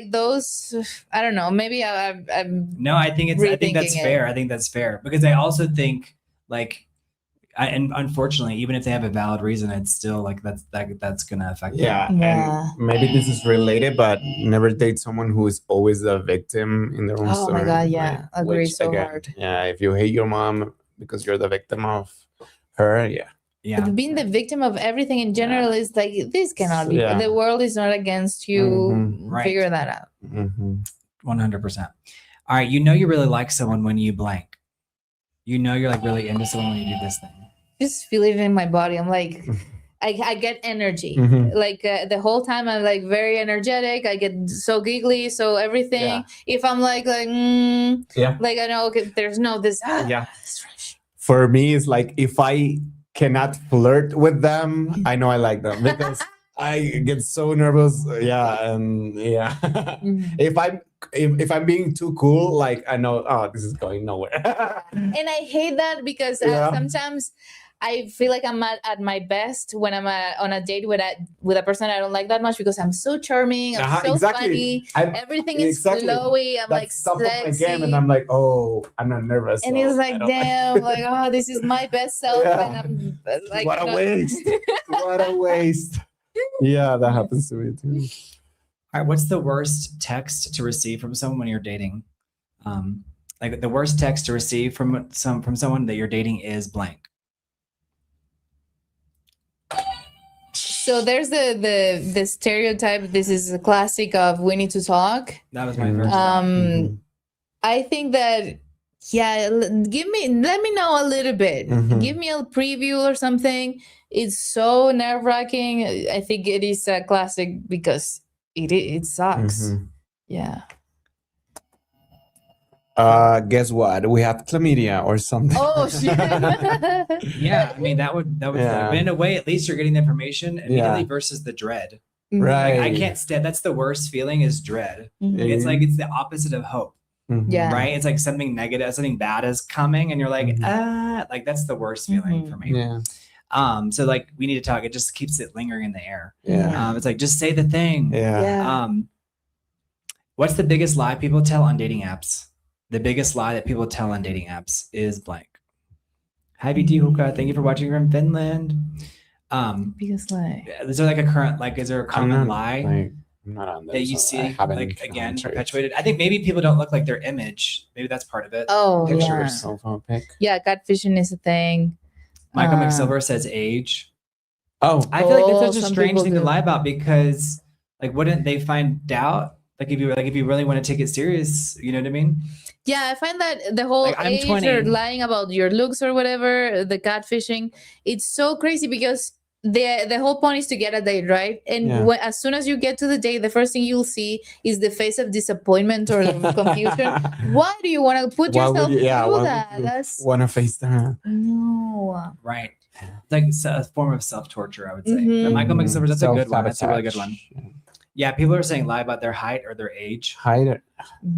those, I don't know. Maybe I'm. No, I think that's fair. I think that's fair because I also think like and unfortunately, even if they have a valid reason, it's still like that's gonna affect them. And maybe this is related, but never date someone who is always the victim in their own story. Oh my God, yeah, agree so hard. Yeah, if you hate your mom because you're the victim of her, But being the victim of everything in general is like, this cannot be. The world is not against you. Figure that out. 100%. All right, you really like someone when you blank. You're like really into someone when you do this thing. Just feel it in my body. I'm like, I get energy. Like the whole time I'm like very energetic. I get so giggly, so everything. If I'm like like I know, okay, there's no this. For me, it's like if I cannot flirt with them, I know I like them because I get so nervous. If I'm being too cool, like I know, this is going nowhere. And I hate that because sometimes I feel like I'm at my best when I'm on a date with a person I don't like that much because I'm so charming, I'm so funny, everything is flowy, I'm like sexy. And I'm like, oh, I'm not nervous. And he's like, damn, like, oh, this is my best self. And I'm like, what a waste. What a waste. Yeah, that happens to me too. All right, what's the worst text to receive from someone when you're dating? Like the worst text to receive from someone that you're dating is blank. So there's the stereotype. This is a classic of we need to talk. That was my first. I think that let me know a little bit. Give me a preview or something. It's so nerve-wracking. I think it is a classic because it sucks. Yeah. Guess what? We have chlamydia or something. Oh shit. Yeah, I mean that would but in a way, at least you're getting the information immediately versus the dread. Right. Like, I can't stand. That's the worst feeling is dread. It's like it's the opposite of hope. Yeah. Right. It's like something negative, something bad is coming, and you're like, like that's the worst feeling for me. Yeah. So like we need to talk. It just keeps it lingering in the air. Yeah. It's like just say the thing. Yeah. What's the biggest lie people tell on dating apps? The biggest lie that people tell on dating apps is blank. Hi BT Hookah, thank you for watching from Finland. Biggest lie. Is there like a current is there a common lie I'm not on this, that you see like again perpetuated? I think maybe people don't look like their image. Maybe that's part of it. Oh, pictures, cell phone pic. Yeah, catfishing is a thing. Michael McSilver says age. Oh, I feel like that's such a strange thing to lie about because like wouldn't they find out? Like if you really want to take it serious, you know what I mean? Yeah, I find that the whole I'm age 20. or lying about your looks or whatever, the catfishing, it's so crazy because the whole point is to get a date, right? And as soon as you get to the date, the first thing you'll see is the face of disappointment or confusion. Why do you want to put yourself through that? That's want to face that. No. Right. Like a form of self-torture, I would say. But Michael McSilver, that's a good one. That's a really good one. Yeah, people are saying lie about their height or their age. Height.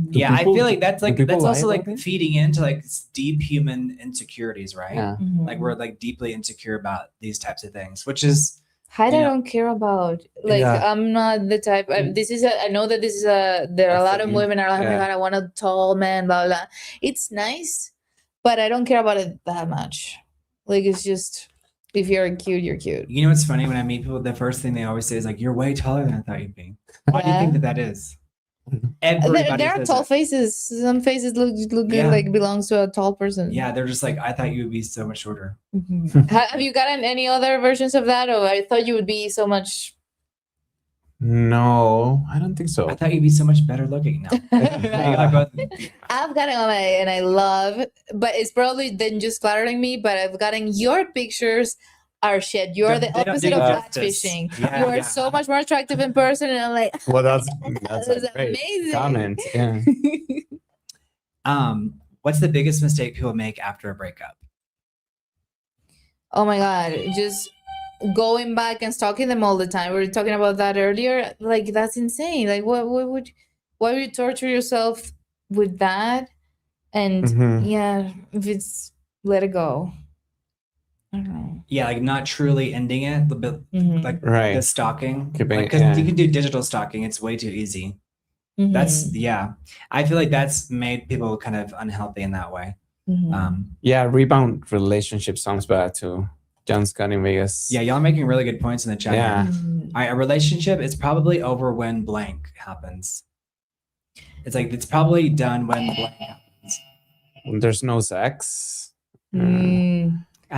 Yeah, I feel like that's also like feeding into like deep human insecurities, right? Yeah. Like we're like deeply insecure about these types of things, which is height. I don't care about. Like I'm not the type. I know that this is there are a lot of women are like, oh my God, I want a tall man, blah blah. It's nice, but I don't care about it that much. Like it's just. If you're cute, you're cute. You know what's funny? When I meet people, the first thing they always say is like, "You're way taller than I thought you'd be." Why do you think that is? There are tall faces. Some faces look good, like belongs to a tall person. Yeah, they're just like, I thought you would be so much shorter. Have you gotten any other versions of that? Or I thought you would be so much. No, I don't think so. I thought you'd be so much better looking now. I've gotten on and I love, but it's probably then just flattering me. But I've gotten your pictures are shit. You're the opposite of catfishing. You are so much more attractive in person, and I'm like, well, that's great amazing comment. Yeah. What's the biggest mistake people make after a breakup? Oh my God, just going back and stalking them all the time. We were talking about that earlier. Like that's insane. Like why would you torture yourself with that? And if it's let it go. I don't know. Yeah, like not truly ending it, like the stalking. Because you can do digital stalking. It's way too easy. That's I feel like that's made people kind of unhealthy in that way. Rebound relationship sounds bad too. John Scott in Vegas. Yeah, y'all are making really good points in the chat. Yeah. A relationship is probably over when blank happens. It's like, it's probably done when blank happens. When there's no sex. Have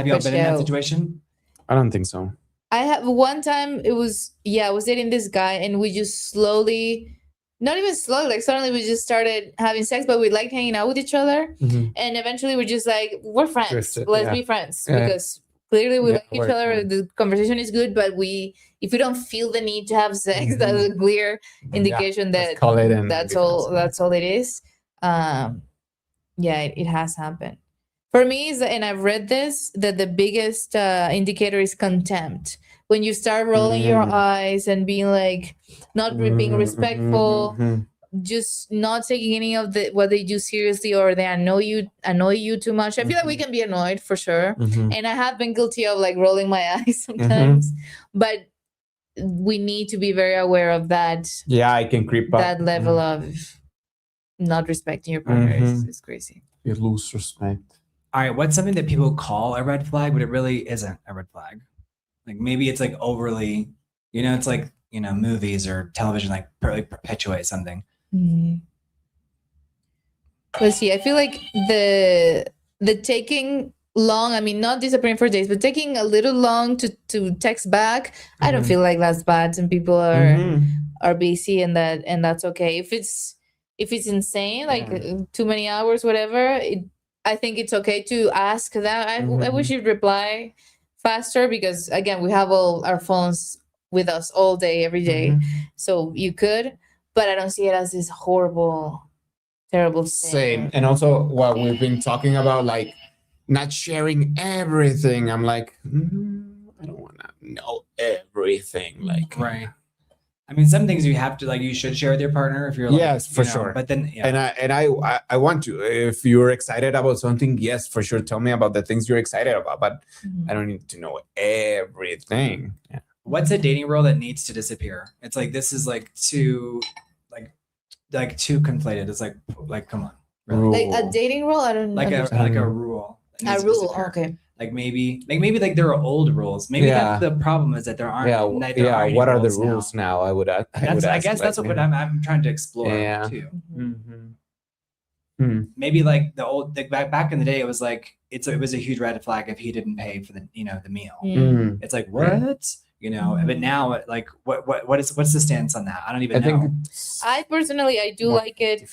y'all been in that situation? I don't think so. I have one time. I was dating this guy, and we just slowly, not even slowly, like suddenly we just started having sex, but we liked hanging out with each other. And eventually we're just like, we're friends. Let's be friends because clearly we like each other. The conversation is good, but if we don't feel the need to have sex, that's a clear indication that that's all it is. It has happened. For me, and I've read this, that the biggest indicator is contempt. When you start rolling your eyes and being like, not being respectful, just not taking any of what they do seriously, or they annoy you too much. I feel like we can be annoyed for sure. And I have been guilty of like rolling my eyes sometimes, but we need to be very aware of that. Yeah, I can creep up. That level of not respecting your partner is crazy. You lose respect. All right, what's something that people call a red flag, but it really isn't a red flag? Like maybe it's like overly, it's like, movies or television like perpetuate something. Let's see. I feel like the taking long, I mean, not disappearing for days, but taking a little long to text back, I don't feel like that's bad. And people are busy, and that's okay. If it's insane, like too many hours, whatever, I think it's okay to ask that. I wish you'd reply faster, because again, we have all our phones with us all day, every day. So you could, but I don't see it as this horrible, terrible thing. Same. And also what we've been talking about, like not sharing everything. I'm like, I don't want to know everything. Like, right. I mean, some things you have to, like, you should share with your partner if you're like, yes, for sure. But then, and I want to, if you're excited about something, yes, for sure. Tell me about the things you're excited about, but I don't need to know everything. Yeah. What's a dating role that needs to disappear? It's like, this is like too, like too conflated. It's like, come on. Really? Like a dating role? I don't know. Like a rule. A rule, okay. Like maybe there are old rules. Maybe that's the problem, is that there aren't. What are the rules now? I guess that's what I'm trying to explore too. Maybe like the old, back in the day, it was like it was a huge red flag if he didn't pay for the the meal. It's like, what? But now, like, what's the stance on that? I don't even know. I personally, I do like it.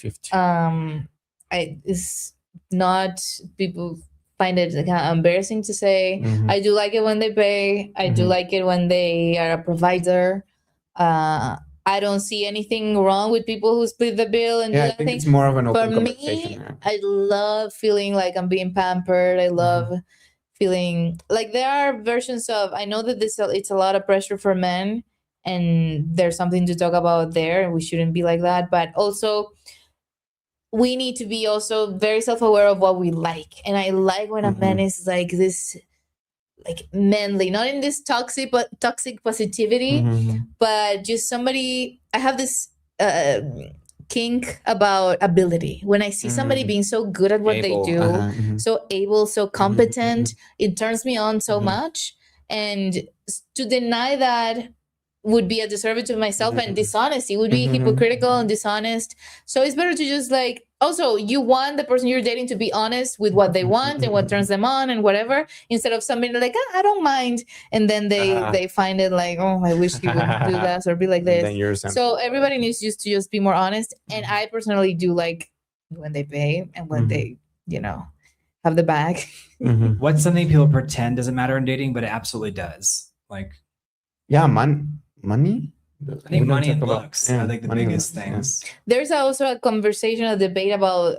It's not, people find it kind of embarrassing to say. I do like it when they pay. I do like it when they are a provider. I don't see anything wrong with people who split the bill and do that thing. It's more of an open conversation. For me, I love feeling like I'm being pampered. I love feeling like there are versions of, I know that it's a lot of pressure for men, and there's something to talk about there, and we shouldn't be like that. But also, we need to be also very self-aware of what we like. And I like when a man is like this, like manly, not in this toxic positivity, but just somebody. I have this kink about ability. When I see somebody being so good at what they do, so able, so competent, it turns me on so much. And to deny that would be a disservice to myself, and dishonesty would be hypocritical and dishonest. So it's better to just like, also, you want the person you're dating to be honest with what they want and what turns them on and whatever, instead of somebody like, I don't mind, and then they find it like, oh, I wish you would do that or be like this. So everybody needs to just be more honest. And I personally do like when they pay and when they have the bag. What's something people pretend doesn't matter in dating, but it absolutely does? Like, money. I think money and looks are like the biggest things. There's also a conversation, a debate about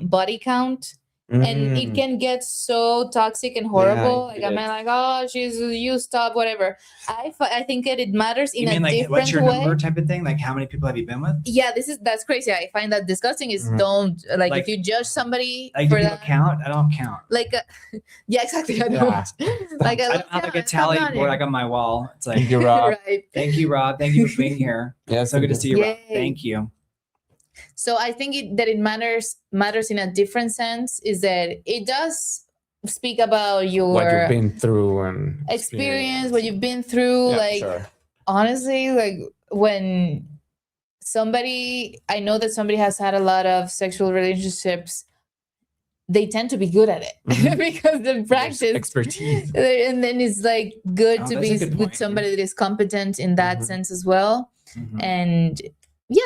body count. And it can get so toxic and horrible. Like, I'm like, oh, she's used up, whatever. I think that it matters in a different way. What's your number type of thing? Like, how many people have you been with? Yeah, that's crazy. I find that disgusting. Is don't like if you judge somebody like, for that. Count? I don't count. Like, yeah, exactly. I don't. Like, I don't have like a tally board like on my wall. It's like, thank you, Rob. Right. Thank you, Rob. Thank you for being here. Yeah, so good to see you, Rob. Thank you. So I think that it matters in a different sense, is that it does speak about your what you've been through and experience, what you've been through. Honestly, like when I know that somebody has had a lot of sexual relationships, they tend to be good at it because the practice, there's expertise, and then it's like good to be with somebody that is competent in that sense as well. And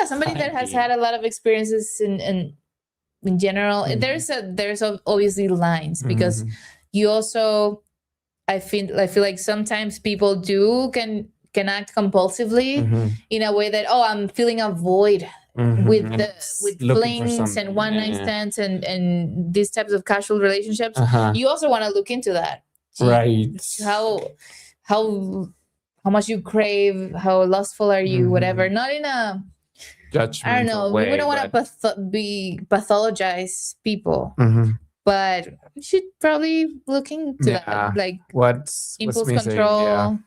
somebody that has had a lot of experiences in general. There's obviously lines, because you also, I feel like sometimes people can act compulsively in a way that, I'm feeling a void with flings and one night stands and these types of casual relationships. You also want to look into that, right? How much you crave, how lustful are you, whatever. Not in a judgmental, I don't know, way, we don't want to pathologize people, but we should probably look into that, like what's impulse control,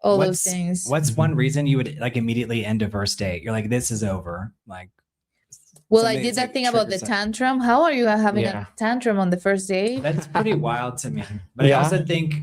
all those things. What's one reason you would like immediately end a first date? You're like, this is over. Like, well, I did that thing about the tantrum. How are you having a tantrum on the first date? That's pretty wild to me. But I also think,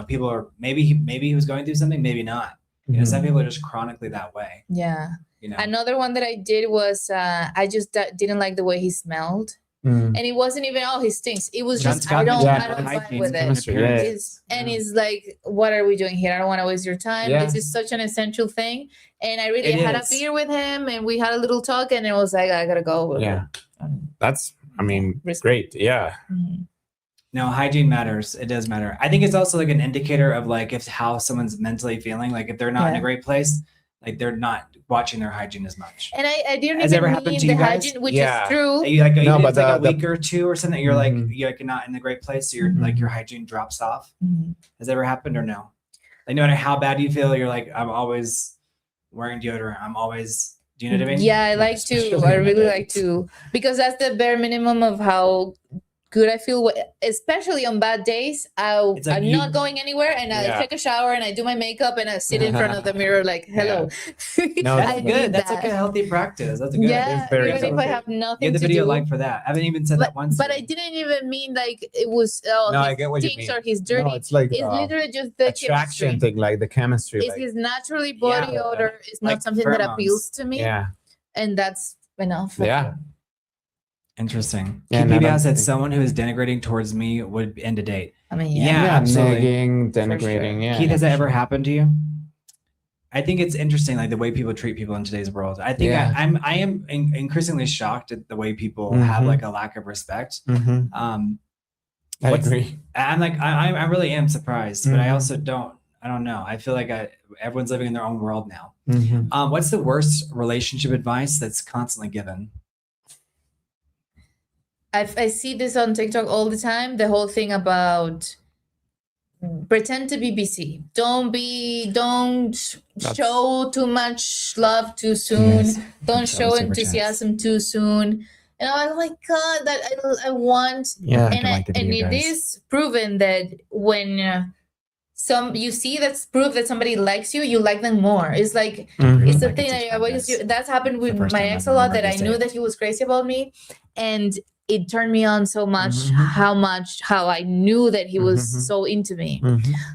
people are maybe he was going through something, maybe not. Some people are just chronically that way. Yeah. Another one that I did was I just didn't like the way he smelled. And it wasn't even, he stinks. It was just, I don't vibe with it. And it's like, what are we doing here? I don't want to waste your time. This is such an essential thing. And I really had a beer with him, and we had a little talk, and it was like, I gotta go. That's, great. Yeah. No, hygiene matters. It does matter. I think it's also like an indicator of like how someone's mentally feeling. Like if they're not in a great place, like they're not watching their hygiene as much. And I didn't even mean the hygiene, which is true. But like a week or two or something, you're like not in the great place, so you're like your hygiene drops off. Has that ever happened or no? Like no matter how bad you feel, you're like, I'm always wearing deodorant. I'm always, do you know what I mean? Yeah, I like to. I really like to, because that's the bare minimum of how good I feel, especially on bad days. I'm not going anywhere, and I take a shower and I do my makeup and I sit in front of the mirror like, hello. No, that's good. That's like a healthy practice. That's a good. Yeah, even if I have nothing to do. Get the video like for that. I haven't even said that once. But I didn't even mean like it was. I get what you mean. Or he's dirty. No, it's like it's literally just the attraction chemistry thing, like the chemistry. It's his naturally body odor. It's not something that appeals to me. Yeah, and that's enough. Yeah. Interesting. PBS said someone who is denigrating towards me would end a date. I mean, absolutely. Nagging, denigrating. Sure. Keith, has that ever happened to you? I think it's interesting, like the way people treat people in today's world. I think I am increasingly shocked at the way people have like a lack of respect. I agree. I'm like, I really am surprised, but I also don't know. I feel like everyone's living in their own world now. What's the worst relationship advice that's constantly given? I see this on TikTok all the time. The whole thing about pretend to be busy. Don't show too much love too soon. Yes. Don't show enthusiasm too soon. And I'm like, God, that I want. Yeah, and it is proven that when you see that's proof that somebody likes you, you like them more. It's like it's the thing I always do. That's happened with my ex a lot. That I knew that he was crazy about me, and it turned me on so much how I knew that he was so into me.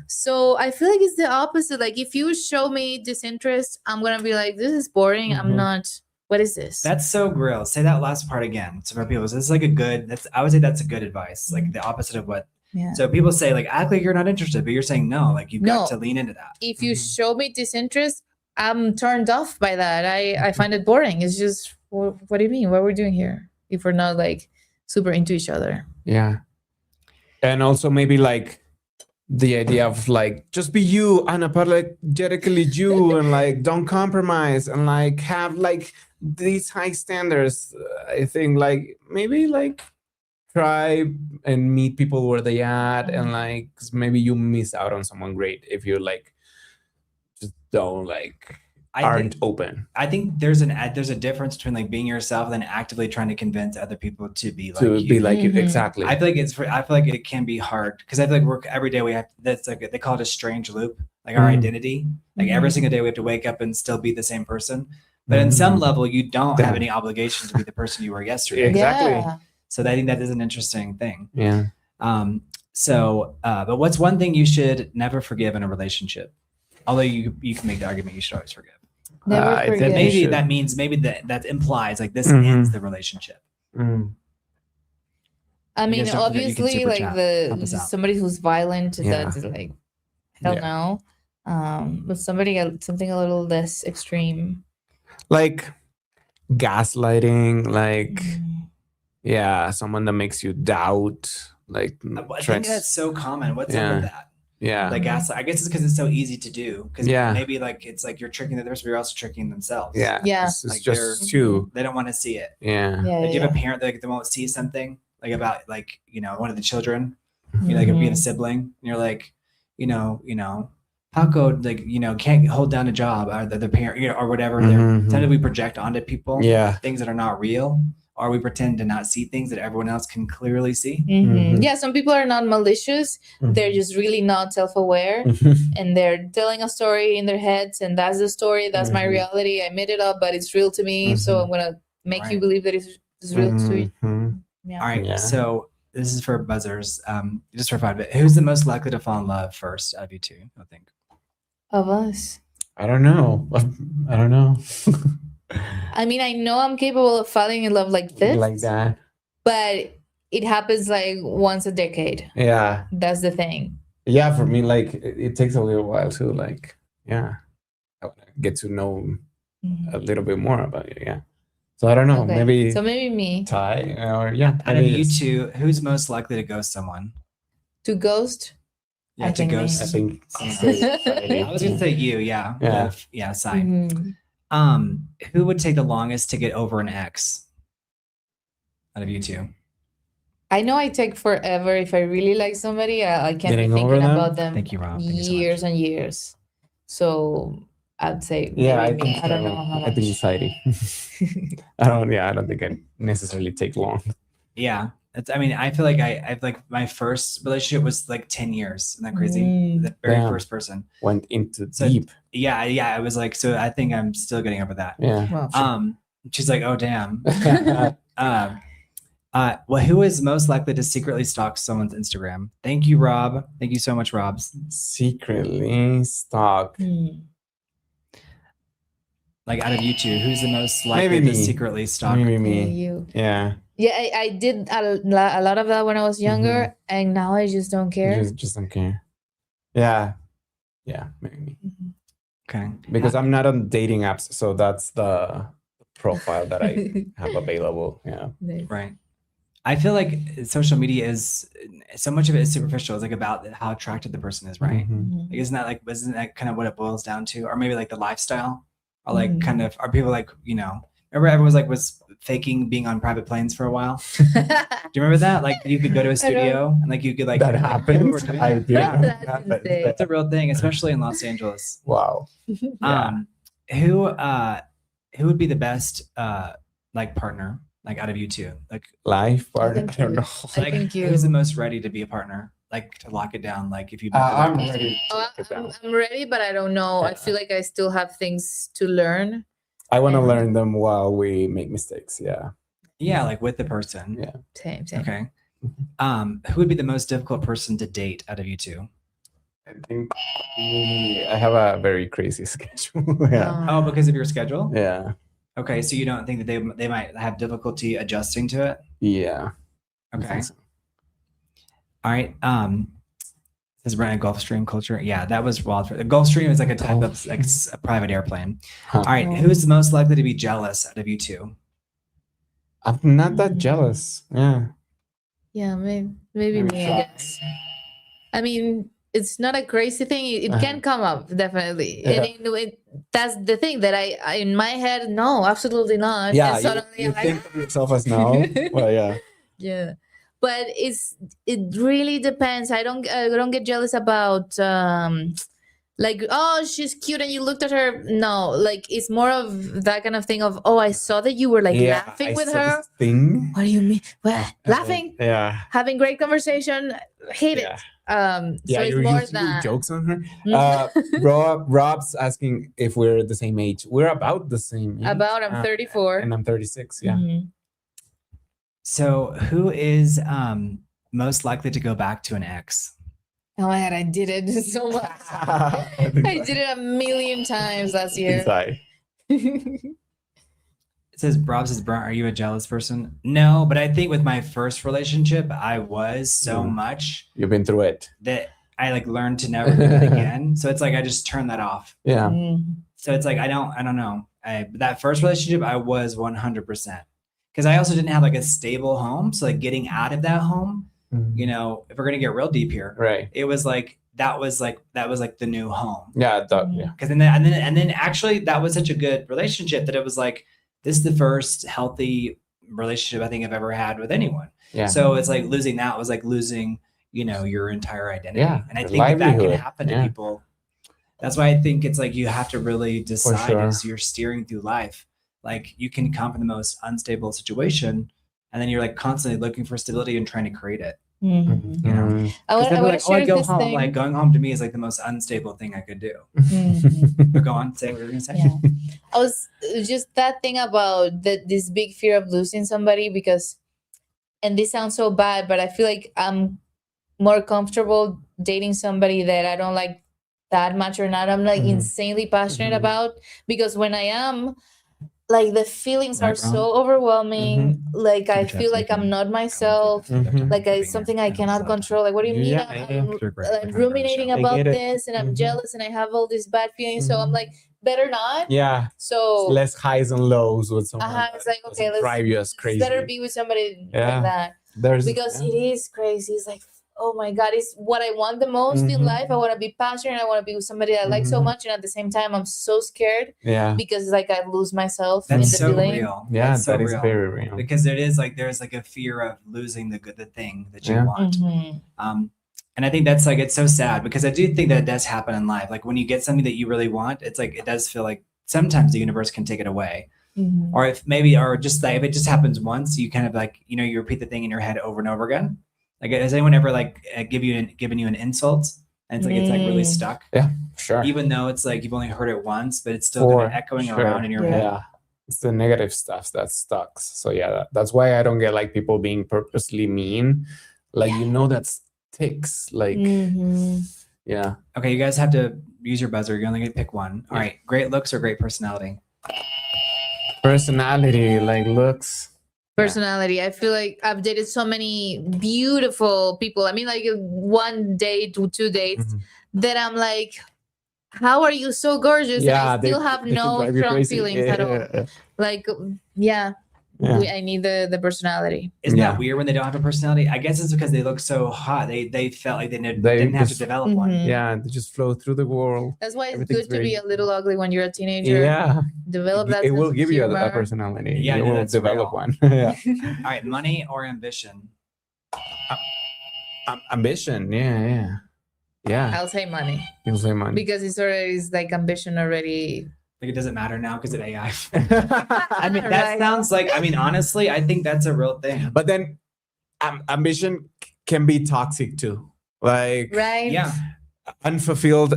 So I feel like it's the opposite. Like if you show me disinterest, I'm gonna be like, this is boring. I'm not. What is this? That's so real. Say that last part again. So for people, this is like I would say that's a good advice. Like the opposite of what. Yeah. So people say like act like you're not interested, but you're saying no. Like you've got to lean into that. If you show me disinterest, I'm turned off by that. I find it boring. It's just what do you mean? What are we doing here if we're not like super into each other? Yeah. And also maybe like the idea of like just be you, unapologetically you, and like don't compromise and like have like these high standards. I think like maybe like try and meet people where they at, and like 'cause maybe you miss out on someone great if you like just don't like aren't open. I think there's a difference between like being yourself and then actively trying to convince other people to be like you. Exactly. I feel like it can be hard because I feel like every day we have that's like they call it a strange loop, like our identity. Like every single day we have to wake up and still be the same person. But in some level, you don't have any obligation to be the person you were yesterday. Exactly. Yeah. So I think that is an interesting thing. Yeah. But what's one thing you should never forgive in a relationship? Although you can make the argument you should always forgive. Never forget. Maybe that means that implies like this ends the relationship. I mean, don't forget you can obviously, super like chat. Help us out. somebody who's violent, Yeah. that's like hell Yeah. no. But something a little less extreme. Like gaslighting, like someone that makes you doubt, like I think that's so common. What's up with that? Yeah. Like gaslight. I guess it's because it's so easy to do. Because Yeah. maybe like it's like you're tricking the other person, but you're also tricking themselves. Yeah. Yeah. It's Like just too. They don't want to see it. Yeah. Yeah. Like, do you have a parent that like, they won't see something like about like one of the children, like being a sibling, and you're like, Paco like can't hold down a job, or the parent or whatever. Sometimes we project onto people things that are not real, or we pretend to not see things that everyone else can clearly see. Yeah, some people are not malicious. They're just really not self-aware, and they're telling a story in their heads, and that's the story. That's my reality. I made it up, but it's real to me. So I'm gonna make you believe that it's real to you. Yeah. All right. So this is for buzzers. Just for 5 minutes. Who's the most likely to fall in love first out of you two? I think. Of us. I don't know. I mean, I know I'm capable of falling in love like this. Like that. But it happens like once a decade. Yeah. That's the thing. Yeah, for me, like it takes a little while to like, I want to get to know a little bit more about you. Yeah. So I don't know. Okay. Maybe. So maybe me. Ty or Out of you two, who's most likely to ghost someone? To ghost? Yeah, I to think ghost. I think. I was gonna say you. Yeah. Sign. Who would take the longest to get over an ex? Out of you two. I know I take forever. If I really like somebody, I can't Getting be over thinking them? about them Thank you, Rob. Thank you so years and years. So I'd say Yeah, I maybe me. think. I don't know how I think much. it's Heidi. I don't think I necessarily take long. Yeah. I feel like I've like my first relationship was like 10 years. Isn't that crazy? The very first person went into deep. Yeah. I was like, so I think I'm still getting over that. Yeah. Well, She's like, oh damn. Well, who is most likely to secretly stalk someone's Instagram? Thank you, Rob. Thank you so much, Rob. Secretly stalk. Like out of you two, who's the most likely to secretly stalk? Maybe me. you. Yeah. Yeah, I did a lot of that when I was younger, and now I just don't care. Just don't care. Yeah. Yeah, maybe me. Okay. Because I'm not on dating apps, so that's the profile that I have available. Yeah. Right. I feel like social media is so much of it is superficial. It's like about how attractive the person is, right? Like, isn't that kind of what it boils down to? Or maybe like the lifestyle, or like kind of are people like remember everyone was faking being on private planes for a while. Do you remember that? Like you could go to a studio and like you could like that happened. That's a real thing, especially in Los Angeles. Wow. Who would be the best like partner? Like out of you two, like life partner. I don't know. Like who's the most ready to be a partner? Like to lock it down. Like if you. I'm ready. I'm ready, but I don't know. I feel like I still have things to learn. I want to learn them while we make mistakes. Yeah. Yeah, like with the person. Yeah. Same. Okay. Who would be the most difficult person to date out of you two? I think I have a very crazy schedule. Yeah. Oh, because of your schedule? Yeah. Okay, so you don't think that they might have difficulty adjusting to it? Yeah. Okay. So. All right. This is Brent, Gulfstream culture. Yeah, that was wild. The Gulfstream is like a type of like a private airplane. All right, who's most likely to be jealous out of you two? I'm not that jealous. Yeah. Yeah, maybe me, I guess. I mean, it's not a crazy thing. It can come up, definitely. Yeah. And that's the thing that I in my head, no, absolutely not. Yeah, and suddenly you think of yourself as no. Well, yeah. Yeah. But it really depends. I don't get jealous about like, oh, she's cute and you looked at her. No, like it's more of that kind of thing of, oh, I saw that you were like laughing with her. Thing. What do you mean? Well, laughing. Yeah. Having great conversation. Hate it. So it's you're more using that jokes on her. Rob's asking if we're the same age. We're about the same age. I'm 34 and I'm 36. Yeah. So who is most likely to go back to an ex? Oh my God, I did it so much. I did it a million times last year. Sorry. It says, Rob says, Brent, are you a jealous person? No, but I think with my first relationship, I was so much. You've been through it. That I like learned to never do it again. So it's like I just turned that off. Yeah. So it's like I don't know. That first relationship, I was 100%. Because I also didn't have like a stable home. So like getting out of that home, you know, if we're gonna get real deep here, right? It was like that was like the new home. Yeah, yeah. Because and then actually that was such a good relationship that it was like this is the first healthy relationship I think I've ever had with anyone. Yeah. So it's like losing that was like losing, you know, your entire identity. Yeah. And I think that can happen to people. That's why I think it's like you have to really decide as you're steering through life. Like you can come from the most unstable situation, and then you're like constantly looking for stability and trying to create it. You know, I go home. Thing. Like going home to me is like the most unstable thing I could do. But go on, say what you're gonna say. Yeah. I was just that thing about this big fear of losing somebody because, and this sounds so bad, but I feel like I'm more comfortable dating somebody that I don't like that much or not. I'm like insanely passionate about, because when I am. Like the feelings are so overwhelming. Like I feel like I'm not myself. Like something I cannot control. Like what do you mean? I'm ruminating about this, and I'm jealous, and I have all these bad feelings. So I'm like, better not. Yeah. So less highs and lows with someone. It's like okay, drive you as crazy. Better be with somebody like that. Because it is crazy. It's like, oh my God, it's what I want the most in life. I want to be passionate. I want to be with somebody I like so much. And at the same time, I'm so scared. Yeah. Because like I lose myself. That's in the so feeling. real. Yeah, that's so that is real. Very real. Because it is like there's like a fear of losing the thing that you want. And I think that's like it's so sad because I do think that it does happen in life. Like when you get something that you really want, it's like it does feel like sometimes the universe can take it away. Or if maybe or just like if it just happens once, you kind of like, you know, you repeat the thing in your head over and over again. Like, has anyone ever like given you an insult and it's like really stuck? Yeah, sure. Even though it's like you've only heard it once, but it's still kind of echoing around in your head. Yeah, it's the negative stuff that stuck. So yeah, that's why I don't get like people being purposely mean. Like you know that sticks. Like yeah. Okay, you guys have to use your buzzer. You're only gonna pick one. All right, great looks or great personality? Personality, like looks. Personality. I feel like I've dated so many beautiful people. I mean, like 1 date to 2 dates that I'm like, how are you so gorgeous? Yeah, and I still have no strong feelings at all. Like, I need the personality. Isn't that weird when they don't have a personality? I guess it's because they look so hot. They felt like they didn't have to develop one. Yeah, they just flow through the world. That's why it's good to be a little ugly when you're a teenager. Yeah. Develop that. It will give you a personality. Yeah, you will develop one. Yeah. All right, money or ambition? Ambition. Yeah. I'll say money. You'll say money. Because it's like ambition already. Like it doesn't matter now because of AI. I mean, that sounds like, I mean, honestly, I think that's a real thing. But then ambition can be toxic too. Like, yeah, unfulfilled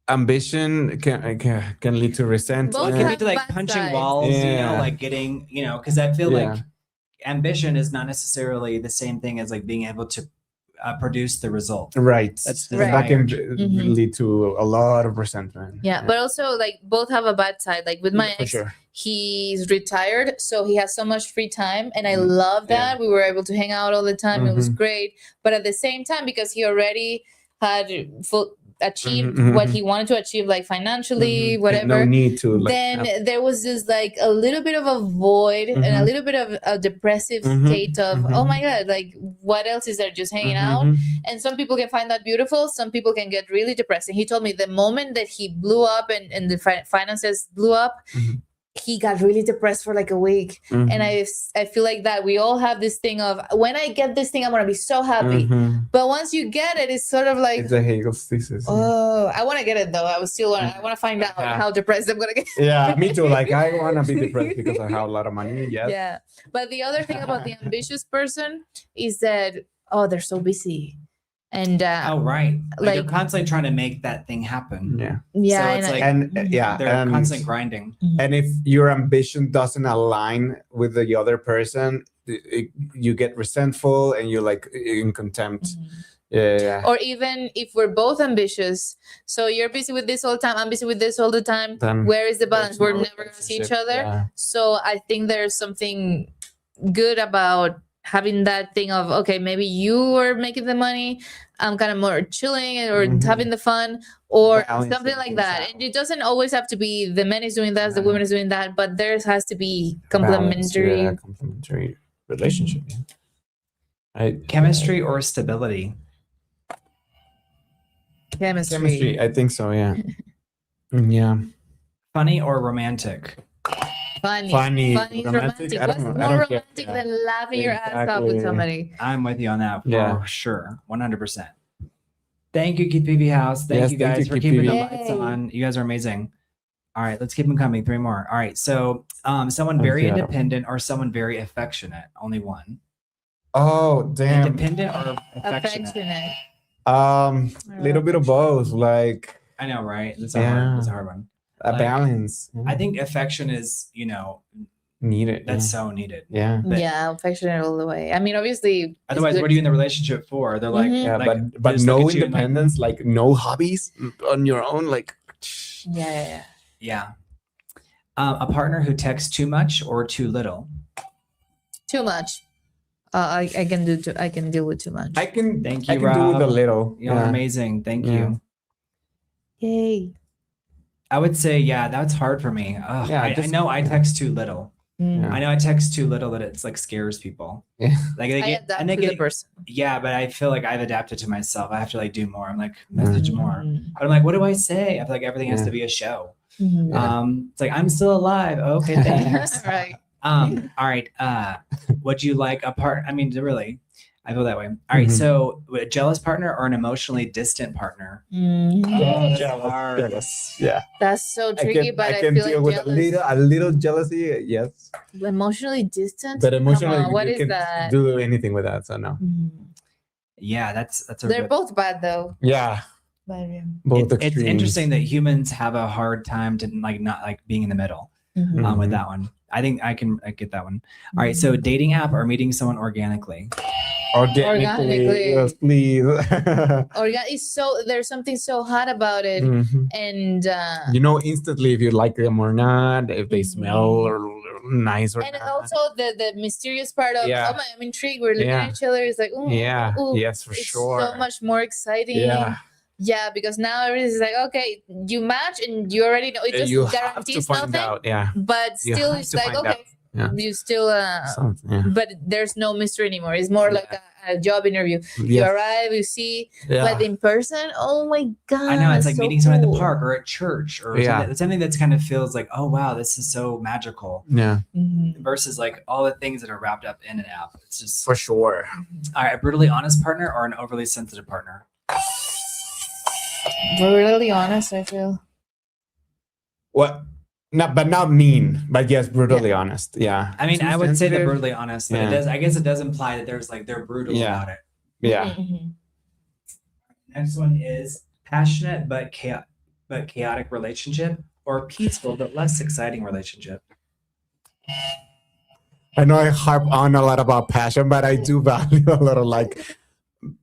ambition can lead to resentment. It can lead to like punching walls, you know, like getting, you know, because I feel like ambition is not necessarily the same thing as like being able to produce the result. Right. That can lead to a lot of resentment. Yeah, but also like both have a bad side. Like with my ex, he's retired, so he has so much free time, and I love that. We were able to hang out all the time. It was great. But at the same time, because he already had achieved what he wanted to achieve, like financially, whatever. No need to. Then there was this like a little bit of a void and a little bit of a depressive state of, oh my God, like what else is there, just hanging out? And some people can find that beautiful. Some people can get really depressing. He told me the moment that he blew up and the finances blew up, he got really depressed for like a week. And I feel like that we all have this thing of, when I get this thing, I'm going to be so happy. But once you get it, it's sort of like, it's a Hegel's thesis. Oh, I want to get it though. I want to find out how depressed I'm going to get. Yeah, me too. Like I want to be depressed because I have a lot of money. Yes. Yeah. But the other thing about the ambitious person is that, they're so busy. And right. Like they're constantly trying to make that thing happen. Yeah. Yeah. So it's like, they're constantly grinding. And if your ambition doesn't align with the other person, you get resentful and you're like in contempt. Yeah. Or even if we're both ambitious, so you're busy with this all the time, I'm busy with this all the time. Then where is the balance? We're never gonna see each other. Yeah. So I think there's something good about having that thing of, okay, maybe you are making the money, I'm kind of more chilling or having the fun, or something like that. And it doesn't always have to be the man is doing that, the woman is doing that, but there has to be complementary relationship. Chemistry or stability? Chemistry. I think so. Yeah. Yeah. Funny or romantic? Funny. Romantic. What's more romantic than laughing your ass off with somebody? I'm with you on that for sure. 100%. Thank you, Keith Peavy House. Thank you guys for keeping the lights on. You guys are amazing. All right, let's keep them coming. 3 more. All right, so someone very independent or someone very affectionate? Only one. Oh, damn. Independent or affectionate? Little bit of both. Like, I know, right? It's a hard one. A balance. I think affection is, needed. That's so needed. Yeah. Yeah, affectionate all the way. I mean, obviously. Otherwise, what are you in the relationship for? They're like, but no independence, like no hobbies on your own, like. Yeah. A partner who texts too much or too little? Too much. I can deal with too much. Thank you, I can Rob. do with a little. You're amazing. Thank you. Yay. I would say, that's hard for me. I know I text too little. I know I text too little that it's like scares people. Yeah. Like they get the person. Yeah, but I feel like I've adapted to myself. I have to like do more. I'm like message more. But I'm like, what do I say? I feel like everything has to be a show. It's like I'm still alive. Okay, thanks. Right. All right. Would you like a part? I mean, really, I feel that way. All right. So, a jealous partner or an emotionally distant partner? Jealous. Yeah. That's so tricky, but I can feel deal like with a little jealousy. Yes. Emotionally distant. But emotionally, what you is can that? do anything with that. So no. Yeah, that's They're both bad though. Yeah. But, both it's interesting that humans have a hard time to not like being in the middle with that one. I think I get that one. All right. So dating app or meeting someone organically? Organically. Yes, please. There's something so hot about it. And you know instantly if you like them or not, if they smell or nice or and not. also the mysterious part of I'm intrigued, we're looking at each other, it's like yes, for sure. So much more exciting. Yeah, because now everybody's like, okay, you match and you already know. It just guarantees nothing. But still, it's like, okay, you still, but there's no mystery anymore. It's more like a job interview. You arrive, you see, but in person, oh my God. I know, it's like meeting someone at the park or at church or something that's kind of feels like, oh, wow, this is so magical. Yeah. Versus like all the things that are wrapped up in an app. It's just. For sure. All right, a brutally honest partner or an overly sensitive partner? Brutally honest, I feel. What? But not mean, but yes, brutally honest. Yeah. I mean, I would say they're brutally honest, but I guess it does imply that there's like they're brutal about it. Yeah. Next one is passionate but chaotic relationship or peaceful but less exciting relationship. I know I harp on a lot about passion, but I do value a lot of like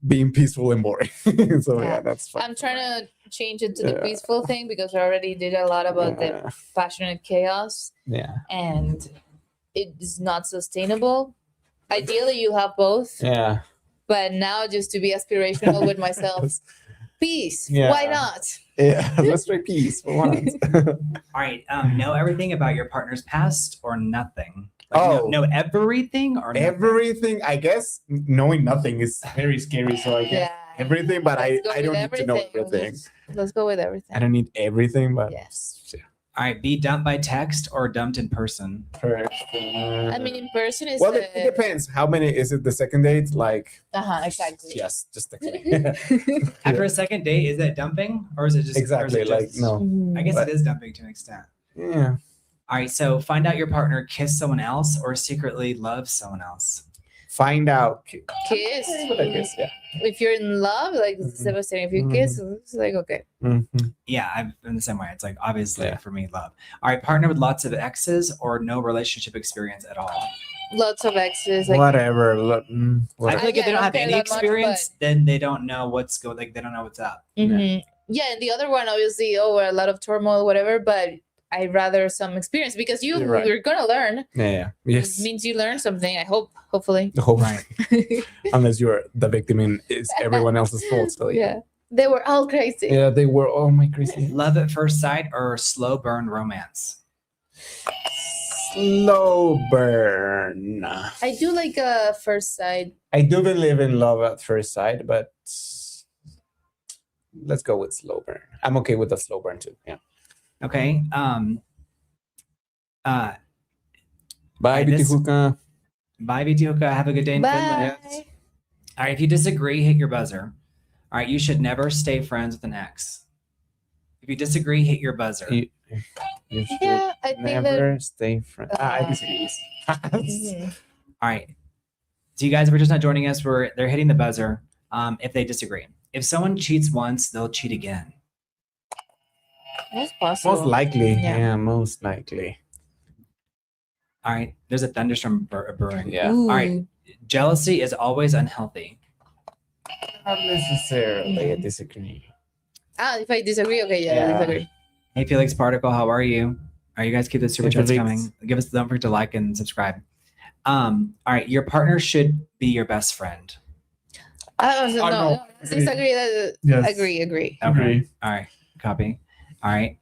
being peaceful and boring. So that's fine. I'm trying to change it to the peaceful thing because I already did a lot about the passionate chaos. Yeah. And it is not sustainable. Ideally, you have both. Yeah. But now just to be aspirational with myself, peace. Yeah. Why not? Yeah, let's try peace for once. All right. Know everything about your partner's past or nothing? Like know everything or nothing? Everything. I guess knowing nothing is very scary. So I guess everything, but I don't need to know everything. Let's go with everything. I don't need everything, but yes. All right. Be dumped by text or dumped in person? I mean, in person is. Well, it depends. How many is it? The second date, like. Exactly. Yes, just after a second date, is that dumping or is it just exactly like no? I guess it is dumping to an extent. Yeah. All right, so find out your partner kissed someone else or secretly loves someone else. find out. Kiss. Yeah. If you're in love, like Sebastian, if you kiss, it's like okay. Yeah, I'm in the same way. It's like obviously for me, love. All right, partner with lots of exes or no relationship experience at all. Lots of exes. Like, Whatever. I feel like if they don't have any experience, then they don't know what's going. Like they don't know what's up. Yeah, and the other one obviously, a lot of turmoil, whatever. But I'd rather some experience because you're gonna learn. Yeah. Yes. It means you learn something. I hope. Hopefully. Right. Unless you're the victim and it's everyone else's fault. So yeah. They were all crazy. Yeah, they were all my crazy. Love at first sight or slow burn romance? Slow burn. I do like a first sight. I do believe in love at first sight, but let's go with slow burn. I'm okay with the slow burn too. Yeah. Okay. Bye, Bitihuka. Bye, Bitihuka. Have a good day in Finland. All right. If you disagree, hit your buzzer. All right. You should never stay friends with an ex. If you disagree, hit your buzzer. You should I think never stay friends. I disagree. All right. So you guys were just not joining us. They're hitting the buzzer. If they disagree. If someone cheats once, they'll cheat again. That's possible. Most likely. Yeah, most likely. All right. There's a thunderstorm brewing. Yeah. Ooh. All right. Jealousy is always unhealthy. Not necessarily. I disagree. If I disagree, okay, I disagree. Hey, Felix Particle, how are you? All right, you guys keep the super chats coming. Don't forget to like and subscribe. All right, your partner should be your best friend. No, disagree. Yes. Agree. Okay. All right, copy. All right.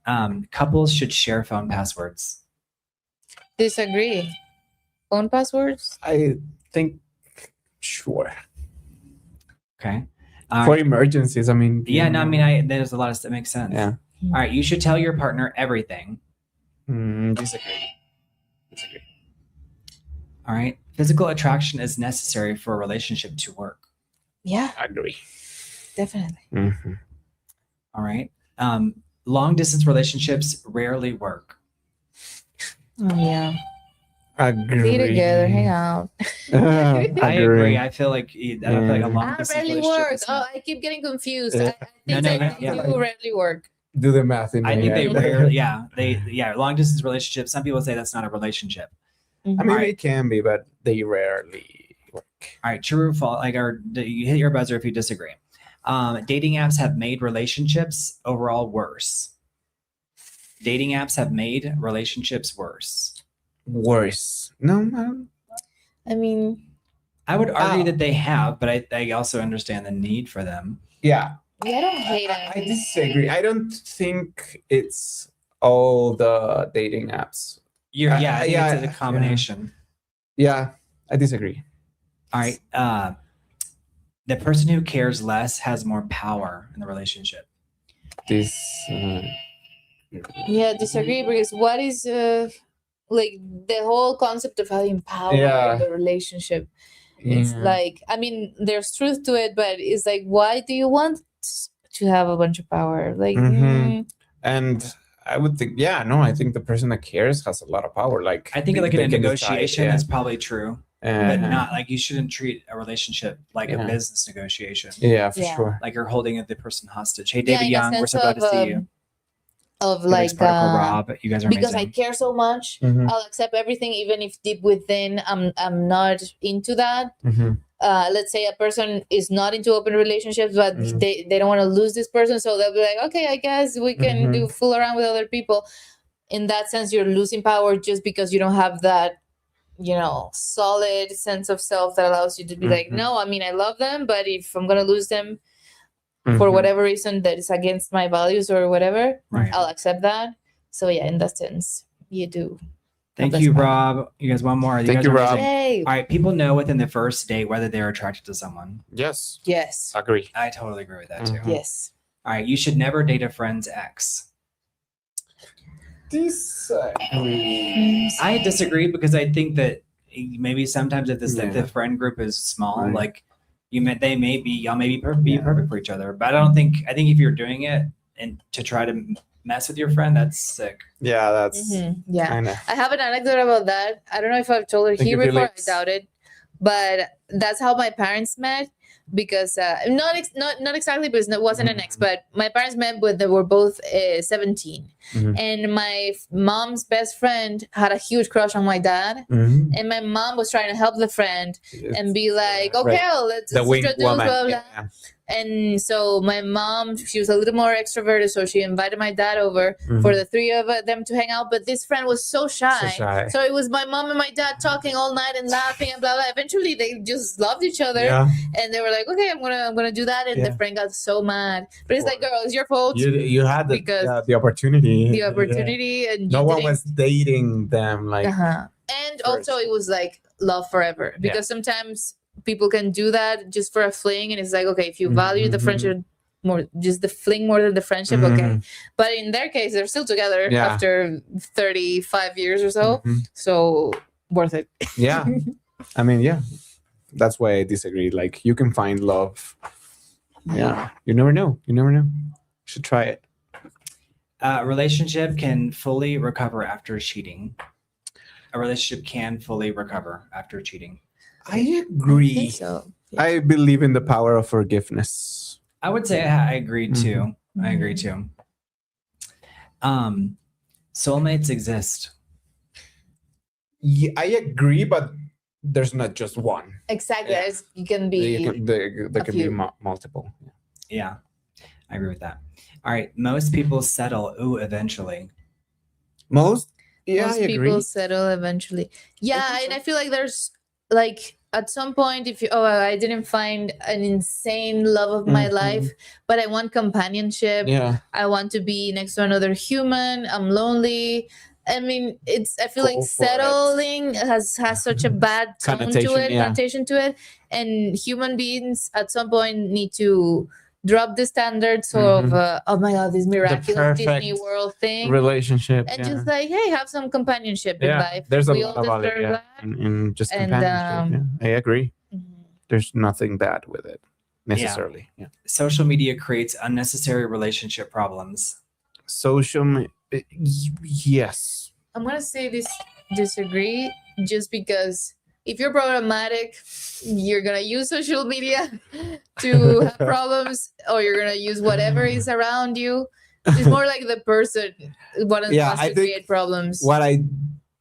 Couples should share phone passwords. Disagree. Phone passwords? I think, sure. Okay. For emergencies, I mean. Yeah, no, I mean, there's a lot of stuff that makes sense. Yeah. All right, you should tell your partner everything. Disagree. All right. Physical attraction is necessary for a relationship to work. Yeah. Agree. Definitely. All right. Long distance relationships rarely work. Oh, yeah. Agree. Be together, hang out. I agree. I feel like a long distance rarely relationship. work. I keep getting confused. Yeah. I think they do rarely work. Do the math in I think they rarely. long distance relationships. Some people say that's not a relationship. I mean, it can be, but they rarely work. All right, true or false? You hit your buzzer if you disagree. Dating apps have made relationships overall worse. Dating apps have made relationships worse. Worse? No. I mean, I would argue that they have, but I also understand the need for them. Yeah. I don't hate it. I disagree. I don't think it's all the dating apps. I think it's a combination. Yeah, I disagree. All right. The person who cares less has more power in the relationship. Disagree because what is like the whole concept of having power in the relationship? It's like, I mean, there's truth to it, but it's like, why do you want to have a bunch of power? Like, and I would think, I think the person that cares has a lot of power. Like, I think like in a negotiation, that's probably true. But not like you shouldn't treat a relationship like a business negotiation. Yeah, for sure. Like you're holding the person hostage. Hey, David Young, we're so glad to see you. Of like Rob, you guys are amazing. Because I care so much, I'll accept everything, even if deep within I'm not into that. Let's say a person is not into open relationships, but they don't want to lose this person, so they'll be like, okay, I guess we can fool around with other people. In that sense, you're losing power just because you don't have that, solid sense of self that allows you to be like, no, I mean, I love them, but if I'm gonna lose them for whatever reason that is against my values or whatever, I'll accept that. So yeah, in that sense, you do. Thank you, Rob. You guys, one more. Thank you, Rob. Hey. All right, people know within the first date whether they're attracted to someone. Yes. Agree. I totally agree with that too. Yes. All right, you should never date a friend's ex. Disagree. I disagree because I think that maybe sometimes if the friend group is small, like y'all may be perfect for each other. But I think if you're doing it and to try to mess with your friend, that's sick. Yeah, that's I have an anecdote about that. I don't know if I've told it here before. I doubt it. but that's how my parents met. Because not exactly, because it wasn't an ex, but my parents met when they were both 17, and my mom's best friend had a huge crush on my dad, and my mom was trying to help the friend and be like, okay, let's introduce, blah, blah. Yeah. And so my mom, she was a little more extroverted, so she invited my dad over for the three of them to hang out. But this friend was so shy. So it was my mom and my dad talking all night and laughing and blah blah. Eventually, they just loved each other, and they were like, "Okay, I'm gonna do that." And the friend got so mad. But it's like, girl, it's your fault. You had the opportunity. The opportunity, and no one was dating them, like. And also, it was like love forever, because sometimes people can do that just for a fling, and it's like, okay, if you value the friendship more, just the fling more than the friendship, okay. But in their case, they're still together after 35 years or so, so worth it. I mean, that's why I disagree. Like, you can find love. You never know. You should try it. Relationship can fully recover after cheating. A relationship can fully recover after cheating. I agree. I think so. I believe in the power of forgiveness. I would say I agree too. I agree too. Soulmates exist. Yeah, I agree, but there's not just one. Exactly. You can be. There can be multiple. Yeah, I agree with that. All right. Most people settle eventually. Most people settle eventually. Yeah, and I feel like there's like at some point, if you I didn't find an insane love of my life, but I want companionship. I want to be next to another human. I'm lonely. I mean, I feel like settling has such a bad connotation to it, and human beings at some point need to drop the standards of oh my god, this miraculous Disney World thing relationship, and just like, hey, have some companionship in life. There's a lot about it, and just companionship. I agree. There's nothing bad with it necessarily. Social media creates unnecessary relationship problems. Yes. I'm gonna say disagree, just because if you're problematic, you're gonna use social media to have problems, or you're gonna use whatever is around you. It's more like the person wants to create problems. What I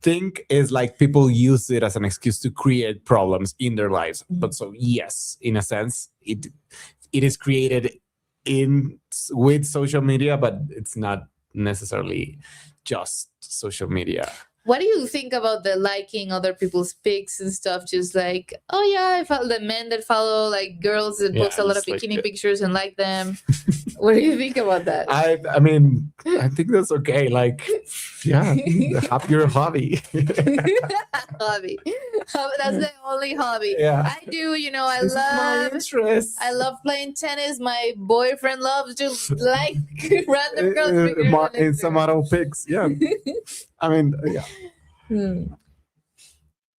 think is like people use it as an excuse to create problems in their lives. But so yes, in a sense, it is created with social media, but it's not necessarily just social media. What do you think about the liking other people's pics and stuff? Just like, oh yeah, I follow the men that follow like girls that post a lot of bikini pictures and like them. What do you think about that? I mean, I think that's okay. Like, have your hobby. Hobby. That's the only hobby. I do. I love playing tennis. My boyfriend loves just like random girls. In some model pics. Yeah. I mean,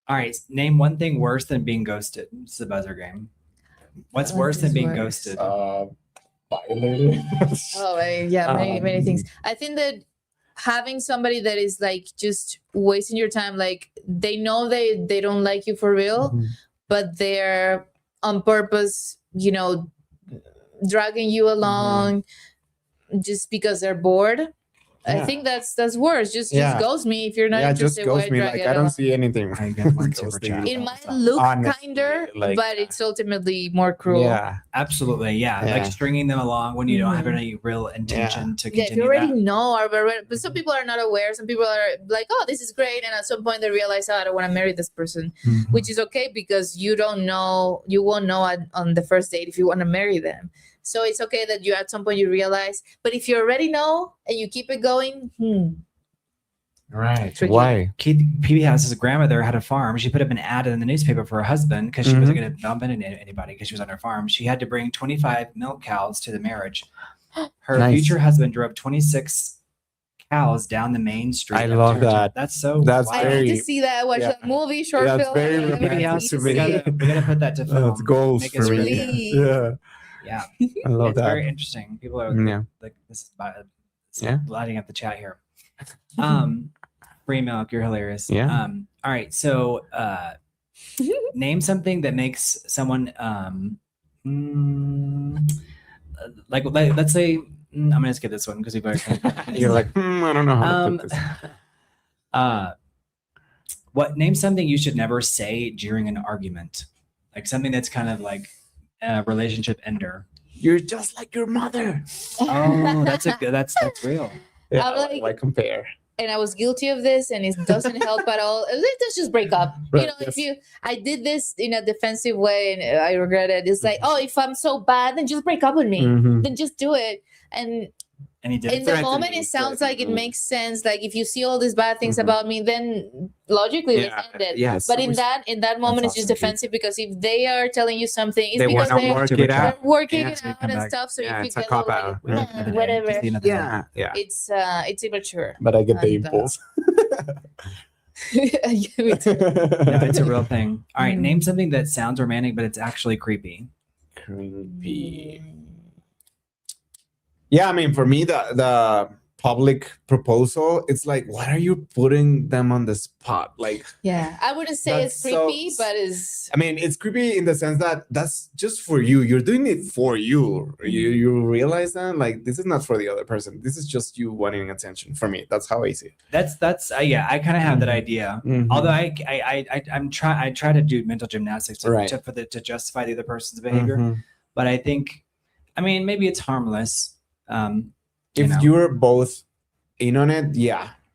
All right. Name one thing worse than being ghosted. It's the buzzer game. What's worse than being ghosted? Violated. Many things. I think that having somebody that is like just wasting your time, like they know they don't like you for real, but they're on purpose, dragging you along just because they're bored. I think that's worse. Just ghost me if you're not interested. Just ghost me. Like, I don't see anything. It might look kinder, but it's ultimately more cruel. Yeah, absolutely. Yeah, like stringing them along when you don't have any real intention to continue. If you already know, but some people are not aware. Some people are like, "Oh, this is great," and at some point they realize, "Oh, I don't want to marry this person," which is okay because you don't know. You won't know on the first date if you want to marry them. So it's okay that you at some point you realize, but if you already know and you keep it going, right? Why? PB House's grandmother had a farm. She put up an ad in the newspaper for her husband because she wasn't going to bump into anybody because she was on her farm. She had to bring 25 milk cows to the marriage. Her future husband drove 26 cows down the main street. I love that. That's so. I need to see that. Watch that movie, short film. It's very PB House. We gotta put that to film. That's goals for me. Yeah, I love that. Very interesting. People are like, this is lighting up the chat here. Free milk, you're hilarious. Yeah. All right. So Name something that makes someone like let's say I'm gonna skip this one because we've already you're like I don't know how to put this. Name something you should never say during an argument, like something that's kind of like a relationship ender. You're just like your mother. Oh, that's real. Yeah, like compare. And I was guilty of this, and it doesn't help at all. Let's just break up. Right, If I did this in a defensive way and I regret it, it's like, oh, if I'm so bad, then just break up with me. Then just do it. And he did. In the moment, it sounds like it makes sense. Like if you see all these bad things about me, then logically let's end it. Yes. But in that moment, it's just defensive because if they are telling you something, it's they because they're working it out and back. stuff. So if you it's a get cop like, out. whatever, Yeah. it's immature. But I get the impulse. It's a real thing. All right, name something that sounds romantic, but it's actually creepy. Creepy. Yeah, I mean, for me, the public proposal, it's like, why are you putting them on the spot? Like, yeah, I wouldn't say it's creepy, but it's. I mean, it's creepy in the sense that that's just for you. You're doing it for you. You realize that, like, this is not for the other person. This is just you wanting attention. For me, that's how I see it. That's yeah. I kind of have that idea. Although I try to do mental gymnastics to justify the other person's behavior. But I think, I mean, maybe it's harmless. If you're both in on it,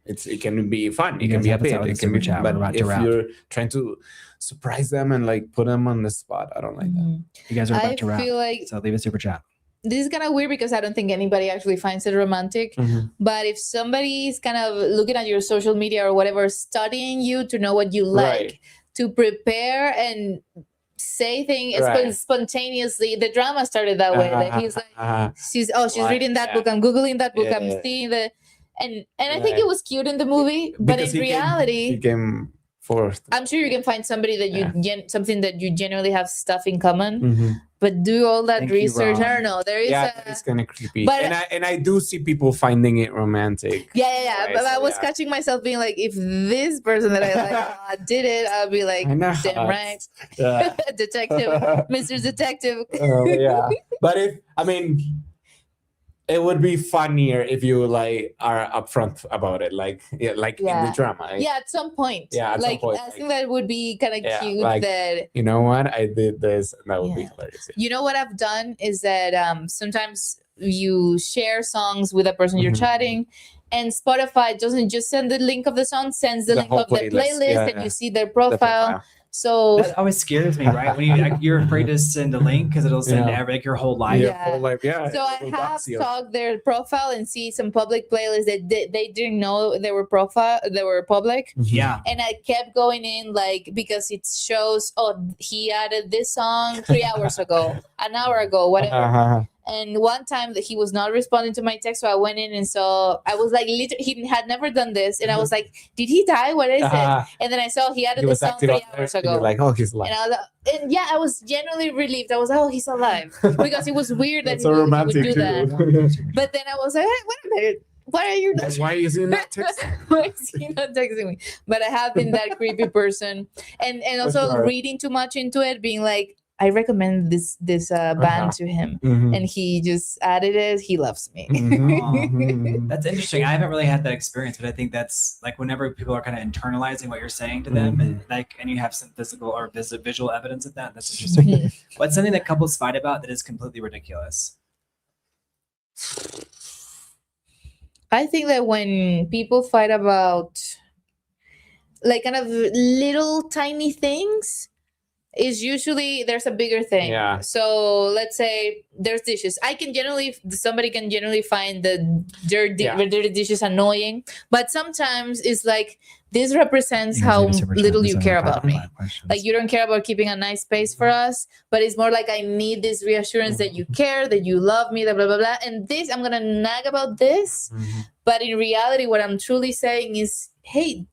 it can be fun. It can be a bit. It can be chat. But if you're trying to surprise them and like put them on the spot, I don't like that. You guys are about to wrap. I feel like so leave a super chat. This is kind of weird because I don't think anybody actually finds it romantic. But if somebody is kind of looking at your social media or whatever, studying you to know what you like, to prepare and say things spontaneously. The drama started that way. Like he's like, she's reading that book. I'm Googling that book. I'm seeing the, and I think it was cute in the movie, but in reality, he came forth. I'm sure you can find somebody that something that you generally have stuff in common. But do all that research. I don't know. There is it's kind of creepy. But I do see people finding it romantic. Right? But I was catching myself being like, if this person that I like did it, I'll be like, damn right. Detective, Mr. Detective. But it would be funnier if you like are upfront about it, like in the drama. At some point. At some point. I think that would be kind of cute. Like, that you know what, I did this, and that would be hilarious. You know what I've done is that sometimes you share songs with a person you're chatting, and Spotify doesn't just send the link of the song, sends the link of the playlist, and you see their profile. So that always scares me, right? When you're afraid to send a link because it'll send your whole life. So I have stalked their profile and see some public playlists that they didn't know they were public. And I kept going in because it shows, he added this song 3 hours ago, an hour ago, whatever. And one time that he was not responding to my text, so I went in and saw. I was like, he had never done this, and I was like, "Did he die? What is it?" And then I saw he added this song 3 hours ago. You're like, "Oh, he's alive." And I was genuinely relieved. I was like, "Oh, he's alive," because it was weird that so he would do too. that. But then I was like, "Hey, wait a minute. Why is he not texting? Why is he not texting me?" But I have been that creepy person, and also reading too much into it, being like, I recommend this band to him, and he just added it. He loves me. That's interesting. I haven't really had that experience, but I think that's like whenever people are kind of internalizing what you're saying to them, and you have some physical or visual evidence of that. That's interesting. What's something that couples fight about that is completely ridiculous? I think that when people fight about like kind of little tiny things, is usually there's a bigger thing. So let's say there's dishes. Somebody can generally find the dirty dishes annoying, but sometimes it's like, this represents how little you care about me. Like you don't care about keeping a nice space for us, but it's more like I need this reassurance that you care, that you love me, blah, blah, blah. And this, I'm going to nag about this. But in reality, what I'm truly saying is, hey,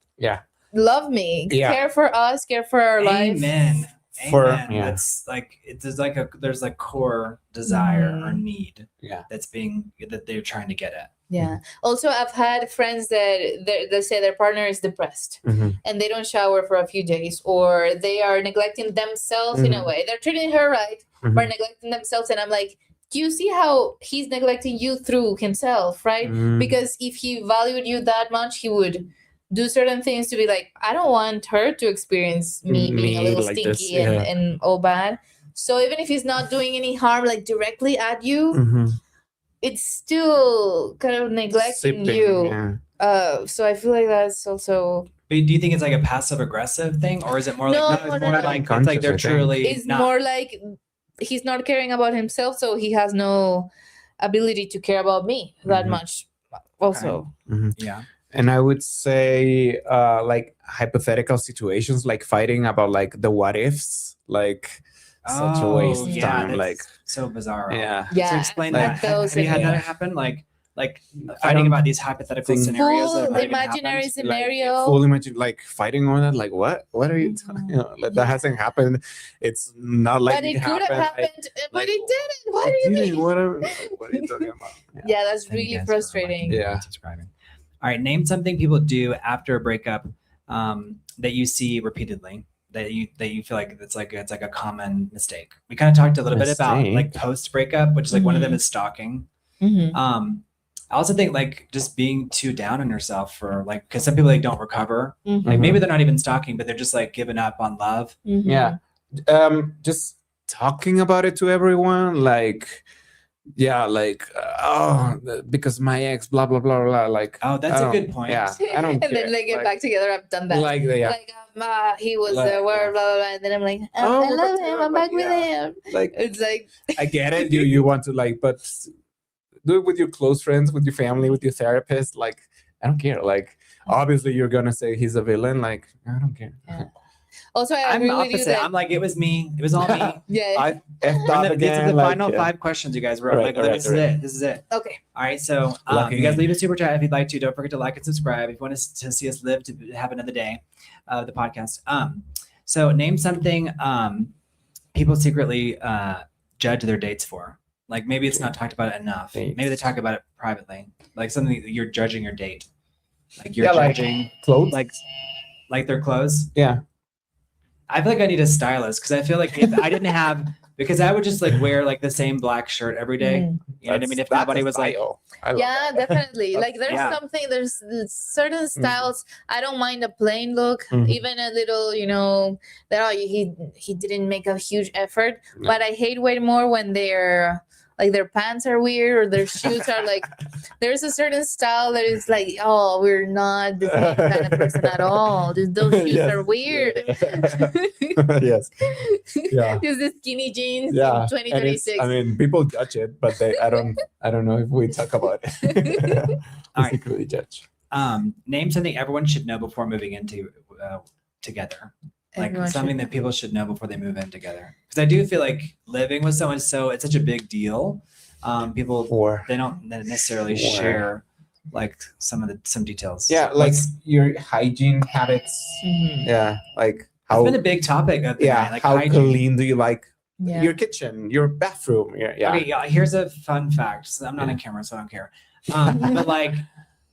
love me, care for us, care for our life. Amen. That's like there's like core desire or need that they're trying to get at. Yeah. Also, I've had friends that say their partner is depressed and they don't shower for a few days, or they are neglecting themselves in a way. They're treating her right, but neglecting themselves. And I'm like, do you see how he's neglecting you through himself, right? Because if he valued you that much, he would do certain things to be like, I don't want her to experience me being a little like stinky and all bad. So even if he's not doing any harm, like directly at you, it's still kind of neglecting you. So I feel like that's also. But do you think it's like a passive aggressive thing, or is it more like it's like they're truly? It's more like he's not caring about himself, so he has no ability to care about me that much. Also, yeah. And I would say, like hypothetical situations, like fighting about like the what ifs, like. Such a waste of time, like so bizarre. Yeah. So explain that. Have you had that happen? Like fighting about these hypothetical scenarios. Full imaginary scenario. Full imagine, like fighting on it. Like what? What are you talking? Like that hasn't happened. It's not like. But it could have happened, but it didn't. What do you mean? What are you talking about? Yeah, that's really frustrating. Yeah. Subscribing. All right, name something people do after a breakup that you see repeatedly. That you feel like it's like a common mistake. We kind of talked a little bit about like post breakup, which is like one of them is stalking. I also think like just being too down on yourself for like, because some people like don't recover. Like maybe they're not even stalking, but they're just like giving up on love. Yeah, just talking about it to everyone, like. Yeah, like because my ex, blah blah blah blah. Like, that's a good point. Yeah, I don't. And then they get back together. I've done that. Like, he was blah blah blah, and then I'm like, I love him. I'm back with him. Like, it's like I get it. You want to like, but do it with your close friends, with your family, with your therapist. Like, I don't care. Like, obviously, you're gonna say he's a villain. Like, I don't care. Yeah. Also, I'm the opposite. I'm like, it was me. It was all me. Yeah. These are the final 5 questions you guys wrote. This is it. Okay. All right. So you guys leave a super chat if you'd like to. Don't forget to like and subscribe if you want to see us live to have another day of the podcast. So name something people secretly judge their dates for. Like maybe it's not talked about enough. Maybe they talk about it privately. Like something that you're judging your date. Like you're judging like clothes. Like their clothes. Yeah. I feel like I need a stylist because I feel like if I didn't have, because I would just like wear like the same black shirt every day. You know what I mean? If nobody was like, yeah, definitely. Like there's certain styles. I don't mind a plain look, even a little, that he didn't make a huge effort. But I hate way more when they're like their pants are weird or their shoes are like, there's a certain style that is like, oh, we're not the same kind of person at all. Those shoes are weird. Yes. Yeah. Just the skinny jeans. Yeah. 2026. I mean, people judge it, but I don't know if we talk about it. Secretly judge. Name something everyone should know before moving into together. Like something that people should know before they move in together. Because I do feel like living with someone, it's such a big deal. People they don't necessarily share like some details. Yeah, like your hygiene habits. Yeah, like how it's been a big topic of the night, like how hygiene. clean do you like your kitchen, your bathroom? Yeah. Okay, here's a fun fact. So I'm not on camera, so I don't care. But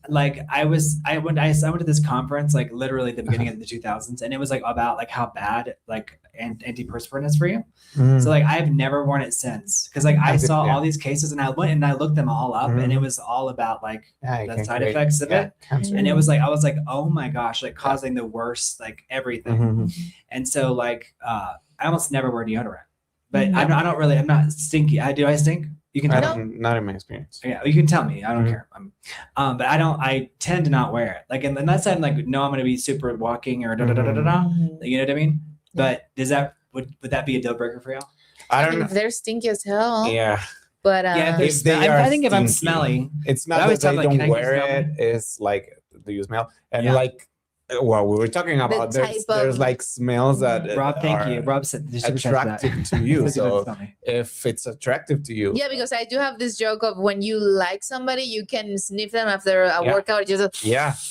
like I went to this conference like literally at the beginning of the 2000s, and it was like about like how bad like antiperspirant is for you. So like I've never worn it since because like I saw all these cases and I went and I looked them all up and it was all about like the side effects of it. Cancer. And it was like I was like, oh my gosh, like causing the worst like everything. And so like I almost never wear deodorant, but I'm not stinky. Do I stink? You can tell me. Not in my experience. Yeah, you can tell me. I don't care. But I tend to not wear it. Like, and that's I'm like, no, I'm going to be super walking or da da da da da. You know what I mean? But would that be a deal breaker for you? I don't know. If they're stinky as hell. Yeah. But I think if I'm smelly, it's not that they don't wear it. It's like, do you smell? And like what we were talking about. There's like smells that Rob, thank you. Rob said attractive to you. So if it's attractive to you, yeah, because I do have this joke of when you like somebody, you can sniff them after a workout. Just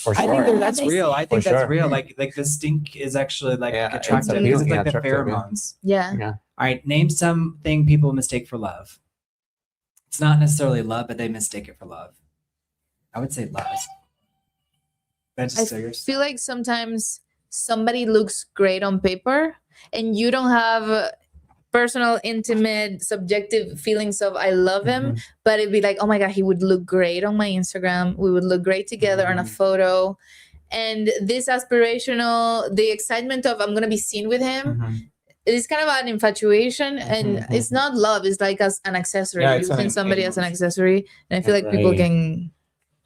for sure. I think that's real. I think that's real. Like the stink is actually like attractive because it's like the pheromones. Yeah. All right, name something people mistake for love. It's not necessarily love, but they mistake it for love. I would say love. I feel like sometimes somebody looks great on paper and you don't have personal, intimate, subjective feelings of I love him, but it'd be like, oh my God, he would look great on my Instagram. We would look great together on a photo. And this aspirational, the excitement of I'm going to be seen with him, it's kind of an infatuation, and it's not love. It's like as an accessory. Using somebody as an accessory. And I feel like people can...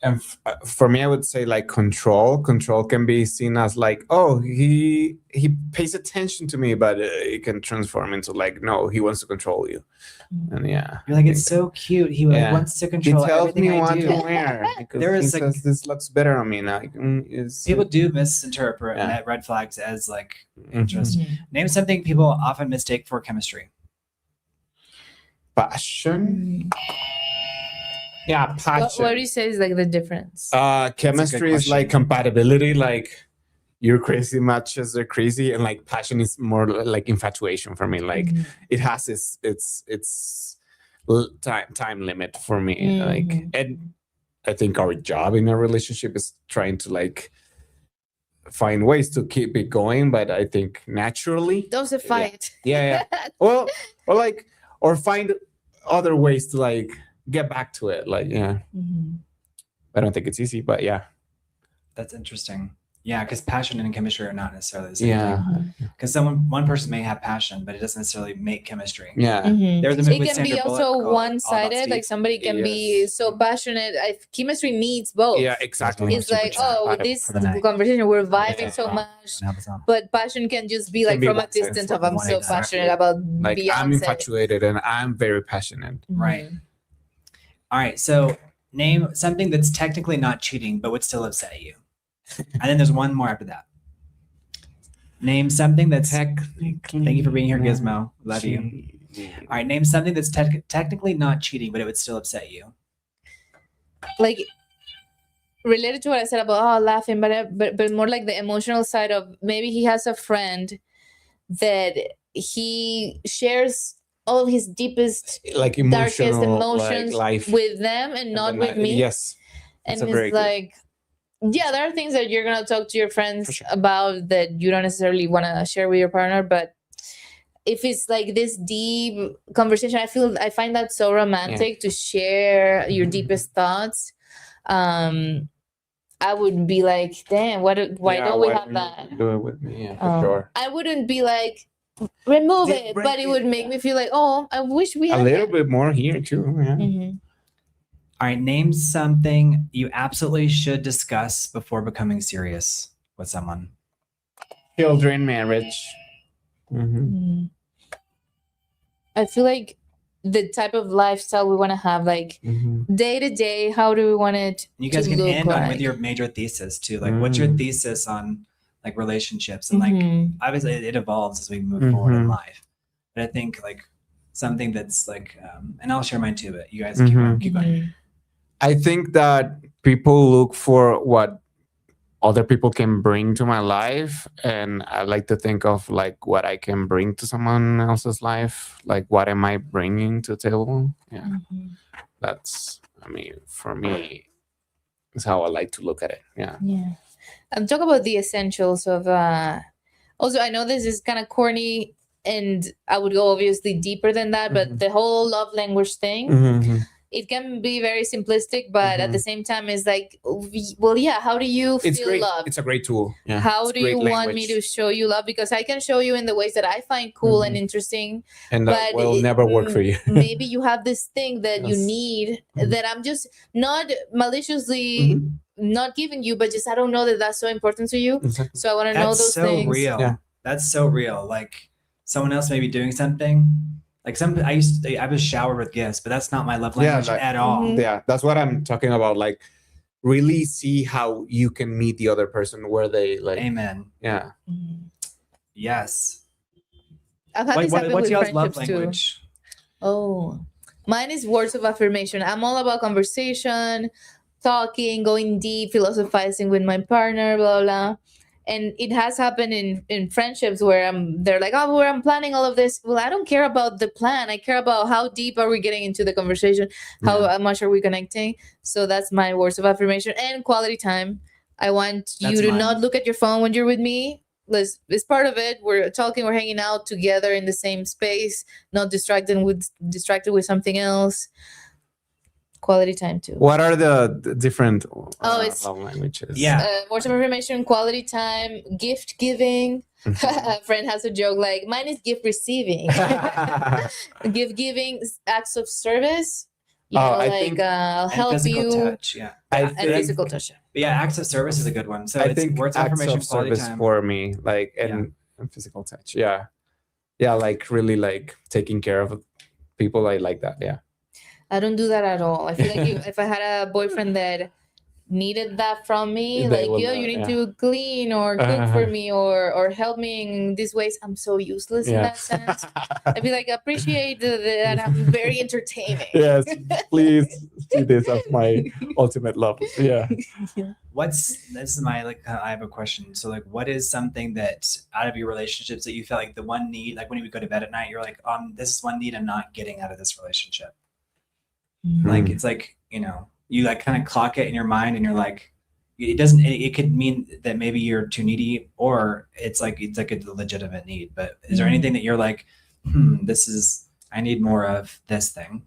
And for me, I would say like control. Control can be seen as like, oh, he pays attention to me, but it can transform into like, no, he wants to control you. And you're like, it's so cute. He like wants to control. He tells everything me I what do. to wear. There is like, this looks better on me now. People do misinterpret red flags as like interest. Name something people often mistake for chemistry. Passion. Yeah, passion. What do you say is like the difference? Chemistry is like compatibility, like you're crazy much as they're crazy, and like passion is more like infatuation for me. Like it has its time limit for me. Like, and I think our job in a relationship is trying to like find ways to keep it going, but I think naturally dosify it. Yeah. Well, or find other ways to like get back to it. Like, I don't think it's easy, but that's interesting. Yeah, because passion and chemistry are not necessarily the same thing. Because one person may have passion, but it doesn't necessarily make chemistry. There's a it can be also one-sided. Like somebody can be so passionate. Chemistry needs both. Yeah, exactly. It's like, this conversation, we're vibing so much, but passion can just be like from a distance of I'm so passionate about like Beyonce. I'm infatuated and I'm very passionate. Right. All right. So name something that's technically not cheating, but would still upset you. And then there's one more after that. Name something that's technically... Thank you for being here, Gizmo. Love you. All right, name something that's technically not cheating, but it would still upset you. Like, related to what I said about laughing, but more like the emotional side of maybe he has a friend that he shares all of his deepest, like darkest emotions like with them and not with me. Yes. And it's like... Yeah, there are things that you're going to talk to your friends about that you don't necessarily want to share with your partner. But if it's like this deep conversation, I find that so romantic to share your deepest thoughts. I would be like, damn, why don't we have that? Do it with me, for sure. I wouldn't be like, remove it, but it would make me feel like, oh, I wish we had a little bit more here too. All right, name something you absolutely should discuss before becoming serious with someone. Children, marriage. I feel like the type of lifestyle we want to have, like day to day, how do we want it you guys can end on with your major thesis too. Like, what's your thesis on like relationships? And like, obviously it evolves as we move forward in life. But I think like something that's like, and I'll share mine too, but you guys keep going. I think that people look for what other people can bring to my life, and I like to think of like what I can bring to someone else's life. Like, what am I bringing to the table? That's, I mean, for me, is how I like to look at it. And talk about the essentials of. Also, I know this is kind of corny, and I would go obviously deeper than that, but the whole love language thing. It can be very simplistic, but at the same time, it's like, well, how do you feel love? It's a great tool. How do you want me to show you love? Because I can show you in the ways that I find cool and interesting. And that will never work for you. Maybe you have this thing that you need that I'm just not maliciously not giving you, but just I don't know that that's so important to you. So I want to know those things. That's so real. That's so real. Like someone else may be doing something. Like I was showered with gifts, but that's not my love language at all. Yeah, that's what I'm talking about. Like really see how you can meet the other person where they like. Amen. Yeah. Yes. What's y'all's love language? Too. Oh, mine is words of affirmation. I'm all about conversation, talking, going deep, philosophizing with my partner, blah blah. And it has happened in friendships where they're like, oh, where I'm planning all of this. Well, I don't care about the plan. I care about how deep are we getting into the conversation, how much are we connecting. So that's my words of affirmation. And quality time. I want you to not look at your phone when you're with me. It's part of it. We're talking, we're hanging out together in the same space, not distracted with something else. Quality time too. What are the different love languages? Words of affirmation, quality time, gift giving. A friend has a joke like, mine is gift receiving. Gift giving, acts of service. I think I'll help you. Touch, and physical touch. But acts of service is a good one. So I think words of affirmation, service time. For me, like and physical touch. Yeah, like really like taking care of people. I like that. Yeah. I don't do that at all. I feel like if I had a boyfriend that needed that from me, like, you need to clean or cook for me or help me in these ways, I'm so useless in that sense. I'd be like, appreciate that I'm very entertaining. Yes, please see this as my ultimate love. Yeah. This is my I have a question. So like, what is something that out of your relationships that you feel like the one need, like when you go to bed at night, you're like, this is one need I'm not getting out of this relationship. Like, it's like, you like kind of clock it in your mind and you're like, it could mean that maybe you're too needy, or it's like a legitimate need. But is there anything that you're like, I need more of this thing?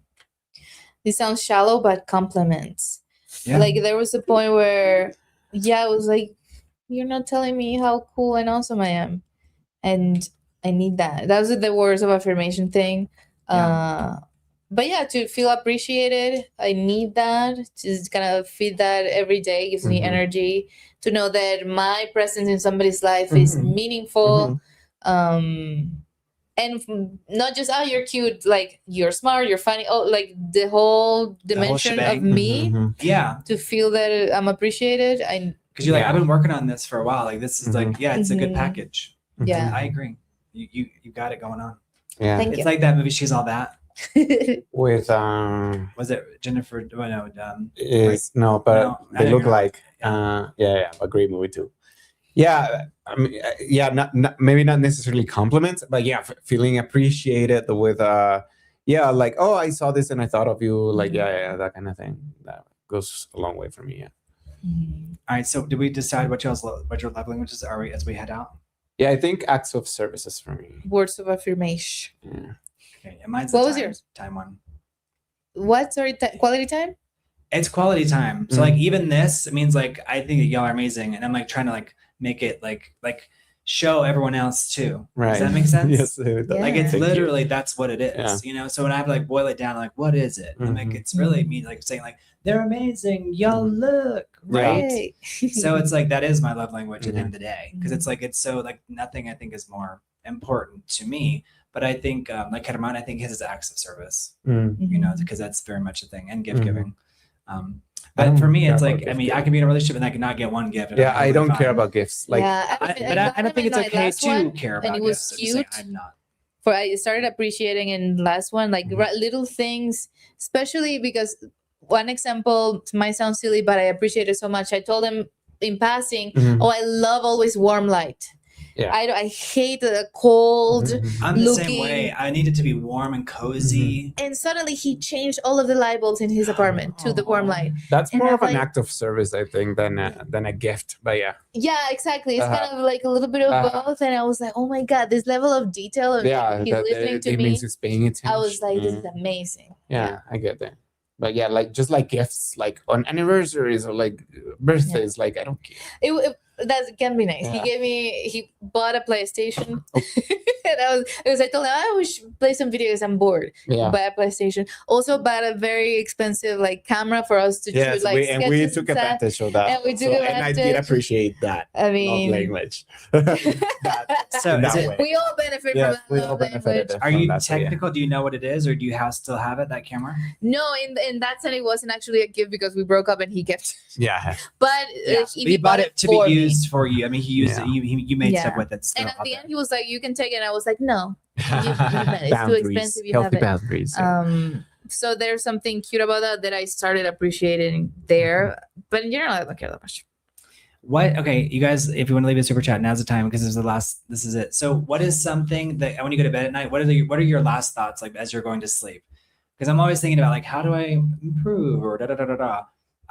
This sounds shallow, but compliments. Like there was a point where, I was like, you're not telling me how cool and awesome I am. And I need that. That was the words of affirmation thing. But to feel appreciated, I need that. Just kind of feed that every day. Gives me energy to know that my presence in somebody's life is meaningful. And not just, you're cute, like you're smart, you're funny. Oh, like the whole dimension of me. To feel that I'm appreciated. Because you're like, I've been working on this for a while. Like this is like, it's a good package. Yeah, I agree. You got it going on. Yeah, Thank you. Like that movie, She's All That. With was it Jennifer? Well, no, they look like a great movie too. I mean, maybe not necessarily compliments, but feeling appreciated with like, oh, I saw this and I thought of you, like that kind of thing. That goes a long way for me. All right, so did we decide what your love languages are as we head out? I think acts of services for me. Words of affirmation. Okay, and mine's what was yours? Time one. What? Sorry, quality time? It's quality time. So like even this, it means like I think that y'all are amazing, and I'm like trying to like make it like show everyone else too. Right. Does that make sense? Yes. Like it's literally that's what it is. So when I have to like boil it down, like what is it? And like it's really me like saying like they're amazing, y'all look right. So it's like that is my love language at the end of the day, because it's like it's so like nothing I think is more important to me. But I think, like Herman, I think his is acts of service, because that's very much a thing, and gift giving. But for me, it's like, I mean, I can be in a relationship and I can not get one gift. I don't care about gifts. Like, I don't think it's okay to care about gifts. And it was cute. I'm not. I started appreciating in the last one, like little things, especially because one example might sound silly, but I appreciate it so much. I told him in passing, I love always warm light. Yeah. I hate the cold. I'm the same way. I need it to be warm and cozy. And suddenly he changed all of the light bulbs in his apartment to the warm light. That's more of an act of service, I think, than a gift. But yeah, exactly. It's kind of like a little bit of both. And I was like, oh my God, this level of detail of he's listening to me. Means he's paying attention. I was like, this is amazing. Yeah, I get that. But like just like gifts, like on anniversaries or like birthdays, like I don't care. That can be nice. Yeah. He bought a PlayStation. And I told him, we should play some video games. I'm bored. Yeah. Buy a PlayStation. Also bought a very expensive like camera for us to shoot like and we sketches took and stuff. advantage of that. And we took and I did advantage. appreciate that. I mean, love language. So In is that it, way. we all benefit Yes, from we that all love benefited language. are from you that, so, yeah. technical? Do you know what it is, or do you still have it, that camera? No, in that sense, it wasn't actually a gift because we broke up and he kept. Yeah. But Yeah. He bought it to for be me. used for you. I mean, he used Yeah. it. You made Yeah. stuff with it. Still And at out the there. end, he was like, "You can take it." And I was like, "No, it's too expensive. You have Healthy it." boundaries. Yeah. So there's something cute about that I started appreciating there. But in general, I don't care that much. What? Okay, you guys, if you want to leave a super chat, now's the time because this is it. So what is something that when you go to bed at night, what are your last thoughts like as you're going to sleep? Because I'm always thinking about like, how do I improve or da da da da da.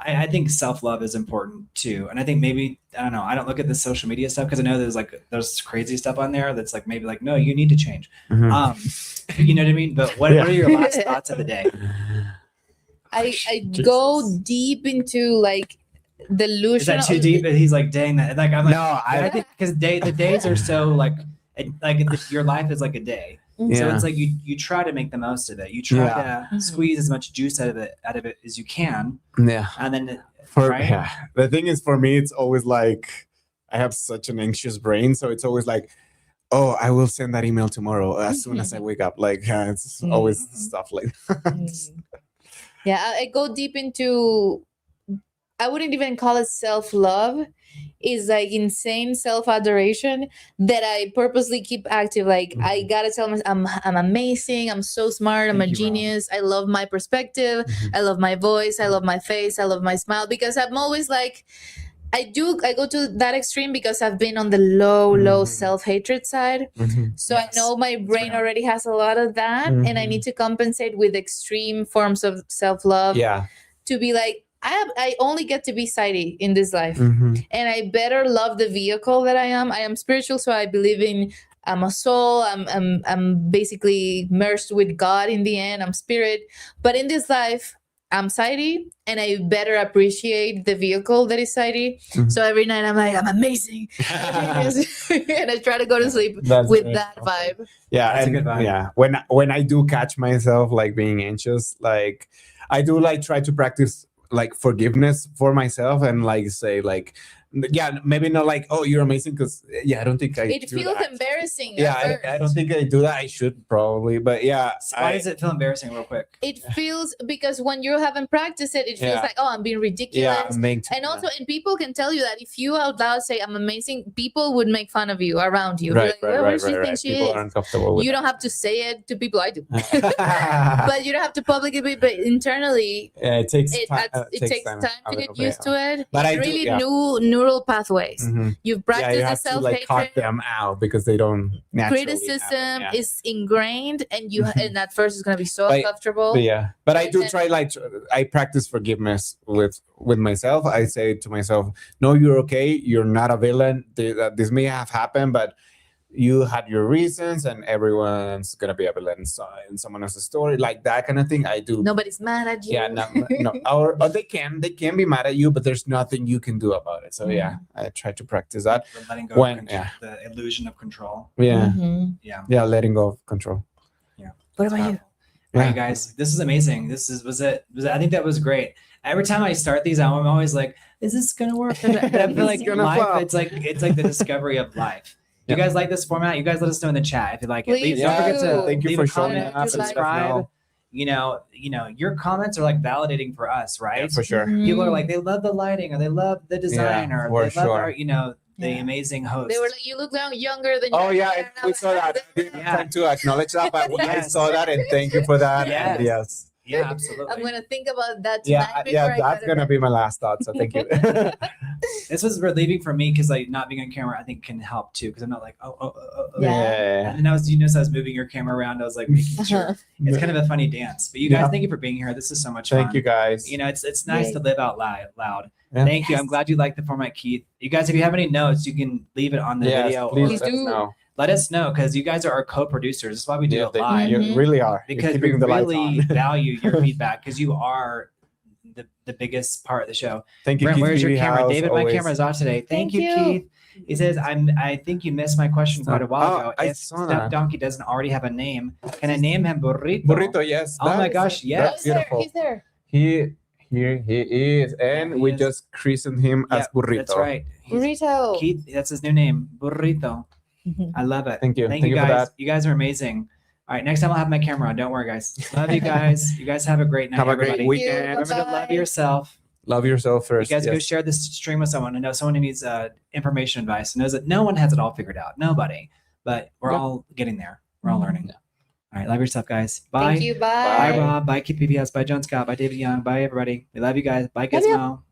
I think self-love is important too. And I think maybe, I don't know, I don't look at the social media stuff because I know there's crazy stuff on there that's like maybe like, no, you need to change. Mhm. You know what I mean? But what are your last thoughts of the day? I go deep into like delusional. Is that too deep? And he's like, dang that. Like I'm like, No, I think because the days are so like your life is like a day. So Yeah. it's like you try to make the most of it. You try to squeeze as much juice out of it as you can, Yeah. and then Yeah. The thing is, for me, it's always like I have such an anxious brain, so it's always like, oh, I will send that email tomorrow as soon as I wake up. Like it's always stuff like that. Yeah, I go deep into. I wouldn't even call it self-love. Is like insane self-adoration that I purposely keep active. Like I gotta tell myself I'm amazing, I'm so smart, I'm a genius, I love my perspective, I love my voice, I love my face, I love my smile, because I'm always like I go to that extreme because I've been on the low self-hatred side. So I know my brain already has a lot of that, and I need to compensate with extreme forms of self-love to be like, I only get to be Saidi in this life, and I better love the vehicle that I am. I am spiritual, so I believe in. I'm a soul. I'm basically merged with God in the end. I'm spirit, but in this life, I'm Saidi, and I better appreciate the vehicle that is Saidi. So every night I'm like, I'm amazing, and I try to go to sleep with that vibe. Yeah, that's a good vibe. Yeah, when I do catch myself like being anxious, like I do like try to practice like forgiveness for myself and like say like maybe not like, oh, you're amazing, because I don't think it feels embarrassing. I don't think I do that. I should probably, but why does it feel embarrassing real quick? It feels because when you haven't practiced it feels like, oh, I'm being ridiculous. And also, and people can tell you that if you out loud say I'm amazing, people would make fun of you around you. Right, like, where she thinks she people is. are uncomfortable with you don't have to say it to people. I do. But you don't have to publicly, but internally it takes time to get used to it. But it's really new neural pathways. You've practiced you have the to like cut them out because they don't naturally criticism is ingrained, and you and at first it's going to be so uncomfortable. But I do try, like I practice forgiveness with myself. I say to myself, no, you're okay, you're not a villain. This may have happened, but you had your reasons, and everyone's gonna be a villain in someone else's story, like that kind of thing. I do. Nobody's mad at you. No. Or they can be mad at you, but there's nothing you can do about it. So I try to practice that. Letting go of the illusion of control. Letting go of control. What about you? All right, guys, this is amazing. Was it? I think that was great. Every time I start these, I'm always like, is this gonna work? And I feel like life, it's like the discovery of life. You guys like this format? You guys let us know in the chat if you like it. Don't forget to thank you leave for a showing comment, up, subscribe. You know, your comments are like validating for us, right? Yeah, for sure. People are like, they love the lighting, or they love the design, or they love our, the amazing host. They were like, you look younger than. Oh yeah, we saw that. I didn't have time to acknowledge that, but I saw that, and thank you for that. Yes. Yeah, absolutely. I'm gonna think about that tonight. That's gonna be my last thought. So thank you. This was relieving for me because like not being on camera, I think can help too. Because I'm not like Yeah. And I was moving your camera around. I was like making sure. It's kind of a funny dance. But you guys, thank you for being here. This is so much fun. Thank you guys. It's nice to live out loud. Yeah. Thank you. I'm glad you like the format, Keith. You guys, if you have any notes, you can leave it on the video. Please do. Let us know, because you guys are our co-producers. That's why we do it live. You really are. Because we really value your feedback, because you are the biggest part of the show. Thank you, Brent, Keith. where's your camera? House, David, always. my camera's off today. Thank you, Keith. He says, I think you missed my question quite a while ago. I If saw Step that. Donkey doesn't already have a name, can I name him Burrito? Burrito, yes. Oh my gosh, yes. That's beautiful. He's there. Here he is, and he we is. just christened him as Burrito. That's right. Burrito. Keith, that's his new name, Burrito. I love it. Thank you. Thank you for guys. that. You guys are amazing. All right, next time I'll have my camera on. Don't worry, guys. Love you guys. You guys have a great night. Have a everybody. great weekend. Remember to love yourself. Love yourself You first. guys go share this stream with someone. I know someone who needs information advice. Knows that no one has it all figured out. Nobody. But we're all getting there. We're all learning. All right, love yourself, guys. Bye. Thank you. Bye, Rob. Bye, Keith PBS. Bye, John Scott. Bye, David Young. Bye, everybody. We love you guys. Bye, Gizmo.